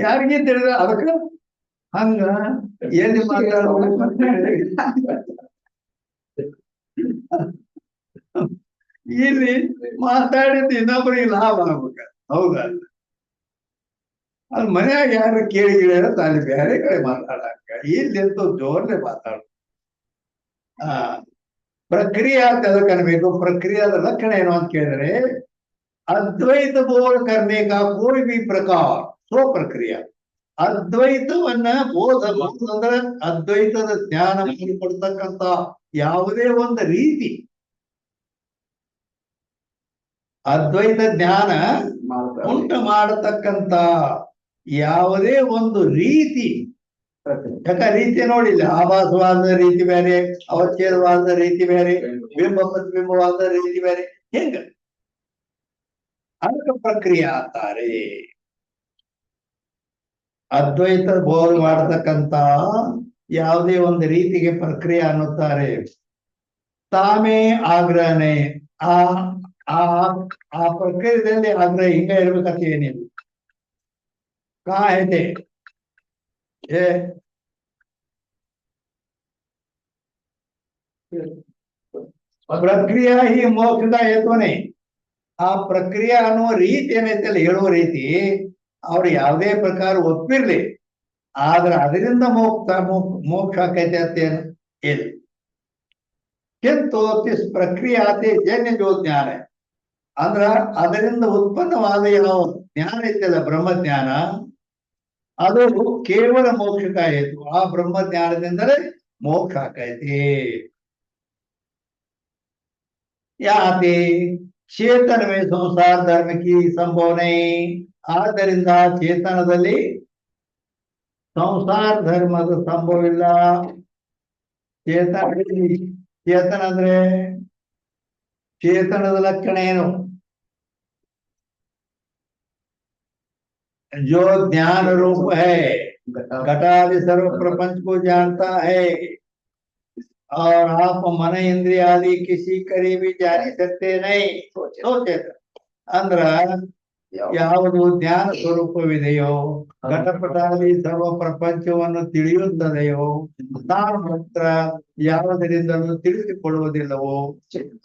Speaker 1: ಯಾರಿಗೆ ತಿಳಿದ ಅದಕ್ಕ ಹಂಗ ಎಲ್ಲಿ ಮಾತಾಡ್ಬೇಕು ಅಂತ ಹೇಳಿ ಇಲ್ಲಿ ಮಾತಾಡಿದ್ದು ಇನ್ನೊಬ್ಬರಿಗೆ ಲಾಭ ಆಗ್ಬೇಕ, ಹೌದಾ? ಅದು ಮನ್ಯಾಗ ಯಾರು ಕೇಳಿಗಿಡ ಅಲ್ಲಿ ಬೇರೆ ಕಡೆ ಮಾತಾಡಕ, ಇಲ್ಲಿ ಎಂತೂ ಜೋರ್ಲೆ ಮಾತಾಡ. ಪ್ರಕ್ರಿಯೆ ಅಂತ ಎದಕ್ಕೆ ಅನ್ಬೇಕು? ಪ್ರಕ್ರಿಯೆದ ಲಕ್ಷಣ ಏನು ಅಂತ ಕೇಳಿದ್ರೆ, ಅದ್ವೈತ ಬೋಧ ಕರ್ನೆ ಕಾ ಕೋई भी ಪ್ರಕಾರ ಸ್ವ ಪ್ರಕ್ರಿಯೆ. ಅದ್ವೈತವನ್ನ ಬೋಧ ಅಂದ್ರೆ ಅದ್ವೈತದ ಜ್ಞಾನ ಕೊಡ್ತಕ್ಕಂತ ಯಾವುದೇ ಒಂದು ರೀತಿ, ಅದ್ವೈತ ಜ್ಞಾನ ಉಂಟು ಮಾಡತಕ್ಕಂತ ಯಾವುದೇ ಒಂದು ರೀತಿ. ಯಾಕ ರೀತಿ ನೋಡಿಲ್ಲ, ಆಭಾಸವಾದ ರೀತಿ ಬೇರೆ, ಅವಚ್ಛೇದವಾದ ರೀತಿ ಬೇರೆ, ಬಿಂಬ ಪ್ರತಿಬಿಂಬವಾದ ರೀತಿ ಬೇರೆ, ಹೆಂಗ ಅದಕ್ಕೆ ಪ್ರಕ್ರಿಯೆ ಅಂತಾರೆ. ಅದ್ವೈತ ಬೋಧ ಮಾಡತಕ್ಕಂತ ಯಾವುದೇ ಒಂದು ರೀತಿಗೆ ಪ್ರಕ್ರಿಯೆ ಅನ್ನುತ್ತಾರೆ. ತಾಮೇ ಆಗ್ರಹನೆ, ಆ ಆ ಆ ಪ್ರಕ್ರಿಯೆಯಲ್ಲಿ ಆಗ್ರಹ ಹಿಂಗ ಇರ್ಬೇಕಂತ ಏನಿಲ್ಲ. ಕಾ ಇದೆ ಪ್ರಕ್ರಿಯೆ ಈ ಮೋಕ್ಷದ ಹೇತುವನೇ. ಆ ಪ್ರಕ್ರಿಯೆ ಅನ್ನುವ ರೀತಿ ಏನೈತಲ್ಲ, ಹೇಳುವ ರೀತಿ ಅವ್ರು ಯಾವುದೇ ಪ್ರಕಾರ ಒಪ್ಪಿರ್ಲಿ, ಆದ್ರೆ ಅದರಿಂದ ಮೋಕ್ಷ ಆಕೈತೆ ಅಂತೇನು ಇಲ್ಲ. ಕಿಂತು ತಿಸ್ ಪ್ರಕ್ರಿಯಾತೆ ಜನ್ಯ ಜೋ ಜ್ಞಾನ, ಅಂದ್ರ ಅದರಿಂದ ಉತ್ಪನ್ನವಾದ ಯಾವ ಜ್ಞಾನ ಐತಲ್ಲ, ಬ್ರಹ್ಮಜ್ಞಾನ, ಅದು ಕೇವಲ ಮೋಕ್ಷಕ್ಕಾಯಿತು. ಆ ಬ್ರಹ್ಮಜ್ಞಾನದಿಂದಲೇ ಮೋಕ್ಷ ಆಕೈತಿ. ಯಾತೆ ಚೇತನವೇ ಸಂಸಾರ ಧರ್ಮಕ್ಕೆ ಸಂಭವನೆ. ಆದ್ದರಿಂದ ಚೇತನದಲ್ಲಿ ಸಂಸಾರ ಧರ್ಮದ ಸಂಭವವಿಲ್ಲ. ಚೇತನ ಅಂದ್ರೆ ಚೇತನದ ಲಕ್ಷಣ ಏನು? जो ज्ञान रूप है, घटादि सर्व प्रपंच को जानता है, और आप मन इंद्रिय आदि किसी करी भी जान सकते नहीं. चेतन ಅಂದ್ರ ಯಾವುದು ಜ್ಞಾನ ಸ್ವರೂಪವಿದೆಯೋ, ಘಟಪಟಾದಿ ಸರ್ವ ಪ್ರಪಂಚವನ್ನು ತಿಳಿಯುತ್ತದೆಯೋ, ನಾನು ಮಾತ್ರ ಯಾವುದರಿಂದಲೂ ತಿಳಿಸಿಕೊಳ್ಳುವುದಿಲ್ಲವೋ,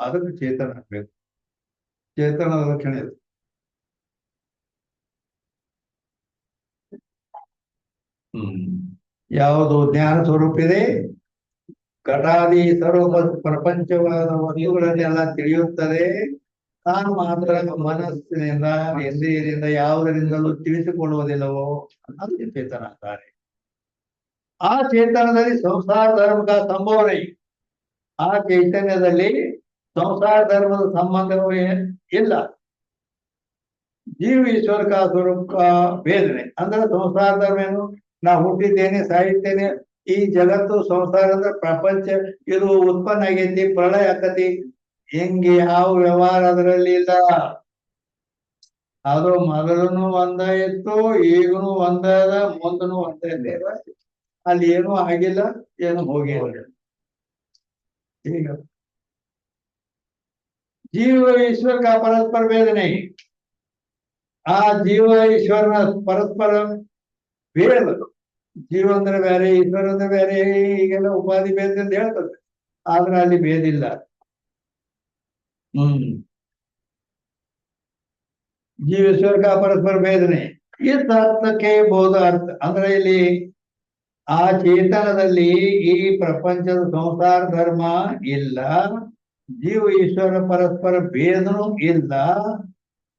Speaker 1: ಅದಕ್ಕೆ ಚೇತನ ಆಗ್ಬೇಕು. ಚೇತನದ ಲಕ್ಷಣ ಇದು. ಯಾವುದು ಜ್ಞಾನ ಸ್ವರೂಪ ಇದೆ, ಘಟಾದಿ ಸರ್ವ ಪ್ರಪಂಚವಾದ ವಸ್ತುಗಳನ್ನೆಲ್ಲ ತಿಳಿಯುತ್ತದೆ, ತಾನು ಮಾತ್ರ ಮನಸ್ಸಿನಿಂದ ಇಂದ್ರಿಯದಿಂದ ಯಾವುದರಿಂದಲೂ ತಿಳಿಸಿಕೊಳ್ಳುವುದಿಲ್ಲವೋ, ಅದಕ್ಕೆ ಚೇತನ ಅಂತಾರೆ. ಆ ಚೇತನದಲ್ಲಿ ಸಂಸಾರ ಧರ್ಮದ ಸಂಭವನೆ, ಆ ಚೈತನ್ಯದಲ್ಲಿ ಸಂಸಾರ ಧರ್ಮದ ಸಂಬಂಧವೂ ಇಲ್ಲ. ಜೀವ ಈಶ್ವರ ಕಾ ಸ್ವರೂಪ ಕಾ ಭೇದನೆ, ಅಂದ್ರೆ ಸಂಸಾರ ಧರ್ಮ ಏನು? ನಾ ಹುಟ್ಟಿದ್ದೇನೆ, ಸಾಯುತ್ತೇನೆ, ಈ ಜಗತ್ತು ಸಂಸಾರ ಅಂದ್ರೆ ಪ್ರಪಂಚ, ಇದು ಉತ್ಪನ್ನ ಆಗೈತಿ, ಪ್ರಳಯ ಆಕತಿ, ಹೆಂಗೆ ಯಾವ ವ್ಯವಹಾರ ಅದರಲ್ಲಿ ಇಲ್ಲ. ಅದು ಮೊದಲನು ಒಂದ ಇತ್ತು, ಈಗನು ಒಂದದ, ಮುಂದನು ಒಂದ ಇದೆ. ಅಲ್ಲಿ ಏನೂ ಆಗಿಲ್ಲ, ಏನು ಹೋಗಿಲ್ಲ. ಈಗ ಜೀವ ಈಶ್ವರ ಕಾ ಪರಸ್ಪರ ಭೇದನೆ, ಆ ಜೀವ ಈಶ್ವರನ ಪರಸ್ಪರ ಭೇದ. ಜೀವ ಅಂದ್ರೆ ಬೇರೆ, ಈಶ್ವರ ಅಂದ್ರೆ ಬೇರೆ, ಈಗೆಲ್ಲ ಉಪಾಧಿ ಭೇದ ಅಂತ ಹೇಳ್ತದೆ, ಆದ್ರೆ ಅಲ್ಲಿ ಭೇದ ಇಲ್ಲ. ಜೀವೇಶ್ವರ ಕಾ ಪರಸ್ಪರ ಭೇದನೆ ಇಸ್ ಅರ್ಥಕ್ಕೆ ಬೋಧ ಅರ್ಥ ಅಂದ್ರೆ ಇಲ್ಲಿ ಆ ಚೇತನದಲ್ಲಿ ಈ ಪ್ರಪಂಚದ ಸಂಸಾರ ಧರ್ಮ ಇಲ್ಲ, ಜೀವ ಈಶ್ವರ ಪರಸ್ಪರ ಭೇದನೂ ಇಲ್ಲ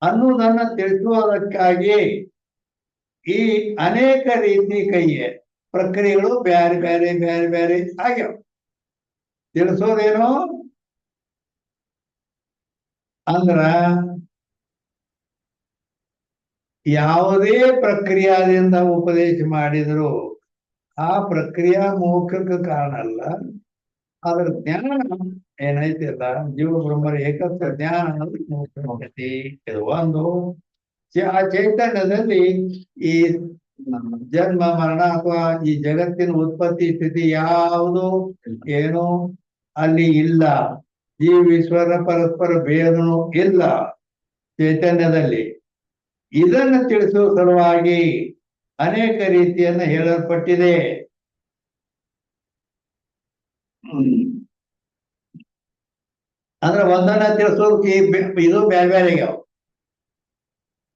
Speaker 1: ಅನ್ನುವುದನ್ನ ತಿಳಿಸುವುದಕ್ಕಾಗಿ ಈ ಅನೇಕ ರೀತಿ ಕೈಯೇ ಪ್ರಕ್ರಿಯೆಗಳು ಬ್ಯಾರೆ ಬ್ಯಾರೆ ಬ್ಯಾರೆ ಬ್ಯಾರೆ ಆಗ್ಯಾವ. ತಿಳಿಸೋದೇನು ಅಂದ್ರ ಯಾವುದೇ ಪ್ರಕ್ರಿಯಾದಿಂದ ಉಪದೇಶ ಮಾಡಿದ್ರು ಆ ಪ್ರಕ್ರಿಯಾ ಮೋಕ್ಷಕ್ಕೆ ಕಾರಣ ಅಲ್ಲ. ಅದರ ಜ್ಞಾನ ಏನೈತಿ ಅಲ್ಲ, ಜೀವ ಬ್ರಹ್ಮರ ಏಕತ್ವ ಜ್ಞಾನ ಅನ್ನೋದು ಮೋಕ್ಷ ಹೋಗತಿ. ಇದು ಒಂದು. ಆ ಚೈತನ್ಯದಲ್ಲಿ ಈ ಜನ್ಮ ಮರಣ ಅಥವಾ ಈ ಜಗತ್ತಿನ ಉತ್ಪತ್ತಿ ಸ್ಥಿತಿ ಯಾವುದು ಏನು ಅಲ್ಲಿ ಇಲ್ಲ. ಜೀವ ಈಶ್ವರ ಪರಸ್ಪರ ಭೇದನೂ ಇಲ್ಲ ಚೈತನ್ಯದಲ್ಲಿ. ಇದನ್ನು ತಿಳಿಸುವ ಸಲುವಾಗಿ ಅನೇಕ ರೀತಿಯನ್ನ ಹೇಳಲ್ಪಟ್ಟಿದೆ. ಅಂದ್ರೆ ಒಂದನ್ನ ತಿಳಿಸೋದಕ್ಕೆ ಇದು ಬೇರೆ ಬೇರೆ ಆಗ್ಯಾವ.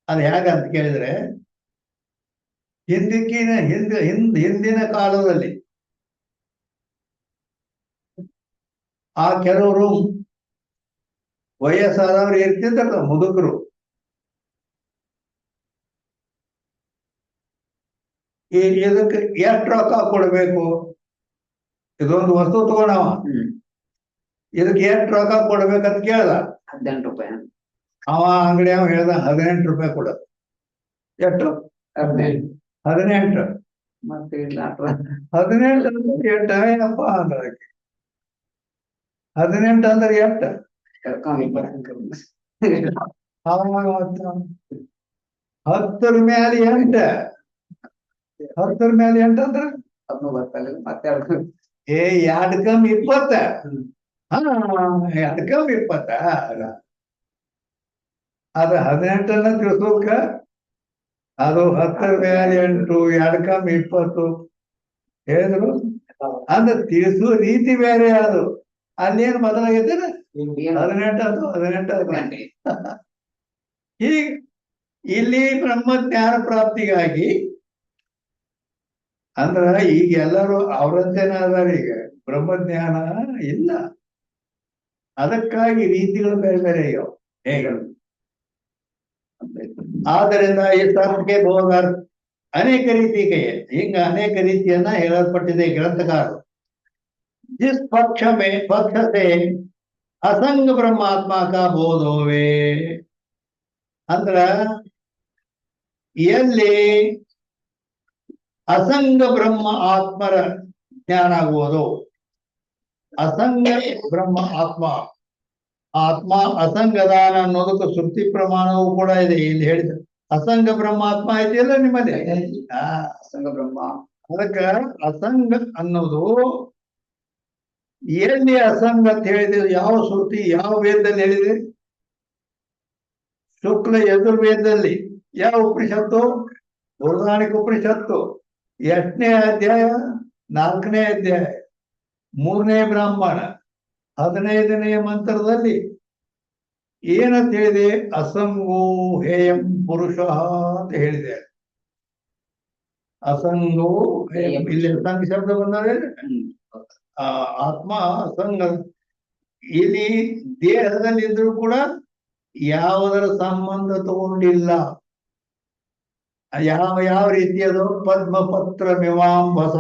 Speaker 1: ಅದು ಹೇಗಂತ ಕೇಳಿದ್ರೆ, ಹಿಂದಿನ ಕಾಲದಲ್ಲಿ ಆ ಕೆಲವರು ವಯಸ್ಸಾದವ್ರು ಇರ್ತಿದ್ರಲ್ಲ, ಮುದುಕರು, ಇದಕ್ಕೆ ಎಷ್ಟು ರೊಕ್ಕ ಕೊಡ್ಬೇಕು, ಇದೊಂದು ವಸ್ತು ತಗೊಂಡವ, ಇದಕ್ಕೆ ಎಷ್ಟು ರೊಕ್ಕ ಕೊಡ್ಬೇಕಂತ ಕೇಳ್ದ.
Speaker 2: 18 ರೂಪಾಯಿ.
Speaker 1: ಅವ ಅಂಗಡಿ ಅವ ಹೇಳ್ದ 18 ರೂಪಾಯಿ ಕೊಡ. ಎಷ್ಟು? 18.
Speaker 2: ಮತ್ತೆ
Speaker 1: 18 ಅಂದ್ರೆ ಎಷ್ಟಪ್ಪ ಅಂದ್ರ 18 ಅಂದ್ರೆ ಎಷ್ಟು? ಹತ್ತರ ಮೇಲೆ 8. 10ರ ಮೇಲೆ 8 ಅಂದ್ರೆ
Speaker 2: ಮತ್ತೆ
Speaker 1: ಏ 2 ಕಮ್ಮಿ 20. 2 ಕಮ್ಮಿ 20. ಅದು 18 ತಿಳಿಸೋಕ ಅದು 10ರ ಮೇಲೆ 8, 2 ಕಮ್ಮಿ 20 ಹೇಳಿದ್ರು. ಅಂದ್ರೆ ತಿಳಿಸೋ ರೀತಿ ಬೇರೆ. ಅದು ಅಲ್ಲೇನು ಬದಲಾಗೈತೆ, 18 ಅದು 18. ಹೀಗೆ ಇಲ್ಲಿ ಬ್ರಹ್ಮಜ್ಞಾನ ಪ್ರಾಪ್ತಿಗಾಗಿ ಅಂದ್ರ ಈಗ ಎಲ್ಲರೂ ಅವ್ರಂತೇನ ಅದಾರ. ಈಗ ಬ್ರಹ್ಮಜ್ಞಾನ ಇಲ್ಲ, ಅದಕ್ಕಾಗಿ ರೀತಿಗಳು ಬೇರೆ ಬೇರೆ ಆಗ್ಯಾವ. ಹೇಗ ಆದ್ದರಿಂದ ಈ ಸರ್ವಕ್ಕೆ ಬೋಧ ಅನೇಕ ರೀತಿ ಹಿಂಗ ಅನೇಕ ರೀತಿಯನ್ನ ಹೇಳಲ್ಪಟ್ಟಿದೆ ಗ್ರಂಥಕಾರರು. जिस पक्ष से असंग ब्रह्मात्मा का बोध होवे, ಅಂದ್ರ ಎಲ್ಲಿ ಅಸಂಗ ಬ್ರಹ್ಮ ಆತ್ಮರ ಜ್ಞಾನ ಆಗುವುದು. ಅಸಂಗ ಬ್ರಹ್ಮ ಆತ್ಮ ಅಸಂಗದಾನ ಅನ್ನೋದಕ್ಕೆ ಶ್ರುತಿ ಪ್ರಮಾಣವೂ ಕೂಡ ಇದೆ. ಇಲ್ಲಿ ಹೇಳಿದ ಅಸಂಗ ಬ್ರಹ್ಮಾತ್ಮ ಇದೆಯಲ್ಲ ನಿಮ್ಮಲ್ಲಿ,
Speaker 2: ಅಸಂಗ ಬ್ರಹ್ಮ.
Speaker 1: ಅದಕ್ಕ ಅಸಂಗ ಅನ್ನೋದು ಎಲ್ಲಿ ಅಸಂಗ ಅಂತ ಹೇಳಿದೆ, ಯಾವ ಶ್ರುತಿ ಯಾವ ವೇದದಲ್ಲಿ ಹೇಳಿದೆ? ಶುಕ್ಲ ಯಜುರ್ವೇದದಲ್ಲಿ. ಯಾವ ಉಪನಿಷತ್ತು? ಬೃಹದಾರಣ್ಯಕ ಉಪನಿಷತ್ತು. 8ನೇ ಅಧ್ಯಾಯ 4ನೇ ಅಧ್ಯಾಯ 3ನೇ ಬ್ರಾಹ್ಮಣ 15ನೇ ಮಂತ್ರದಲ್ಲಿ ಏನಂತ ಹೇಳಿದೆ? ಅಸಂಗೋ ಹೇಯಂ ಪುರುಷ ಅಂತ ಹೇಳಿದೆ. ಅಸಂಗೋ ಹೇಯಂ, ಇಲ್ಲಿ ಅಸಂಗ ಶಬ್ದ ಬಂದರೆ ಆತ್ಮ ಅಸಂಗ. ಇಲ್ಲಿ ದೇಹದಲ್ಲಿದ್ರೂ ಕೂಡ ಯಾವುದರ ಸಂಬಂಧ ತಗೊಂಡಿಲ್ಲ. ಯಾವ ರೀತಿ ಅದು? ಪದ್ಮಪತ್ರ ಮಿವಾಂಬಸ,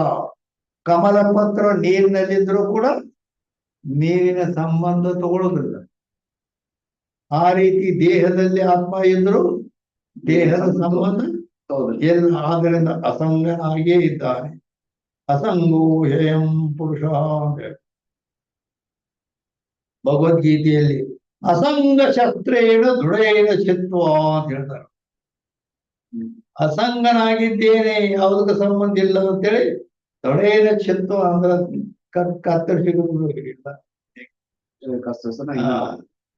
Speaker 1: ಕಮಲ ಪತ್ರ ನೀರಿನಲ್ಲಿದ್ರೂ ಕೂಡ ನೀರಿನ ಸಂಬಂಧ ತಗೊಳ್ಳೋದಿಲ್ಲ. ಆ ರೀತಿ ದೇಹದಲ್ಲಿ ಆತ್ಮ ಇದ್ರು ದೇಹದ ಸಂಬಂಧ ಎಲ್ಲ. ಆದ್ದರಿಂದ ಅಸಂಗನಾಗಿಯೇ ಇದ್ದಾನೆ. ಅಸಂಗೋ ಹೇಯಂ ಪುರುಷ ಅಂತ ಭಗವದ್ಗೀತೆಯಲ್ಲಿ ಅಸಂಗ ಶಸ್ತ್ರೇಣ ದೃಢೇನ ಚಿತ್ವ ಅಂತ ಹೇಳ್ತಾರೆ. ಅಸಂಗನಾಗಿದ್ದೇನೆ, ಯಾವುದಕ್ಕೆ ಸಂಬಂಧ ಇಲ್ಲ ಅಂತೇಳಿ ದೃಢೇನ ಚಿತ್ವ ಅಂದ್ರೆ ಕತ್ತರಿಸಿಲ್ಲ.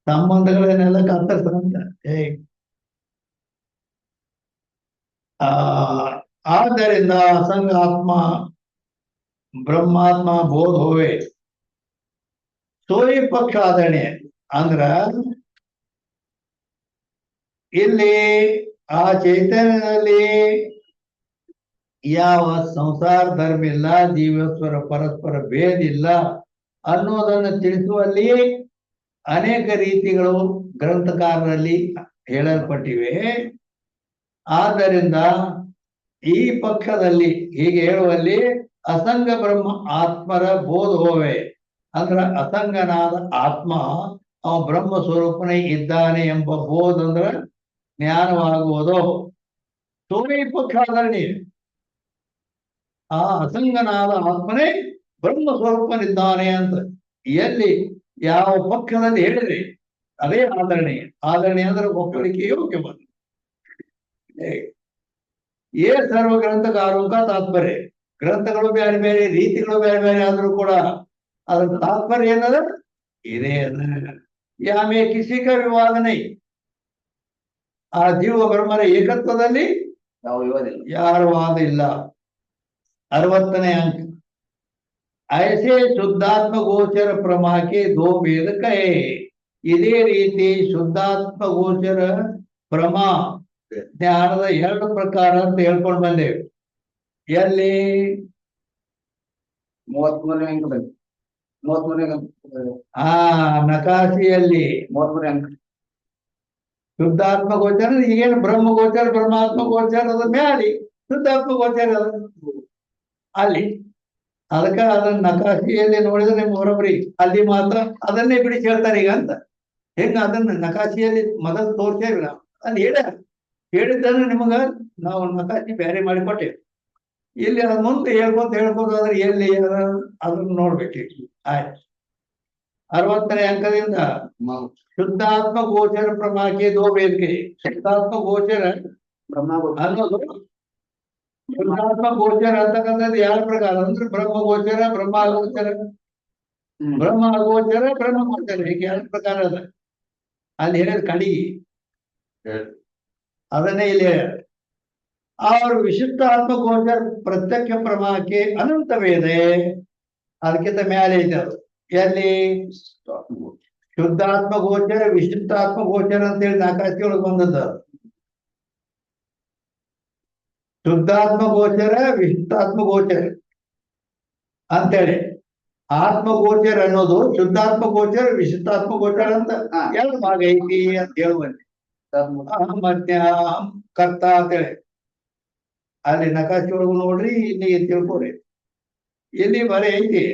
Speaker 1: ಸಂಬಂಧಗಳನ್ನೆಲ್ಲ ಕತ್ತರಿಸಂತ. ಆದ್ದರಿಂದ ಅಸಂಗ ಆತ್ಮ ಬ್ರಹ್ಮಾತ್ಮ ಬೋಧ ಹೋವೆ. ಸೋಯಿ ಪಕ್ಷ ಆದರಣೆ ಅಂದ್ರ ಇಲ್ಲಿ ಆ ಚೈತನ್ಯದಲ್ಲಿ ಯಾವ ಸಂಸಾರ ಧರ್ಮ ಇಲ್ಲ, ಜೀವೇಶ್ವರ ಪರಸ್ಪರ ಭೇದ ಇಲ್ಲ ಅನ್ನೋದನ್ನು ತಿಳಿಸುವಲ್ಲಿ ಅನೇಕ ರೀತಿಗಳು ಗ್ರಂಥಕಾರರಲ್ಲಿ ಹೇಳಲ್ಪಟ್ಟಿವೆ. ಆದ್ದರಿಂದ ಈ ಪಕ್ಷದಲ್ಲಿ ಹೀಗೆ ಹೇಳುವಲ್ಲಿ ಅಸಂಗ ಬ್ರಹ್ಮ ಆತ್ಮರ ಬೋಧ ಹೋವೆ. ಅಂದ್ರ ಅಸಂಗನಾದ ಆತ್ಮ ಅವ ಬ್ರಹ್ಮ ಸ್ವರೂಪನೇ ಇದ್ದಾನೆ ಎಂಬ ಬೋಧ ಅಂದ್ರ ಜ್ಞಾನವಾಗುವುದು. ಸೋಮಿ ಪಕ್ಷ ಆಧರಣೆ ಆ ಅಸಂಗನಾದ ಆತ್ಮನೇ ಬ್ರಹ್ಮ ಸ್ವರೂಪನಿದ್ದಾನೆ ಅಂತ ಎಲ್ಲಿ ಯಾವ ಪಕ್ಷದಲ್ಲಿ ಹೇಳಿದ್ರೆ ಅದೇ ಆಧರಣೆ. ಆಧರಣೆ ಅಂದ್ರೆ ಒಕ್ಕಳಿಕೆ ಯೋಗ್ಯ ಬಂದ ಏ ಸರ್ವ ಗ್ರಂಥಕಾರುಕ ತಾತ್ಪರ್ಯ. ಗ್ರಂಥಗಳು ಬೇರೆ ಬೇರೆ, ರೀತಿಗಳು ಬೇರೆ ಬೇರೆ ಆದ್ರೂ ಕೂಡ ಅದರ ತಾತ್ಪರ್ಯ ಏನದ ಇದೇ ಅದ. ಯಾಮೇ ಕಿಸಿಕ ವಿವಾದ ನೈ. ಆ ಜೀವ ಬ್ರಹ್ಮರ ಏಕತ್ವದಲ್ಲಿ
Speaker 2: ಯಾವ ವಿವಾದ ಇಲ್ಲ,
Speaker 1: ಯಾರ ವಾದ ಇಲ್ಲ. 60ನೇ ಅಂಕ. ಐಸೆ ಶುದ್ಧಾತ್ಮ ಗೋಚರ ಪ್ರಮಾಕೆ ದೋ ವೇದ ಕಹೆ. ಇದೇ ರೀತಿ ಶುದ್ಧಾತ್ಮ ಗೋಚರ ಪ್ರಮಾ ಜ್ಞಾನದ 2 ಪ್ರಕಾರ ಅಂತ ಹೇಳ್ಕೊಂಡು ಬಂದೇವೆ. ಎಲ್ಲಿ
Speaker 2: 33ನೇ ಅಂಕ ಬಂತು. 33ನೇ ಅಂಕ.
Speaker 1: ನಕಾಶಿಯಲ್ಲಿ
Speaker 2: 33ನೇ ಅಂಕ.
Speaker 1: ಶುದ್ಧಾತ್ಮ ಗೋಚರ ಈಗೇನು ಬ್ರಹ್ಮ ಗೋಚರ ಬ್ರಹ್ಮಾತ್ಮ ಗೋಚರದ ಮ್ಯಾಲಿ ಶುದ್ಧಾತ್ಮ ಗೋಚರ ಅಲ್ಲಿ. ಅದಕ್ಕ ಅದನ್ನ ನಕಾಶಿಯಲ್ಲಿ ನೋಡಿದ್ರೆ ನಿಮ್ಗೆ ಬರೋಬ್ರಿ ಅಲ್ಲಿ ಮಾತ್ರ ಅದನ್ನೇ ಬಿಡಿಸಿ ಹೇಳ್ತಾರೆ ಈಗ ಅಂತ. ಹೆಂಗ ಅದನ್ನ ನಕಾಶಿಯಲ್ಲಿ ಮೊದಲು ತೋರ್ಸೇವಿ ನಾವು ಅಲ್ಲಿ ಹೇಳಿದ್ದನ್ನು ನಿಮಗ ನಾವು ನಕಾಶಿ ಬೇರೆ ಮಾಡಿಕೊಟ್ಟೇವೆ. ಇಲ್ಲಿ ಅದ್ ಮುಂದೆ ಹೇಳ್ಬೋದು ಆದ್ರೆ ಎಲ್ಲಿ ಅದನ್ನ ನೋಡ್ಬೇಕು. ಆಯ್ತು. 60ನೇ ಅಂಕದಿಂದ ಶುದ್ಧಾತ್ಮ ಗೋಚರ ಪ್ರಮಾಕ್ಕೆ 2 ವೇದಿಕೆ. ಶುದ್ಧಾತ್ಮ ಗೋಚರ ಅನ್ನೋದು ಶುದ್ಧಾತ್ಮ ಗೋಚರ ಅಂತಕ್ಕಂಥದ್ದು 2 ಪ್ರಕಾರ ಅಂದ್ರೆ ಬ್ರಹ್ಮ ಗೋಚರ ಬ್ರಹ್ಮ ಗೋಚರ ಬ್ರಹ್ಮ ಗೋಚರ ಹೀಗೆ 2 ಪ್ರಕಾರ ಅದ. ಅಲ್ಲಿ ಹೇಳಿದ ಕಡಿಗೆ ಅದನ್ನೇ ಇಲ್ಲಿ ಅವರು ವಿಶಿಷ್ಟ ಆತ್ಮ ಗೋಚರ ಪ್ರತ್ಯಕ್ಷ ಪ್ರಮಾಕ್ಕೆ ಅನಂತ ವೇದ ಅದಕ್ಕಿಂತ ಮೇಲೆ ಇದೆ ಅದು. ಎಲ್ಲಿ ಶುದ್ಧಾತ್ಮ ಗೋಚರ ವಿಶಿಷ್ಟಾತ್ಮ ಗೋಚರ ಅಂತೇಳಿ ನಾಕಾಶಿ ಒಳಗೆ ಬಂದದ್ದು. ಶುದ್ಧಾತ್ಮ ಗೋಚರ ವಿಶಿಷ್ಟಾತ್ಮ ಗೋಚರ ಅಂತೇಳಿ ಆತ್ಮ ಗೋಚರ ಅನ್ನೋದು ಶುದ್ಧಾತ್ಮ ಗೋಚರ ವಿಶಿಷ್ಟಾತ್ಮ ಗೋಚರ ಅಂತ 2 ಭಾಗ ಐತಿ ಅಂತ ಹೇಳುವಂತೆ. ಅಹಂ ಕರ್ತ ಅಂತೇಳಿ ಅಲ್ಲಿ ನಕಾಶಿ ಒಳಗು ನೋಡ್ರಿ, ಇಲ್ಲಿ ತಿಳ್ಕೊರಿ. ಇಲ್ಲಿ ಬರೀ ಐತಿ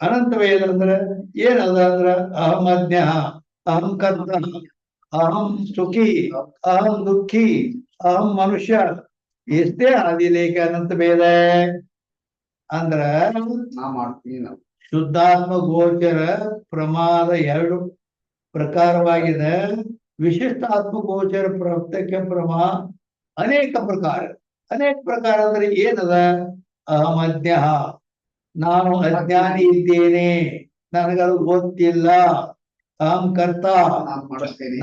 Speaker 1: ಅನಂತ ವೇದ ಅಂದ್ರೆ ಏನದ ಅಂದ್ರ ಅಹಮಜ್ಞ, ಅಹಂ ಕರ್ತ, ಅಹಂ ಸುಖಿ, ಅಹಂ ದುಃಖಿ, ಅಹಂ ಮನುಷ್ಯ. ಇಷ್ಟೇ ಆದಿಲೇಖ ಅನಂತ ವೇದ ಅಂದ್ರ ಶುದ್ಧಾತ್ಮ ಗೋಚರ ಪ್ರಮಾದ 2 ಪ್ರಕಾರವಾಗಿದೆ. ವಿಶಿಷ್ಟ ಆತ್ಮ ಗೋಚರ ಪ್ರತ್ಯಕ್ಷ ಪ್ರಮಾ ಅನೇಕ ಪ್ರಕಾರ. ಅನೇಕ ಪ್ರಕಾರ ಅಂದ್ರೆ ಏನದ? ಅಹಮಜ್ಞ, ನಾನು ಅಜ್ಞಾನಿ ಇದ್ದೇನೆ, ನನಗದು ಗೊತ್ತಿಲ್ಲ. ಅಹಂ ಕರ್ತ,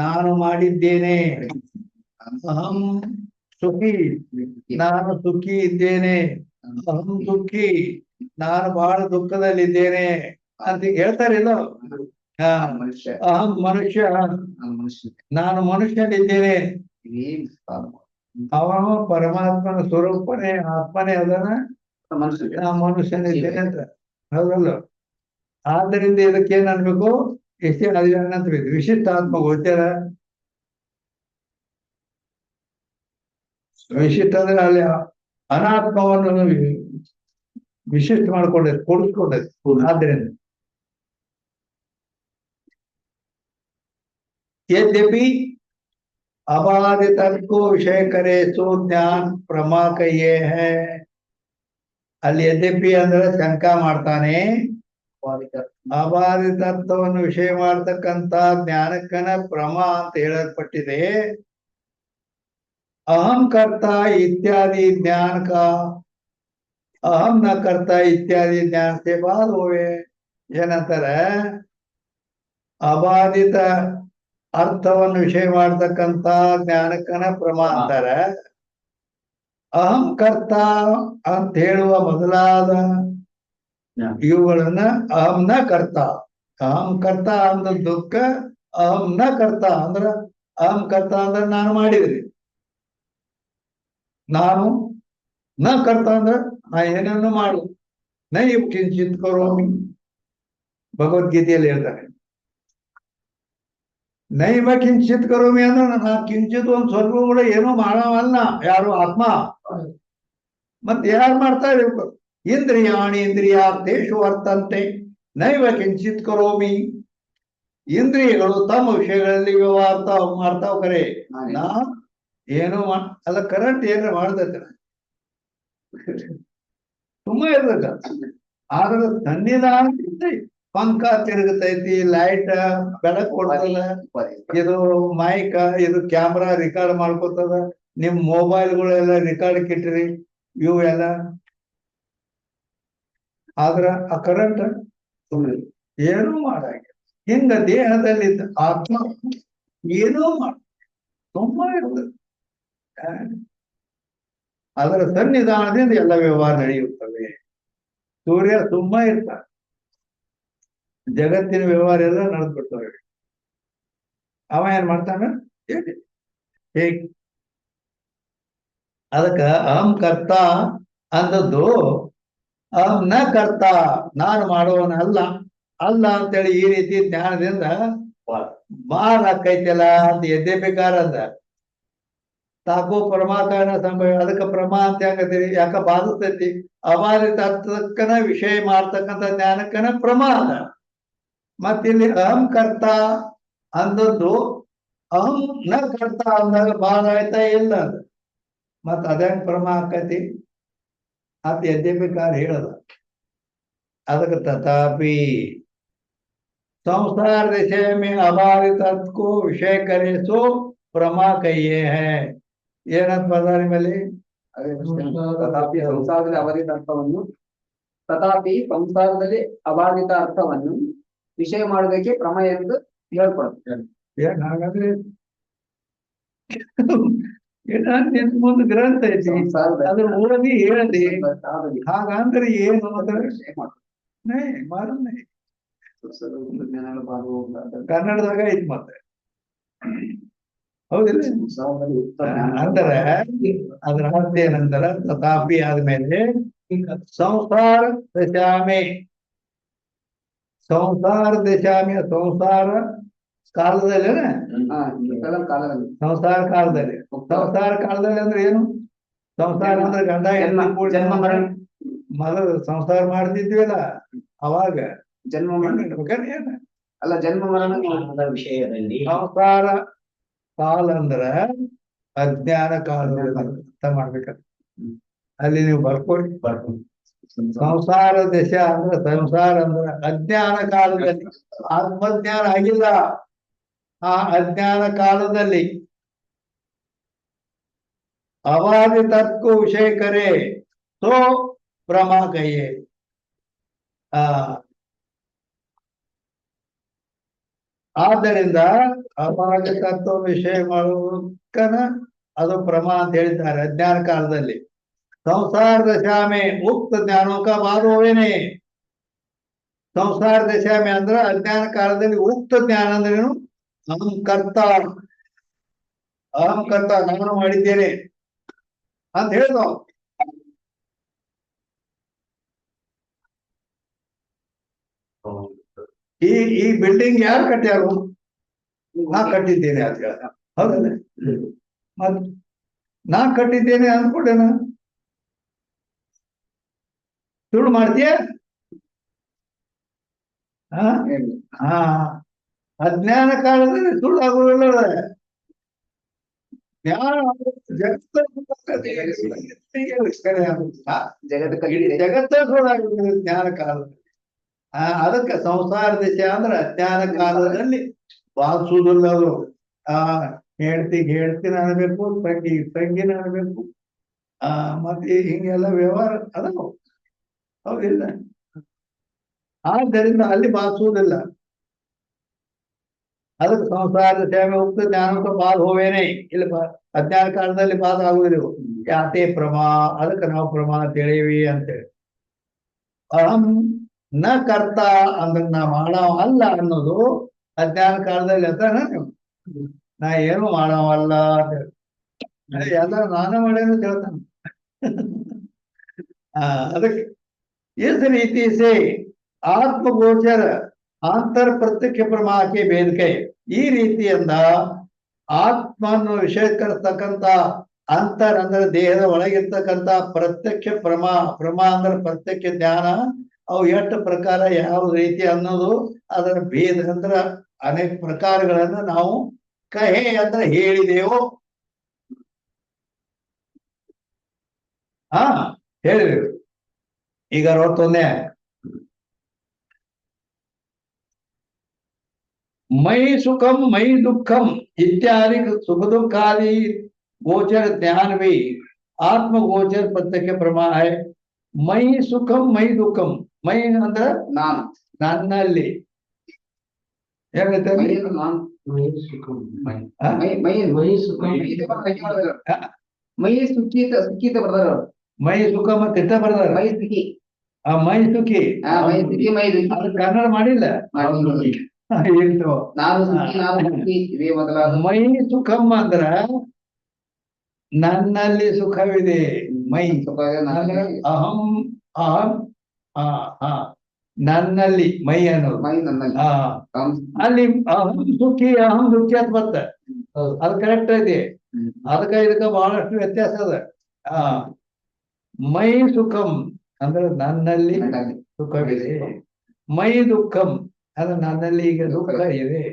Speaker 1: ನಾನು ಮಾಡಿದ್ದೇನೆ. ಅಹಂ ಸುಖಿ, ನಾನು ಸುಖಿ ಇದ್ದೇನೆ. ಅಹಂ ದುಃಖಿ, ನಾನು ಬಹಳ ದುಃಖದಲ್ಲಿದ್ದೇನೆ ಅಂತ ಹೇಳ್ತಾರಿಲ್ಲ. ಅಹಂ ಮನುಷ್ಯ, ನಾನು ಮನುಷ್ಯನಿದ್ದೇನೆ. ಅವ ಪರಮಾತ್ಮನ ಸ್ವರೂಪನೇ ಆತ್ಮನೇ ಅದನ್ನ ಮನುಷ್ಯನಿದ್ದೇನೆ ಅಂತ. ಹೌದಲ್ಲ? ಆದ್ದರಿಂದ ಇದಕ್ಕೆ ಏನ್ ಅನ್ಬೇಕು? ಎಷ್ಟೇ ಅಂತ ಬೇಕು. ವಿಶಿಷ್ಟ ಆತ್ಮ ಗೋಚರ. ವಿಶಿಷ್ಟ ಅಂದ್ರೆ ಅಲ್ಲಿ ಅನಾತ್ಮವನ್ನು ವಿಶಿಷ್ಟ ಮಾಡ್ಕೊಂಡೈತೆ, ಕೂಡಿಸ್ಕೊಂಡೈತೆ. ಆದ್ದರಿಂದ यद्यपि अबाधित को विषय करे सो ज्ञान प्रमा कहिए है. ಅಲ್ಲಿ ಯದ್ಯಪಿ ಅಂದ್ರೆ ಶಂಕಾ ಮಾಡ್ತಾನೆ. ಅಬಾಧಿತತ್ವವನ್ನು ವಿಷಯ ಮಾಡ್ತಕ್ಕಂತ ಜ್ಞಾನಕ್ಕನ ಪ್ರಮ ಅಂತ ಹೇಳಲ್ಪಟ್ಟಿದೆ. ಅಹಂ ಕರ್ತ ಇತ್ಯಾದಿ ಜ್ಞಾನ का ಅಹಂ ನ ಕರ್ತ ಇತ್ಯಾದಿ ಜ್ಞಾನ से बाद होवे. ಏನಂತಾರೆ? ಅಬಾಧಿತ ಅರ್ಥವನ್ನು ವಿಷಯ ಮಾಡ್ತಕ್ಕಂತ ಜ್ಞಾನಕ್ಕನ ಪ್ರಮ ಅಂತಾರೆ. ಅಹಂ ಕರ್ತ ಅಂತ ಹೇಳುವ ಮೊದಲಾದ ಇವುಗಳನ್ನ ಅಹಂ ನ ಕರ್ತ. ಅಹಂ ಕರ್ತ ಅಂದ ದುಃಖ, ಅಹಂ ನ ಕರ್ತ ಅಂದ್ರ ಅಹಂ ಕರ್ತ ಅಂದ್ರೆ ನಾನು ಮಾಡಿದ್ರಿ, ನಾನು ನ ಕರ್ತ ಅಂದ್ರ ನಾ ಏನನ್ನು ಮಾಡು. ನೈ ಕಿಂಚಿತ್ ಕರೋಮಿ ಭಗವದ್ಗೀತೆಯಲ್ಲಿ ಹೇಳ್ತಾರೆ. ನೈವ ಕಿಂಚಿತ್ ಕರೋಮಿ ಅಂದ್ರೆ ನಾ ಕಿಂಚಿತ್ ಒಂದ್ ಸ್ವಲ್ಪ ಕೂಡ ಏನೋ ಮಾಡವಲ್ಲ. ಯಾರು? ಆತ್ಮ. ಮತ್ತೆ ಯಾರು ಮಾಡ್ತಾ ಇರ್ಬೇಕು? ಇಂದ್ರಿಯಾಣಿ ಇಂದ್ರಿಯಾರ್ಥೇಷು ವರ್ತಂತೆ ನೈವ ಕಿಂಚಿತ್ ಕರೋಮಿ. ಇಂದ್ರಿಯಗಳು ತಮ್ಮ ವಿಷಯಗಳಲ್ಲಿ ವ್ಯವಹಾರ ಮಾಡ್ತಾವ್. ಕರೆ ನಾ ಏನೋ ಅಲ್ಲ, ಕರೆಂಟ್ ಏನಾರ ಮಾಡ್ತೈತೆ ತುಂಬಾ ಇರ್ತೈತ. ಆದ್ರೆ ಸನ್ನಿಧಾನ ಪಂಕ ತಿರುಗತೈತಿ, ಲೈಟ್ ಬೆಳಕು ಕೊಡ್ತದ, ಇದು ಮೈಕ್, ಇದು ಕ್ಯಾಮ್ರಾ ರೆಕಾರ್ಡ್ ಮಾಡ್ಕೊತದ, ನಿಮ್ ಮೊಬೈಲ್ಗಳೆಲ್ಲ ರೆಕಾರ್ಡ್ ಇಟ್ಟಿರಿ ಇವು ಎಲ್ಲ. ಆದ್ರ ಆ ಕರೆಂಟ್ ಏನೂ ಮಾಡಾಗ ಹಿಂಗ ದೇಹದಲ್ಲಿ ಆತ್ಮ ಏನೋ ಮಾಡ ತುಂಬಾ ಇರ್ತದೆ. ಅದರ ಸನ್ನಿಧಾನದಿಂದ ಎಲ್ಲ ವ್ಯವಹಾರ ನಡೆಯುತ್ತವೆ. ಸೂರ್ಯ ತುಂಬಾ ಇರ್ತಾನೆ, ಜಗತ್ತಿನ ವ್ಯವಹಾರ ಎಲ್ಲ ನಡೆದ್ಬಿಡ್ತವೆ. ಅವ ಏನ್ ಮಾಡ್ತಾನ ಹೇಗ್ ಅದಕ್ಕ ಅಹಂ ಕರ್ತ ಅಂದದ್ದು ಅಹಂ ನ ಕರ್ತ, ನಾನು ಮಾಡುವವನಲ್ಲ ಅಲ್ಲ ಅಂತೇಳಿ ಈ ರೀತಿ ಜ್ಞಾನದಿಂದ ಬಾಳ ಆಕೈತಿಲ್ಲ ಅಂತ ಎದ್ದೇಬೇಕಾರ ಅಂದ. ತಾಕೋ ಪರಮಾಕಾರನ ಸಂಭವ, ಅದಕ್ಕೆ ಪ್ರಮಾ ಅಂತ ಯಾಕಂತೀರಿ, ಯಾಕ ಬಾಧಿಸ್ತೈತಿ, ಅಬಾಧಿತ ಅರ್ಥಕ್ಕನ ವಿಷಯ ಮಾಡ್ತಕ್ಕಂಥ ಜ್ಞಾನಕ್ಕನ ಪ್ರಮಾದ. ಮತ್ತಿಲ್ಲಿ ಅಹಂ ಕರ್ತ ಅಂದದ್ದು ಅಹಂ ನ ಕರ್ತ ಅಂದಾಗ ಬಾಧ ಆಯ್ತಾ ಇಲ್ಲ ಅದು, ಮತ್ ಅದ್ಯಾಂಗ ಪ್ರಮಾ ಆಕತಿ ಅಂತ ಎದ್ದೇಬೇಕಾರ ಹೇಳದ. ಅದಕ್ಕೆ ತಥಾಪಿ संसार विषय में अबाधित अर्थ को विषय करे सो प्रमा कहिए है. ಏನಂತ ಬರ್ದಾರ ಮೇಲೆ
Speaker 2: ತಥಾಪಿ ಸಂಸಾರದಲ್ಲಿ ಅಬಾಧಿತ ಅರ್ಥವನ್ನು ಅಬಾಧಿತ ಅರ್ಥವನ್ನು ವಿಷಯ ಮಾಡೋದಕ್ಕೆ ಪ್ರಮ ಎಂದು ಹೇಳ್ಕೊಡುತ್ತೆ.
Speaker 1: ಏನ್ ಹಾಗಾದ್ರೆ ನಿನ್ ಮುಂದೆ ಗ್ರಂಥ ಐತಿ, ಅದ್ರ ಓದಿ ಹೇಳಿ ಹಾಗಂದ್ರೆ ಏನು ಮಾರನ್ನೇ ಕನ್ನಡದಾಗ ಐತಿ ಮತ್ತೆ, ಹೌದಿಲ್ಲ? ಅಂದ್ರೆ ಅದ್ರ ಅರ್ಥ ಏನಂದ್ರ ತಥಾಪಿ ಆದ್ಮೇಲೆ ಸಂಸಾರ ದಶಾಮೆ, ಸಂಸಾರ ದಶಾಮೆ ಸಂಸಾರ ಕಾಲದಲ್ಲಿ ಸಂಸಾರ ಕಾಲದಲ್ಲಿ, ಸಂಸಾರ ಕಾಲದಲ್ಲಿ ಅಂದ್ರೆ ಏನು? ಸಂಸಾರ ಅಂದ್ರೆ ಗಂಡ ಜನ್ಮ ಮರಣ ಮೊದಲು ಸಂಸಾರ ಮಾಡ್ತಿದ್ವಿಲ್ಲ ಅವಾಗ
Speaker 2: ಜನ್ಮ ಮರಣ
Speaker 1: ಏನ
Speaker 2: ಅಲ್ಲ, ಜನ್ಮ ಮರಣ ವಿಷಯದಲ್ಲಿ
Speaker 1: ಸಂಸಾರ ಕಾಲ ಅಂದ್ರ ಅಜ್ಞಾನ ಕಾಲದಲ್ಲಿ ಅರ್ಥ ಮಾಡ್ಬೇಕಂತ ಅಲ್ಲಿ ನೀವು ಬರ್ಕೊಡಿ. ಸಂಸಾರ ದಶ ಅಂದ್ರೆ ಸಂಸಾರ ಅಂದ್ರೆ ಅಜ್ಞಾನ ಕಾಲದಲ್ಲಿ, ಆತ್ಮಜ್ಞಾನ ಆಗಿಲ್ಲ, ಆ ಅಜ್ಞಾನ ಕಾಲದಲ್ಲಿ ಅಬಾಧಿತಕ್ಕೂ ವಿಷಯ ಕರೆ ಸೋ ಪ್ರಮಾ ಕಹಿಯೇ. ಆದ್ದರಿಂದ ಅಬಾಧಿತತ್ವ ವಿಷಯ ಮಾಡುವುದಕ್ಕನ ಅದು ಪ್ರಮಾ ಅಂತ ಹೇಳಿದ್ದಾರೆ ಅಜ್ಞಾನ ಕಾಲದಲ್ಲಿ. ಸಂಸಾರ ದಶಾಮೆ ಉಕ್ತ ಜ್ಞಾನೋಕ ಬಾಧೋವೇನೆ, ಸಂಸಾರ ದಶಾಮೆ ಅಂದ್ರ ಅಜ್ಞಾನ ಕಾಲದಲ್ಲಿ ಉಕ್ತ ಜ್ಞಾನ ಅಂದ್ರೇನು? ಅಹಂ ಕರ್ತ, ಅಹಂ ಕರ್ತ ನಾನು ಮಾಡಿದ್ದೇನೆ ಅಂತ ಹೇಳಿದ. ಈ ಬಿಲ್ಡಿಂಗ್ ಯಾರು ಕಟ್ಟ್ಯಾರು? ನಾ ಕಟ್ಟಿದ್ದೇನೆ ಅಂತ ಹೇಳ, ಹೌದಲ್ಲ? ಮತ್ ನಾ ಕಟ್ಟಿದ್ದೇನೆ ಅಂದ್ಕೊಡೇನ ಸುಳ್ಳು ಮಾಡ್ತೀಯ? ಹಾ ಅಜ್ಞಾನ ಕಾಲದಲ್ಲಿ ಸುಳ್ಳು ಆಗುವುದಿಲ್ಲ. ಜ್ಞಾನ ಜಗತ್ತೇ ಸುಳ್ಳಾಗುತ್ತದೆ ಜ್ಞಾನ ಕಾಲದಲ್ಲಿ. ಅದಕ್ಕೆ ಸಂಸಾರ ದಿಶ ಅಂದ್ರೆ ಅಜ್ಞಾನ ಕಾಲದಲ್ಲಿ ಬಾಧಿಸುವುದಿಲ್ಲ. ಅದು ಹೇಳ್ತೀನಿ ಅನ್ಬೇಕು, ತಂಗಿನ ಅನ್ಬೇಕು, ಮತ್ತೆ ಹಿಂಗೆಲ್ಲ ವ್ಯವಹಾರ ಅದಾವ, ಹೌದಿಲ್ಲ? ಆದ್ದರಿಂದ ಅಲ್ಲಿ ಬಾಧಿಸುವುದಿಲ್ಲ. ಅದಕ್ಕೆ ಸಂಸಾರ ಸೇವೆ ಹೋಗ್ತ ಜ್ಞಾನಕ್ಕೆ ಬಾಧ ಹೋವೇನೆ, ಇಲ್ಲಿ ಅಜ್ಞಾನ ಕಾಲದಲ್ಲಿ ಬಾಧ ಆಗುವುದಿಲ್ಲ. ಯಾತೆ ಪ್ರಮಾ, ಅದಕ್ಕೆ ನಾವು ಪ್ರಮಾ ತಿಳಿವಿ ಅಂತೇಳಿ. ಅಹಂ ನ ಕರ್ತ ಅಂದ್ರೆ ನಾ ಮಾಡವ ಅಲ್ಲ ಅನ್ನೋದು ಅಜ್ಞಾನ ಕಾಲದಲ್ಲಿ ಅಂತಾನ. ನಾ ಏನು ಮಾಡವಲ್ಲ ಎಲ್ಲ ನಾನೇ ಮಾಡೇನು ಹೇಳ್ತಾನೆ. ಅದಕ್ಕೆ इस रीति से ಆತ್ಮಗೋಚರ ಆಂತರ ಪ್ರತ್ಯಕ್ಷ ಪ್ರಮಾಕ್ಕೆ ಬೇದಿಕೆ, ಈ ರೀತಿಯಿಂದ ಆತ್ಮನ್ನು ವಿಷಯಕ್ಕರ್ತಕ್ಕಂಥ ಅಂತರ್ ಅಂದ್ರೆ ದೇಹದ ಒಳಗಿರ್ತಕ್ಕಂಥ ಪ್ರತ್ಯಕ್ಷ ಪ್ರಮಾ ಅಂದ್ರೆ ಪ್ರತ್ಯಕ್ಷ ಜ್ಞಾನ, ಅವು ಎಷ್ಟು ಪ್ರಕಾರ ಯಾವ ರೀತಿ ಅನ್ನೋದು ಅದರ ಭೇದ ಅಂದ್ರೆ ಅನೇಕ ಪ್ರಕಾರಗಳನ್ನ ನಾವು ಕಹೆ ಅಂದ್ರೆ ಹೇಳಿದೆವು. ಹೇಳಿದೆವು. ಈಗ 61ನೇ मई सुखम मई दुखम इत्यादि सुख दुखादि गोचर ज्ञान भी आत्म गोचर प्रत्यक्ष प्रमा है. मई सुखम मई दुखम, मई अंदर
Speaker 2: ನಾನು
Speaker 1: ನನ್ನಲ್ಲಿ
Speaker 2: ಮೈ ಸುಖಿತ ಬರ್ದಾರ,
Speaker 1: ಮೈ ಸುಖ ಮತ್ತೆ ಇಷ್ಟ ಬರ್ದಾರ.
Speaker 2: ಮೈ ಸುಖಿ,
Speaker 1: ಮೈ ಸುಖಿ
Speaker 2: ಮೈ ಸುಖಿ, ಮೈ ದುಃಖಿ
Speaker 1: ಕನ್ನಡ ಮಾಡಿಲ್ಲ. ಇತ್ತು.
Speaker 2: ನಾನು ಸುಖಿ ನಾನು ಸುಖಿ ಇವೇ ಮೊದಲಾದ
Speaker 1: ಮೈ ಸುಖಂ ಅಂದ್ರ ನನ್ನಲ್ಲಿ ಸುಖವಿದೆ. ಮೈ
Speaker 2: ಸುಖ
Speaker 1: ಅಂದ್ರೆ ಅಹಂ ಅಹಂ ಆ ಆ ನನ್ನಲ್ಲಿ ಮೈ ಅನ್ನೋದು.
Speaker 2: ಮೈ ನನ್ನಲ್ಲಿ
Speaker 1: ಆ ಅಲ್ಲಿ ಅಹಂ ಸುಖಿ ಅಹಂ ದುಃಖಿ ಅಂತ ಬತ್ತ. ಅದು ಕರೆಕ್ಟ್ ಐತಿ. ಅದಕ್ಕ ಇದಕ್ಕ ಬಹಳಷ್ಟು ವ್ಯತ್ಯಾಸ ಅದ. ಆ ಮೈ ಸುಖಂ ಅಂದ್ರೆ ನನ್ನಲ್ಲಿ ಸುಖವಿದೆ. ಮೈ ದುಃಖಂ ಅಂದ್ರೆ ನನ್ನಲ್ಲಿ ಈಗ ದುಃಖ ಇದೆ.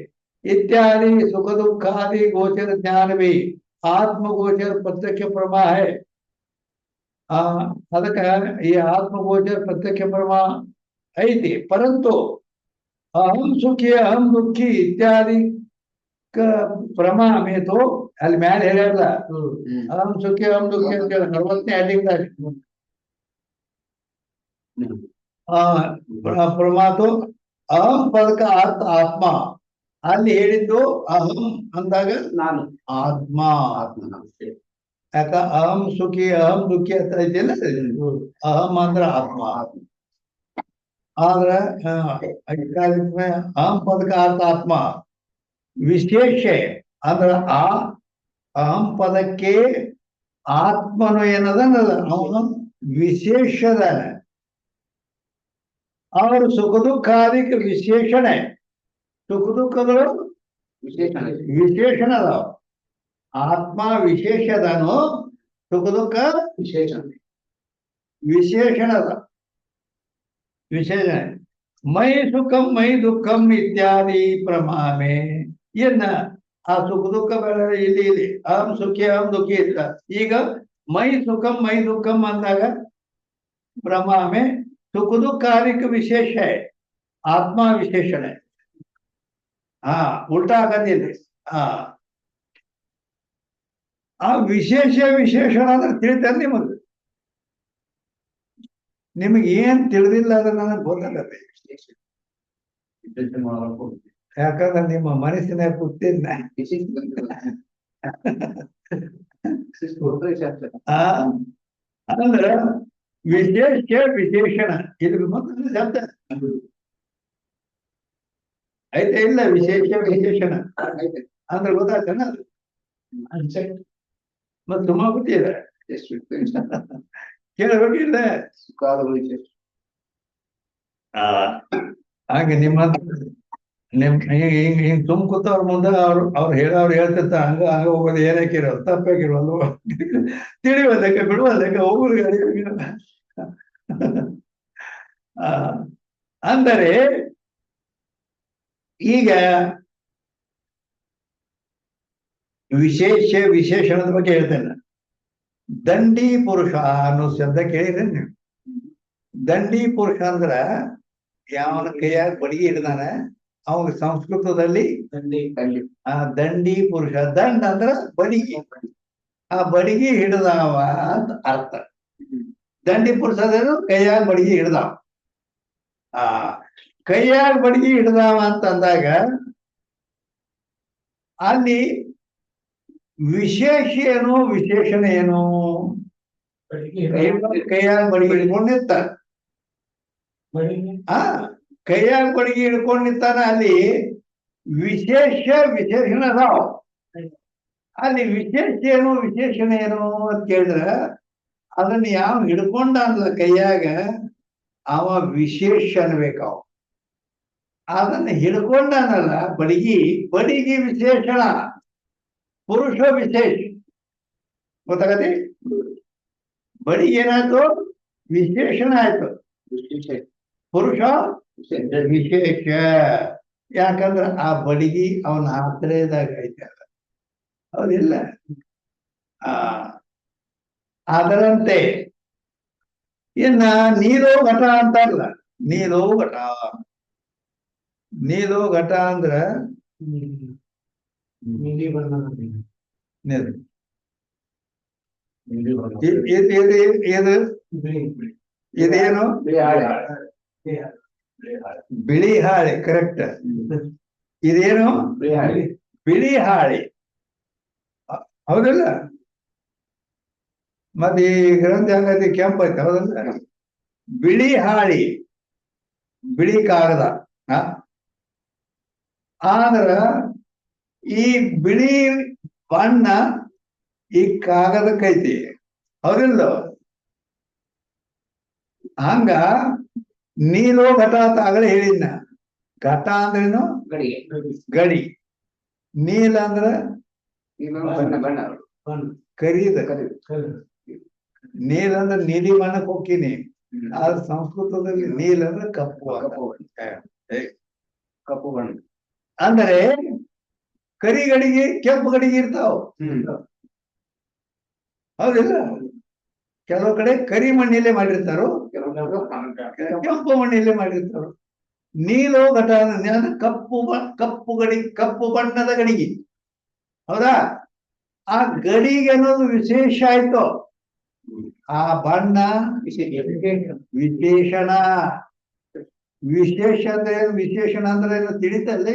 Speaker 1: ಇತ್ಯಾದಿ ಸುಖ ದುಃಖಾದಿ ಗೋಚರ ಜ್ಞಾನವೇ ಆತ್ಮಗೋಚರ ಪ್ರತ್ಯಕ್ಷ ಪ್ರಮಾ ಹೈ. ಅದಕ್ಕ ಈ ಆತ್ಮಗೋಚರ ಪ್ರತ್ಯಕ್ಷ ಪ್ರಮಾ ಐತಿ. ಪರಂತು ಅಹಂ ಸುಖಿ ಅಹಂ ದುಃಖಿ ಇತ್ಯಾದಿ ಪ್ರಮಾ ಮೇತೋ ಅಲ್ಲಿ ಮ್ಯಾಲೆ ಹೇಳ್ಯಾರಲ್ಲ, ಅಹಂ ಸುಖಿ ಅಹಂ ದುಃಖಿ ಅಂತ ಹೇಳಿ 40ನೇ ಅಡ್ಡಿಂಗ್ ಪ್ರಮಾತು ಅಹಂ ಪದಕ ಅರ್ಥ ಆತ್ಮ. ಅಲ್ಲಿ ಹೇಳಿದ್ದು ಅಹಂ ಅಂದಾಗ
Speaker 2: ನಾನು
Speaker 1: ಆತ್ಮ.
Speaker 2: ಆತ್ಮ
Speaker 1: ಯಾಕ ಅಹಂ ಸುಖಿ ಅಹಂ ದುಃಖಿ ಅಂತ ಇದೆಯಲ್ಲ, ಅಹಂ ಅಂದ್ರ ಆತ್ಮ. ಆದ್ರ ಅಹಂ ಪದಕ ಅರ್ಥ ಆತ್ಮ. ವಿಶೇಷ ಅಂದ್ರ ಆ ಅಹಂ ಪದಕ್ಕೆ ಆತ್ಮನು ಏನದನಲ್ಲ ಅವನು ವಿಶೇಷದ. ಅವರು ಸುಖ ದುಃಖಾದಿಕ ವಿಶೇಷಣೆ. ಸುಖ ದುಃಖಗಳು
Speaker 2: ವಿಶೇಷಣ
Speaker 1: ವಿಶೇಷಣ ಅದಾವ. ಆತ್ಮ ವಿಶೇಷದನು, ಸುಖ ದುಃಖ
Speaker 2: ವಿಶೇಷಣ
Speaker 1: ವಿಶೇಷಣದ ವಿಶೇಷಣೆ. ಮೈ ಸುಖಂ ಮೈ ದುಃಖಂ ಇತ್ಯಾದಿ ಪ್ರಮಾಮೆ. ಏನ ಆ ಸುಖ ದುಃಖ ಇಲ್ಲಿ ಇಲ್ಲಿ ಅಹಂ ಸುಖಿ ಅಹಂ ದುಃಖಿ ಇಲ್ಲ. ಈಗ ಮೈ ಸುಖಂ ಮೈ ದುಃಖಂ ಅಂದಾಗ ಪ್ರಮಾಮೆ ಸುಖ ದುಃಖಾದಿಕ ವಿಶೇಷ ಆತ್ಮ ವಿಶೇಷಣೆ. ಉಲ್ಟಾ ಆಗದಿಲ್ಲ. ಆ ವಿಶೇಷ ವಿಶೇಷಣ ಅಂದ್ರೆ ತಿಳಿತಾರೆ ನಿಮಗೆ. ನಿಮಗೆ ಏನ್ ತಿಳಿದಿಲ್ಲ ಅಂದ್ರೆ ನನಗೆ ಗೊತ್ತಾಗತ್ತೆ. ಯಾಕಂದ್ರೆ ನಿಮ್ಮ ಮನಸ್ಸಿನ ಕೂತಿದ್ನ ಅಂದ್ರ ವಿಶೇಷ ವಿಶೇಷಣ ಇದ್ರ ಮೊದಲ ಶಬ್ದ ಐತೆ ಇಲ್ಲ. ವಿಶೇಷ ವಿಶೇಷಣ ಅಂದ್ರೆ ಗೊತ್ತಾಗ್ತಾನ. ಮತ್ ತುಂಬಾ ಗೊತ್ತಿದೆ ಕೇಳಬೇಕಿಲ್ಲ. ಹಾಗೆ ನಿಮ್ಮ ಹಿಂಗ್ ತುಂಬ ಕೂತವ್ರ ಮುಂದೆ ಅವ್ರು ಹೇಳ್ತಿರ್ತ ಹಂಗ ಹಂಗ ಹೋಗೋದು ಏನಕ್ಕಿರೋದು ತಪ್ಪಾಗಿರೋದು ತಿಳಿಯೋದಕ್ಕೆ ಬಿಡುವುದಕ್ಕೆ ಹೋಗುದು. ಅಂದರೆ ಈಗ ವಿಶೇಷ ವಿಶೇಷಣದ ಬಗ್ಗೆ ಹೇಳ್ತೇನೆ. ದಂಡಿ ಪುರುಷ ಅನ್ನೋ ಶಬ್ದ ಕೇಳಿದ್ರೆ ನೀವು. ದಂಡಿ ಪುರುಷ ಅಂದ್ರ ಯಾವನ ಕೈಯಾಗ ಬಡಿಗೆ ಹಿಡ್ದಾನ ಅವಾಗ ಸಂಸ್ಕೃತದಲ್ಲಿ ದಂಡಿ ಪುರುಷ. ದಂಡ ಅಂದ್ರ ಬಡಿಗೆ. ಆ ಬಡಿಗೆ ಹಿಡ್ದಾವ ಅಂತ ಅರ್ಥ. ದಂಡಿ ಪುರುಷ ಅಂದ್ರೆ ಕೈಯಾಗ ಬಡಿಗೆ ಹಿಡ್ದಾವ. ಕೈಯಾಗ ಬಡಿಗೆ ಹಿಡ್ದಾವ ಅಂತಂದಾಗ ಅಲ್ಲಿ ವಿಶೇಷ ಏನು ವಿಶೇಷಣ ಏನು? ಕೈಯಾಗ ಬಡಿಗೆ ಹಿಡ್ಕೊಂಡು ನಿಂತಾನ. ಕೈಯಾಗ ಬಡಿಗೆ ಹಿಡ್ಕೊಂಡು ನಿಂತಾನ. ಅಲ್ಲಿ ವಿಶೇಷ ವಿಶೇಷಣ ಅದಾವ. ಅಲ್ಲಿ ವಿಶೇಷ ಏನು ವಿಶೇಷಣ ಏನು ಅಂತ ಕೇಳಿದ್ರ ಅದನ್ನ ಯಾವ ಹಿಡ್ಕೊಂಡ ಅಂದ ಕೈಯಾಗ ಅವ ವಿಶೇಷ ಅನ್ಬೇಕಾವ. ಅದನ್ನ ಹಿಡ್ಕೊಂಡನಲ್ಲ ಬಡಿಗಿ ವಿಶೇಷಣ, ಪುರುಷ ವಿಶೇಷ. ಗೊತ್ತಾಗತ್ತೆ? ಬಡಿಗೆ ಏನಾಯ್ತು? ವಿಶೇಷಣ ಆಯ್ತು. ಪುರುಷ ವಿಶೇಷ. ಯಾಕಂದ್ರ ಆ ಬಡಿಗಿ ಅವನ ಆಶ್ರಯದಾಗ ಐತೆ. ಹೌದಿಲ್ಲ? ಅದರಂತೆ ಇನ್ನ ನೀಲೋ ಘಟ ಅಂತಾರಲ್ಲ. ನೀಲೋ ಘಟ ಅಂದ್ರ ಇದೇನು? ಬಿಳಿ ಹಾಳೆ. ಕರೆಕ್ಟ್. ಇದೇನು? ಬಿಳಿ ಹಾಳೆ. ಹೌದಲ್ಲ? ಮತ್ತೆ ಈ ಗ್ರಂಥ ಹಂಗತಿ ಕೆಂಪು ಐತೆ. ಹೌದಲ್ಲ? ಬಿಳಿ ಹಾಳಿ, ಬಿಳಿ ಕಾಗದ. ಆದ್ರ ಈ ಬಿಳಿ ಬಣ್ಣ ಈ ಕಾಗದಕ್ಕೈತಿ, ಹೌದಿಲ್ಲ? ಹಂಗ ನೀಲೋ ಘಟ ಅಂತ ಆಗಲೇ ಹೇಳಿದ್ನ. ಘಟ ಅಂದ್ರೇನು?
Speaker 2: ಗಡಿಗೆ
Speaker 1: ಗಡಿ. ನೀಲ ಅಂದ್ರ
Speaker 2: ಬಣ್ಣ ಬಣ್ಣ
Speaker 1: ಕರೀದ.
Speaker 2: ಕರಿ
Speaker 1: ನೀಲ ಅಂದ್ರೆ ನೀಲಿ ಬಣ್ಣಕ್ಕೆ ಹೋಗ್ತೀನಿ. ಆದ್ರೆ ಸಂಸ್ಕೃತದಲ್ಲಿ ನೀಲ ಅಂದ್ರೆ ಕಪ್ಪು ಅಂತ.
Speaker 2: ಕಪ್ಪು ಕಪ್ಪು ಬಣ್ಣ.
Speaker 1: ಅಂದರೆ ಕರಿ ಗಡಿಗೆ ಕೆಂಪು ಗಡಿಗೆ ಇರ್ತಾವ, ಹೌದಿಲ್ಲ? ಕೆಲವು ಕಡೆ ಕರಿ ಮಣ್ಣಿಲೆ ಮಾಡಿರ್ತಾರೋ, ಕೆಂಪು ಮಣ್ಣಿಲೆ ಮಾಡಿರ್ತಾರೋ. ನೀಲೋ ಘಟ ಅಂದ್ರೆ ಕಪ್ಪು ಬಣ್ಣದ ಗಡಿಗೆ, ಹೌದಾ? ಆ ಗಡಿಗೆ ಅನ್ನೋದು ವಿಶೇಷ ಆಯ್ತು. ಆ ಬಣ್ಣ ವಿಶೇಷಣ. ವಿಶೇಷಣ ಅಂದ್ರೆ ಏನು ತಿಳಿತಲ್ಲೇ?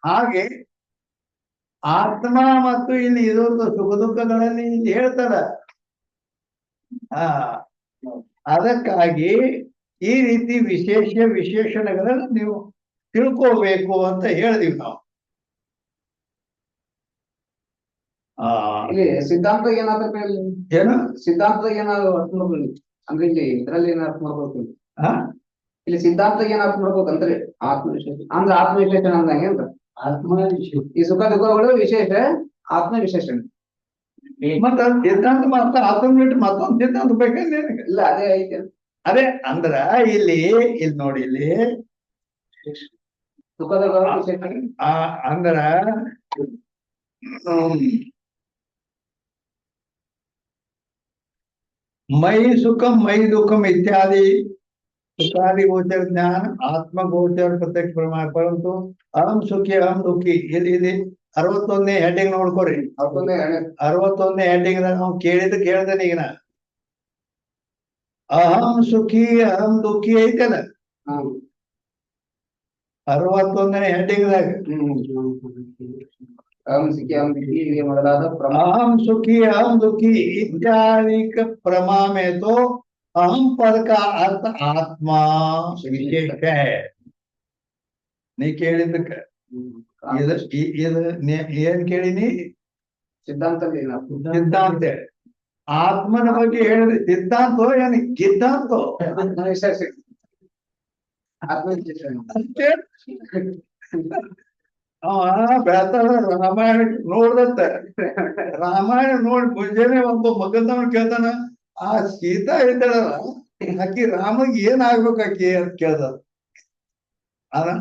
Speaker 1: ಹಾಗೆ ಆತ್ಮ ಮತ್ತು ಇಲ್ಲಿ ಇದೊಂದು ಸುಖ ದುಃಖಗಳಲ್ಲಿ ಇಲ್ಲಿ ಹೇಳ್ತಾರ. ಅದಕ್ಕಾಗಿ ಈ ರೀತಿ ವಿಶೇಷಣಗಳನ್ನು ನೀವು ತಿಳ್ಕೋಬೇಕು ಅಂತ ಹೇಳಿದೀವಿ ನಾವು.
Speaker 2: ಇಲ್ಲಿ ಸಿದ್ಧಾಂತ ಏನಾದ್ರು
Speaker 1: ಏನು
Speaker 2: ಸಿದ್ಧಾಂತದಾಗ ಏನಾದ್ರು ಅರ್ಥ ಮಾಡ್ಬೋದು ಅಂದ್ರೆ ಇಲ್ಲಿ ಇದ್ರಲ್ಲಿ ಏನ್ ಅರ್ಥ ಮಾಡ್ಬೋದು?
Speaker 1: ಹಾ,
Speaker 2: ಇಲ್ಲಿ ಸಿದ್ಧಾಂತದಾಗ ಏನ್ ಅರ್ಥ ಮಾಡ್ಬೋದು ಅಂದ್ರೆ ಆತ್ಮವಿಶೇಷ ಅಂದ್ರೆ ಆತ್ಮವಿಶೇಷಣ ಅಂದಂಗೆ ಅಂತ. ಈ ಸುಖ ದುಃಖಗಳು ವಿಶೇಷ, ಆತ್ಮ ವಿಶೇಷಣ.
Speaker 1: ಮತ್ತ ಸಿದ್ಧಾಂತ ಮಾತ್ರ ಆತ್ಮ ಬಿಟ್ಟು ಮತ್ತೊಂದು ಸಿದ್ಧಾಂತ ಬೇಕಂದ್ರೆ
Speaker 2: ಇಲ್ಲ ಅದೇ ಐತೆ.
Speaker 1: ಅದೇ ಅಂದ್ರ ಇಲ್ಲಿ ನೋಡಿ, ಇಲ್ಲಿ
Speaker 2: ಸುಖ ದುಃಖಗಳು ವಿಶೇಷ
Speaker 1: ಅಂದ್ರ ಮೈ ಸುಖಂ ಮೈ ದುಃಖಂ ಇತ್ಯಾದಿ ಸುಖಾದಿ ಗೋಚರ ಜ್ಞಾನ ಆತ್ಮ ಗೋಚರ ಪ್ರತ್ಯಕ್ಷ ಪ್ರಮಾಣ. ಪರಂತು ಅಹಂ ಸುಖಿ ಅಹಂ ದುಃಖಿ ಇಲ್ಲಿ 61ನೇ ಹೆಡ್ಡಿಂಗ್ ನೋಡ್ಕೊರಿ. 61ನೇ ಹೆಡ್ಡಿಂಗ್ ನಾವು ಕೇಳ್ದೇನೆ ಈಗ. ಅಹಂ ಸುಖಿ ಅಹಂ ದುಃಖಿ ಐತಲ್ಲ, 61ನೇ ಹೆಡ್ಡಿಂಗ್ದಾಗ
Speaker 2: ಅಹಂ ಸುಖಿ ಅಹಂ ದುಃಖಿ ಮೊದಲಾದ
Speaker 1: अहम सुखी अहम दुखी इत्यादि प्रमा में तो अहम पद का अर्थ आत्मा विशेष है. नहीं ಕೇಳಿದಕ್ಕೆ ಏನ್ ಕೇಳಿನಿ?
Speaker 2: ಸಿದ್ಧಾಂತ
Speaker 1: ಸಿದ್ಧಾಂತ. ಆತ್ಮನ ಬಗ್ಗೆ ಹೇಳಿದ್ರೆ ಸಿದ್ಧಾಂತ ಏನ್ ಗಿದ್ಧಾಂತ? ಅಷ್ಟೇ. ಬೆಳತಾರ ರಾಮಾಯಣ ನೋಡ್ದತ್ತ. ರಾಮಾಯಣ ನೋಡಿ ಮುಂಜಾನೆ ಒಬ್ಬ ಮಗದವನ್ ಕೇಳ್ತಾನ, ಆ ಸೀತಾ ಇದ್ದಾಳಲ್ಲ ಆಕಿ ರಾಮಗೆ ಏನ್ ಆಗ್ಬೇಕು ಆಕಿ ಅಂತ ಕೇಳ್ದ.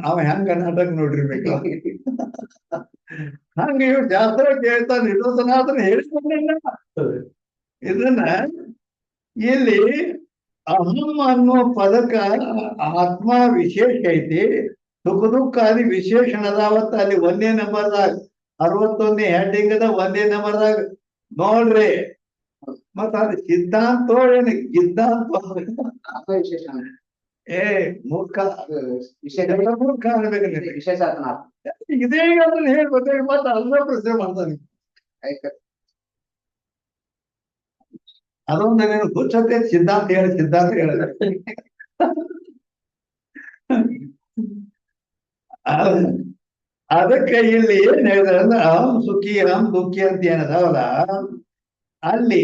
Speaker 1: ಅವ ಹೆಂಗ ನಾಟಕ ನೋಡಿರ್ಬೇಕು. ಹಂಗ ಇವ್ ಜಾತ್ರೆ ಕೇಳ್ತಾನ, ಇಡೋದನಾದ್ರ ಹೇಳ್ಕೊಂಡಿಲ್ಲ. ಇದನ್ನ ಇಲ್ಲಿ ಅಹಂ ಅನ್ನೋ ಪದಕ ಆತ್ಮ ವಿಶೇಷ ಐತಿ, ಸುಖ ದುಃಖಾದಿ ವಿಶೇಷಣ ಅದಾವತ್ತ. ಅಲ್ಲಿ 1ನೇ ನಂಬರ್ದಾಗ 61ನೇ ಹೆಡ್ಡಿಂಗ್ ಅದ 1ನೇ ನಂಬರ್ದಾಗ ನೋಡ್ರಿ. ಮತ್ತ ಅದು ಸಿದ್ಧಾಂತ ಏನು ಗಿದ್ಧಾಂತ?
Speaker 2: ಆತ್ಮವಿಶೇಷಣ.
Speaker 1: ಮೂರ್ಖ
Speaker 2: ವಿಶೇಷ
Speaker 1: ಮೂರ್ಖ ಅನ್ಬೇಕು.
Speaker 2: ವಿಶೇಷ ಆತನ
Speaker 1: ಇದೇ ಅದನ್ನ ಹೇಳ್ಬೇಕು, ಮತ್ತ ಅಲ್ಲ ಪ್ರಶ್ನೆ ಮಾಡ್ತಾನೆ. ಅದೊಂದು ನೀನು ಹುಚ್ಚತೆ ಸಿದ್ಧಾಂತ ಹೇಳಿದ ಅದಕ್ಕೆ ಇಲ್ಲಿ ಏನ್ ಹೇಳಿದ್ರೆ ಅಂದ್ರೆ ಅಹಂ ಸುಖಿ ಅಹಂ ದುಃಖಿ ಅಂತ ಏನದಾವಲ್ಲ, ಅಲ್ಲಿ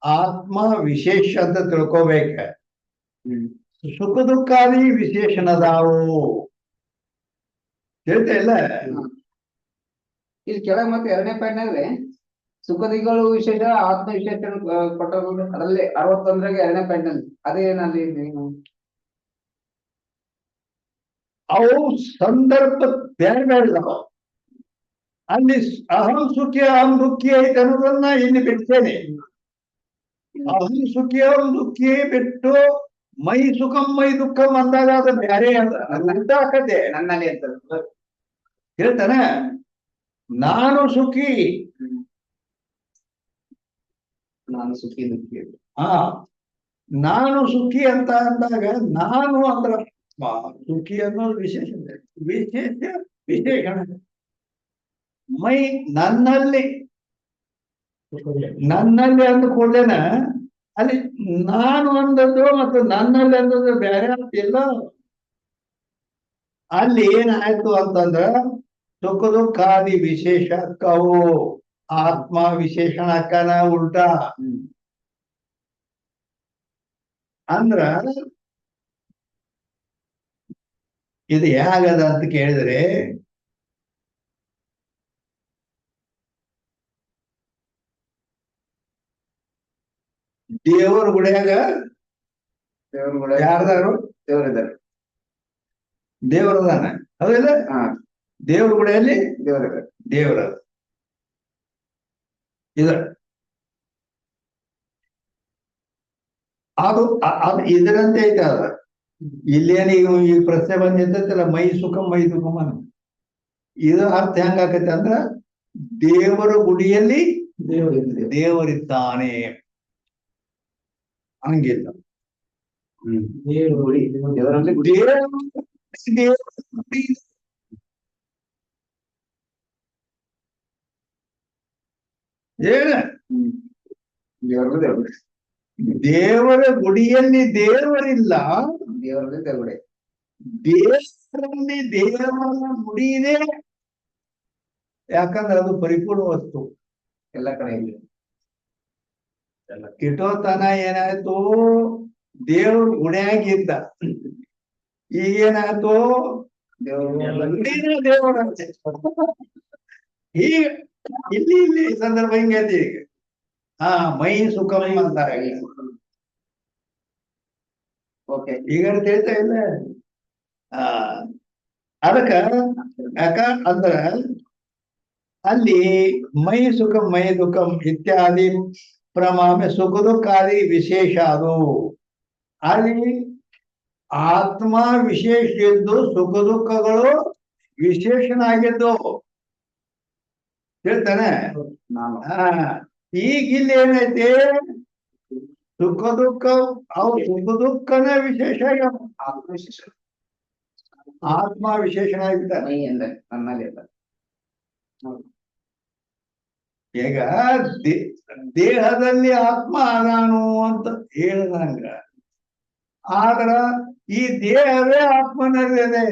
Speaker 1: ಆತ್ಮ ವಿಶೇಷ ಅಂತ ತಿಳ್ಕೋಬೇಕ. ಸುಖ ದುಃಖಾದಿ ವಿಶೇಷಣದಾವು ಹೇಳ್ತಾ ಇಲ್ಲ.
Speaker 2: ಇಲ್ಲಿ ಕೆಳಗೆ ಮತ್ತೆ 2ನೇ ಪಾಯಿಂಟ್ನಾಗ್ರೆ ಸುಖದಿಗಳು ವಿಶೇಷ ಆತ್ಮ ವಿಶೇಷ ಕೊಟ್ಟರು. ಅದರಲ್ಲಿ 61ರಾಗ 2ನೇ ಪಾಯಿಂಟ್ ನಲ್ಲಿ ಅದೇನಲ್ಲಿ ನೀವು
Speaker 1: ಅವು ಸಂದರ್ಭ ಬೇರೆ ಬೇರೆ ಇದಾವ. ಅಲ್ಲಿ ಅಹಂ ಸುಖಿ ಅಹಂ ದುಃಖಿ ಐತೆ ಅನ್ನೋದನ್ನ ಇಲ್ಲಿ ಬಿಡ್ತೇನೆ. ಅಹಂ ಸುಖಿ ಅಹಂ ದುಃಖಿ ಬಿಟ್ಟು ಮೈ ಸುಖಂ ಮೈ ದುಃಖಂ ಅಂದಾಗ ಅದು ಬೇರೆ ಉಂಟಾಕತೆ
Speaker 2: ನನ್ನಲ್ಲಿ ಅಂತ
Speaker 1: ಹೇಳ್ತಾನೆ. ನಾನು ಸುಖಿ,
Speaker 2: ನಾನು ಸುಖಿ ದುಃಖಿ.
Speaker 1: ನಾನು ಸುಖಿ ಅಂತ ಅಂದಾಗ ನಾನು ಅಂದ್ರ ಸುಖಿ ಅನ್ನೋದು ವಿಶೇಷಣ. ಮೈ ನನ್ನಲ್ಲಿ ಅಂದುಕೊಳ್ಳೇನ ಅಲ್ಲಿ ನಾನು ಅಂದದ್ದು ಮತ್ತು ನನ್ನಲ್ಲಿ ಅಂದದ್ದು ಬೇರೆ ಆಗ್ತಿಲ್ಲ. ಅಲ್ಲಿ ಏನಾಯ್ತು ಅಂತಂದ್ರ ಸುಖ ದುಃಖಾದಿ ವಿಶೇಷಕ್ಕವು ಆತ್ಮ ವಿಶೇಷಣಕ್ಕನ ಉಲ್ಟಾ. ಅಂದ್ರ ಇದು ಹೇಗದ ಅಂತ ಕೇಳಿದ್ರೆ, ದೇವರ ಗುಡಿಯಾಗ
Speaker 2: ದೇವ್ರ ಕೂಡ
Speaker 1: ಯಾರ್ದಾರು
Speaker 2: ದೇವರಿದ್ದಾರೆ.
Speaker 1: ದೇವರದಾನ, ಹೌದಿಲ್ಲ?
Speaker 2: ಹಾ,
Speaker 1: ದೇವ್ರ ಗುಡಿಯಲ್ಲಿ
Speaker 2: ದೇವರಿದ್ದಾರೆ.
Speaker 1: ದೇವರ ಇದ ಅದು ಇದರಂತೆ ಐತೆ ಅದ. ಇಲ್ಲೇನು ಈ ಪ್ರಶ್ನೆ ಬಂದಿರ್ತೈತಲ್ಲ, ಮೈ ಸುಖಂ ಮೈ ದುಃಖಂ ಅಂತ. ಇದು ಅರ್ಥ ಹೆಂಗಾಕೈತೆ ಅಂದ್ರ ದೇವರ ಗುಡಿಯಲ್ಲಿ ದೇವರಿದ್ದಾನೆ ಹಂಗಿಲ್ಲ.
Speaker 2: ದೇವರಲ್ಲಿ ಗುಡಿ.
Speaker 1: ಏನ
Speaker 2: ದೇವರಲ್ಲಿ ದೇವರು.
Speaker 1: ದೇವರ ಗುಡಿಯಲ್ಲಿ ದೇವರಿಲ್ಲ,
Speaker 2: ದೇವರಲ್ಲಿ ದೇವರೇ.
Speaker 1: ದೇವರಲ್ಲಿ ದೇವರ ಗುಡಿ ಇದೆ. ಯಾಕಂದ್ರೆ ಅದು ಪರಿಪೂರ್ಣ ವಸ್ತು.
Speaker 2: ಎಲ್ಲ ಕಡೆ ಇದೆ.
Speaker 1: ಕಿಟೋತನ ಏನಾಯ್ತು, ದೇವ್ರ ಗುಡಿಯಾಗಿದ್ದ, ಈಗೇನಾಯ್ತು ಗುಡಿನ ದೇವರಂತೆ. ಈಗ ಇಲ್ಲಿ ಸಂದರ್ಭ ಹಿಂಗೈತಿ. ಈಗ ಮೈ ಸುಖಂ ಅಂತಾರೆ.
Speaker 2: ಓಕೆ,
Speaker 1: ಈಗ ತಿಳಿತಾ ಇಲ್ಲ. ಅದಕ್ಕ ಯಾಕ ಅಂದ್ರ ಅಲ್ಲಿ ಮೈ ಸುಖಂ ಮೈ ದುಃಖಂ ಇತ್ಯಾದಿ ಪ್ರಮಾಮೆ ಸುಖ ದುಃಖಾದಿ ವಿಶೇಷ. ಅದು ಅಲ್ಲಿ ಆತ್ಮ ವಿಶೇಷ ಇದ್ದು ಸುಖ ದುಃಖಗಳು ವಿಶೇಷನಾಗಿದ್ದು ಹೇಳ್ತಾನೆ.
Speaker 2: ನಾನು
Speaker 1: ಈಗ ಇಲ್ಲಿ ಏನೈತಿ, ಸುಖ ದುಃಖ ಅವು ಸುಖ ದುಃಖನೇ ವಿಶೇಷ ಆಗ್ಯಾವ.
Speaker 2: ಆತ್ಮವಿಶೇಷ.
Speaker 1: ಆತ್ಮ ವಿಶೇಷಣ ಆಗಿದ್ದಾರೆ.
Speaker 2: ಮೈ ಅಂದ್ರೆ ನನ್ನಲ್ಲಿ ಇಲ್ಲ.
Speaker 1: ಈಗ ದೇಹದಲ್ಲಿ ಆತ್ಮ ಅದಾನು ಅಂತ ಹೇಳಿದಂಗ, ಆದ್ರ ಈ ದೇಹವೇ ಆತ್ಮನಲ್ಲಿದೆ.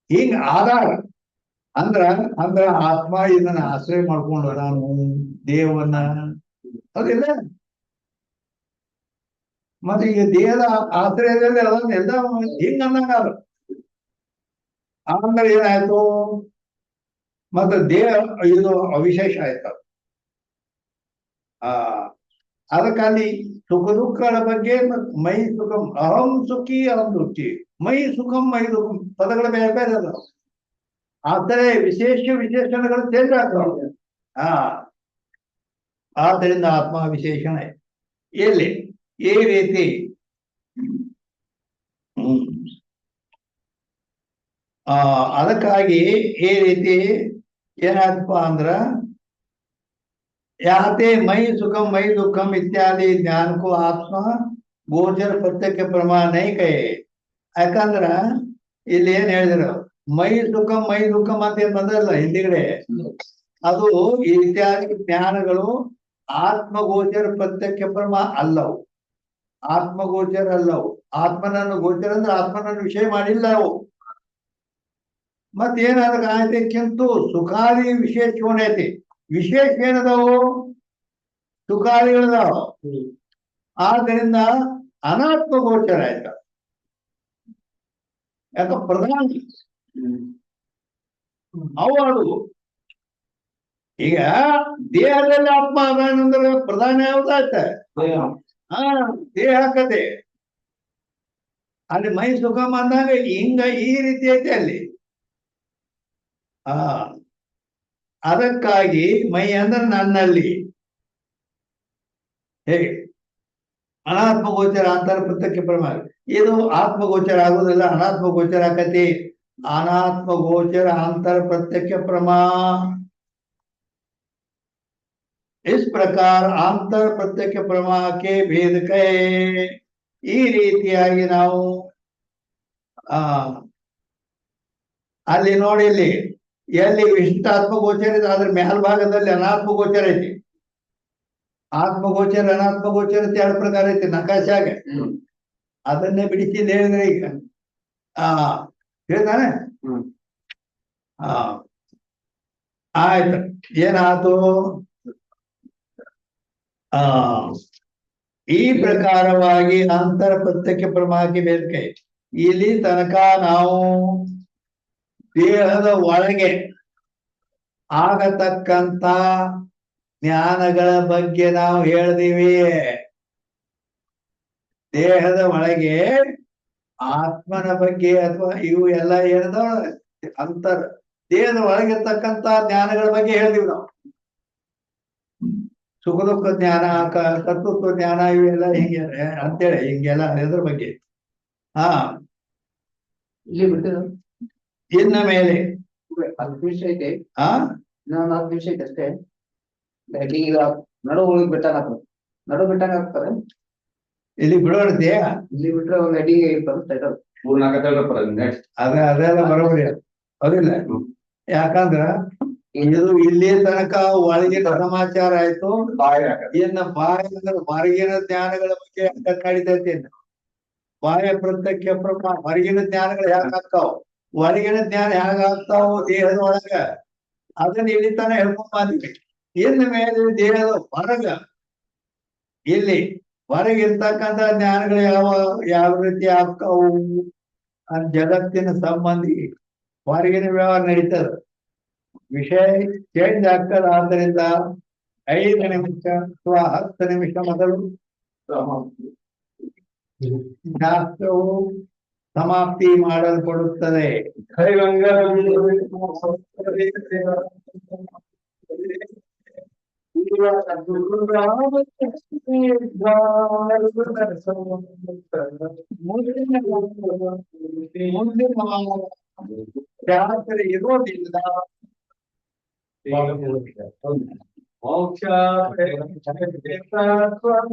Speaker 1: ಹಿಂಗ ಆಧಾರ ಅಂದ್ರ ಆತ್ಮ ಇದನ್ನ ಆಶ್ರಯ ಮಾಡ್ಕೊಂಡು ನಾನು ದೇವನ್ನ, ಹೌದಿಲ್ಲ? ಮತ್ತೆ ಈಗ ದೇಹದ ಆಶ್ರಯದಲ್ಲಿ ಅದನ್ನೆಲ್ಲ ಹಿಂಗ ಅಂದಂಗ. ಅಂದ್ರೆ ಏನಾಯ್ತು, ಮತ್ತೆ ದೇಹ ಇದು ಅವಿಶೇಷ ಆಯ್ತು. ಅದಕ್ಕಲ್ಲಿ ಸುಖ ದುಃಖಗಳ ಬಗ್ಗೆ ಮೈ ಸುಖಂ ಅಹಂ ಸುಖಿ ಅಹಂ ದುಃಖಿ, ಮೈ ಸುಖಂ ಮೈ ದುಃಖಂ ಪದಗಳ ಬೇರೆ ಬೇರೆ ಅದ. ಆದರೆ ವಿಶೇಷಣಗಳು ಚೇಂಜ್ ಆಗ್ತಾವ. ಆದ್ದರಿಂದ ಆತ್ಮ ವಿಶೇಷಣ ಎಲ್ಲಿ ಈ ರೀತಿ ಅದಕ್ಕಾಗಿ ಈ ರೀತಿ ಏನಾಗ್ತಪ್ಪ ಅಂದ್ರ ಯಾತೆ ಮೈ ಸುಖಂ ಮೈ ದುಃಖಂ ಇತ್ಯಾದಿ ಜ್ಞಾನಕ್ಕೂ ಆತ್ಮ ಗೋಚರ ಪ್ರತ್ಯಕ್ಷ ಪ್ರಮಾಣ ನೈಕೈ. ಯಾಕಂದ್ರ ಇಲ್ಲಿ ಏನ್ ಹೇಳಿದ್ರು, ಮೈ ಸುಖಂ ಮೈ ದುಃಖಂ ಅಂತ ಏನ್ ಬಂದಲ್ಲ ಹಿಂದಿಗಡೆ, ಅದು ಇತ್ಯಾದಿ ಜ್ಞಾನಗಳು ಆತ್ಮಗೋಚರ ಪ್ರತ್ಯಕ್ಷ ಪ್ರಮಾಣ ಅಲ್ಲವು. ಆತ್ಮಗೋಚರ ಅಲ್ಲವು. ಆತ್ಮನನ್ನು ಗೋಚರ ಅಂದ್ರೆ ಆತ್ಮನನ್ನು ವಿಷಯ ಮಾಡಿಲ್ಲ ಅವು. ಮತ್ತೇನಾದ್ರೆ ಆಯ್ತು, ಕಿಂತು ಸುಖಾದಿ ವಿಶೇಷಣೈತಿ. ವಿಶೇಷ ಏನದಾವು, ಸುಖಾದಿಗಳದಾವ. ಆದ್ದರಿಂದ ಅನಾತ್ಮ ಗೋಚರ ಆಯ್ತ. ಯಾಕ ಪ್ರಧಾನ ಅವು. ಈಗ ದೇಹದಲ್ಲಿ ಆತ್ಮ ಅದಾನಂದ್ರೆ ಪ್ರಧಾನ ಯಾವ್ದಾಯ್ತ, ದೇಹ ಕತೆ. ಅಲ್ಲಿ ಮೈ ಸುಖಂ ಅಂದಾಗ ಹಿಂಗ ಈ ರೀತಿ ಐತೆ ಅಲ್ಲಿ. ಅದಕ್ಕಾಗಿ ಮೈ ಅಂದ್ರೆ ನನ್ನಲ್ಲಿ ಹೇಗೆ ಅನಾತ್ಮಗೋಚರ ಅಂತರ ಪ್ರತ್ಯಕ್ಷ ಪ್ರಮಾಣ. ಇದು ಆತ್ಮಗೋಚರ ಆಗುದಿಲ್ಲ, ಅನಾತ್ಮಗೋಚರ ಆಕತಿ. ಅನಾತ್ಮಗೋಚರ ಅಂತರ ಪ್ರತ್ಯಕ್ಷ ಪ್ರಮಾಣ. इस प्रकार आंतर प्रत्यक्ष प्रमाण के भेद कहे. ಈ ರೀತಿಯಾಗಿ ನಾವು ಅಲ್ಲಿ ನೋಡಿ, ಇಲ್ಲಿ ಎಲ್ಲಿ ವಿಶಿಷ್ಟ ಆತ್ಮಗೋಚರ ಇದೆ ಅದ್ರ ಮೇಲ್ಭಾಗದಲ್ಲಿ ಅನಾತ್ಮಗೋಚರ ಐತಿ. ಆತ್ಮಗೋಚರ ಅನಾತ್ಮಗೋಚರ ಎರಡು ಪ್ರಕಾರ ಐತಿ ನಕಾಶಾಗ. ಅದನ್ನೇ ಬಿಡಿಸಿ ಇಲ್ಲಿ ಹೇಳಿದ್ರೆ ಈಗ ಆ ಹೇಳ್ತಾನೆ.
Speaker 2: ಹ್ಮ್.
Speaker 1: ಆ ಆಯ್ತು, ಏನಾಯ್ತು? ಆ ಈ ಪ್ರಕಾರವಾಗಿ ಅಂತರ ಪ್ರತ್ಯಕ್ಷ ಪ್ರಮಾಣಕ್ಕೆ ಬೇರ್ಕೈ. ಇಲ್ಲಿ ತನಕ ನಾವು ದೇಹದ ಒಳಗೆ ಆಗತಕ್ಕಂತ ಜ್ಞಾನಗಳ ಬಗ್ಗೆ ನಾವು ಹೇಳಿದೀವಿ. ದೇಹದ ಒಳಗೆ ಆತ್ಮನ ಬಗ್ಗೆ ಅಥವಾ ಇವು ಎಲ್ಲ ಹೇಳಿದ ಅಂತರ ದೇಹದ ಒಳಗಿರ್ತಕ್ಕಂತ ಜ್ಞಾನಗಳ ಬಗ್ಗೆ ಹೇಳಿದೀವಿ ನಾವು. ಸುಖ ದುಃಖ ಜ್ಞಾನ, ಕರ್ತೃತ್ವ ಜ್ಞಾನ, ಇವೆಲ್ಲ ಹಿಂಗೆ ಅಂತೇಳಿ ಹಿಂಗೆಲ್ಲ ಇದ್ರ ಬಗ್ಗೆ. ಹಾ,
Speaker 2: ಇಲ್ಲಿ ಬಿಟ್ಟು
Speaker 1: ಇನ್ನ ಮೇಲೆ
Speaker 2: 10 ನಿಮಿಷ ಐತೆ,
Speaker 1: ಆ
Speaker 2: ಇನ್ನೊಂದು 10 ನಿಮಿಷ ಐತೆ ಅಷ್ಟೇ. ಹೆಡ್ಡಿಂಗ್ ಈಗ ನಡು ಉಳಿದ್ ಬಿಟ್ಟಂಗ ನಡು ಬಿಟ್ಟಂಗ ಆಗ್ತಾರೆ.
Speaker 1: ಇಲ್ಲಿ ಬಿಡೋಣತೆಯ
Speaker 2: ಇಲ್ಲಿ ಬಿಟ್ರೆ ಒಂದು ಹೆಡ್ಡಿಂಗ್ ಇರ್ತದೆ ಟೈಟಲ್.
Speaker 3: 3-4 ನೆಕ್ಸ್ಟ್
Speaker 1: ಅದೆಲ್ಲ ಬರೋಬರಿ ಹೌದಿಲ್ಲ. ಯಾಕಂದ್ರ ಇದು ಇಲ್ಲಿ ತನಕ ಒಳಗಿನ ಸಮಾಚಾರ ಆಯ್ತು. ಇನ್ನ ಬಾಯಿ ಅಂದ್ರೆ ಹೊರಗಿನ ಜ್ಞಾನಗಳ ಬಗ್ಗೆ ನಡೀತೈತಿ. ಬಾಹ್ಯ ಪ್ರತ್ಯಕ್ಷ ಪ್ರಮಾಣ ಹೊರಗಿನ ಜ್ಞಾನಗಳು ಹೇಗಾಗ್ತಾವ, ಹೊರಗಿನ ಜ್ಞಾನ ಹೇಗಾಗ್ತಾವ ದೇಹದ ಒಳಗ, ಅದನ್ನ ಇಲ್ಲಿ ತನ ಹೇಳ್ಕೊಂಡ್ ಬಂದಿವಿ. ಇನ್ನು ಮೇಲೆ ದೇಹದ ಹೊರಗ ಇಲ್ಲಿ ಹೊರಗಿರ್ತಕ್ಕಂಥ ಜ್ಞಾನಗಳು ಯಾವ ರೀತಿ ಆಗ್ತಾವು, ಜಗತ್ತಿನ ಸಂಬಂಧಿ ಹೊರಗಿನ ವ್ಯವಹಾರ ನಡೀತದ, ವಿಷಯ ಚೇಂಜ್ ಆಗ್ತದ. ಆದ್ದರಿಂದ 5 ನಿಮಿಷ ಅಥವಾ 10 ನಿಮಿಷ ಮೊದಲು ಶಾಸ್ತ್ರವು ಸಮಾಪ್ತಿ ಮಾಡಲ್ಪಡುತ್ತದೆ. ಶಾಸ್ತ್ರ ಇರೋದಿಲ್ಲ. ಮೋಕ್ಷ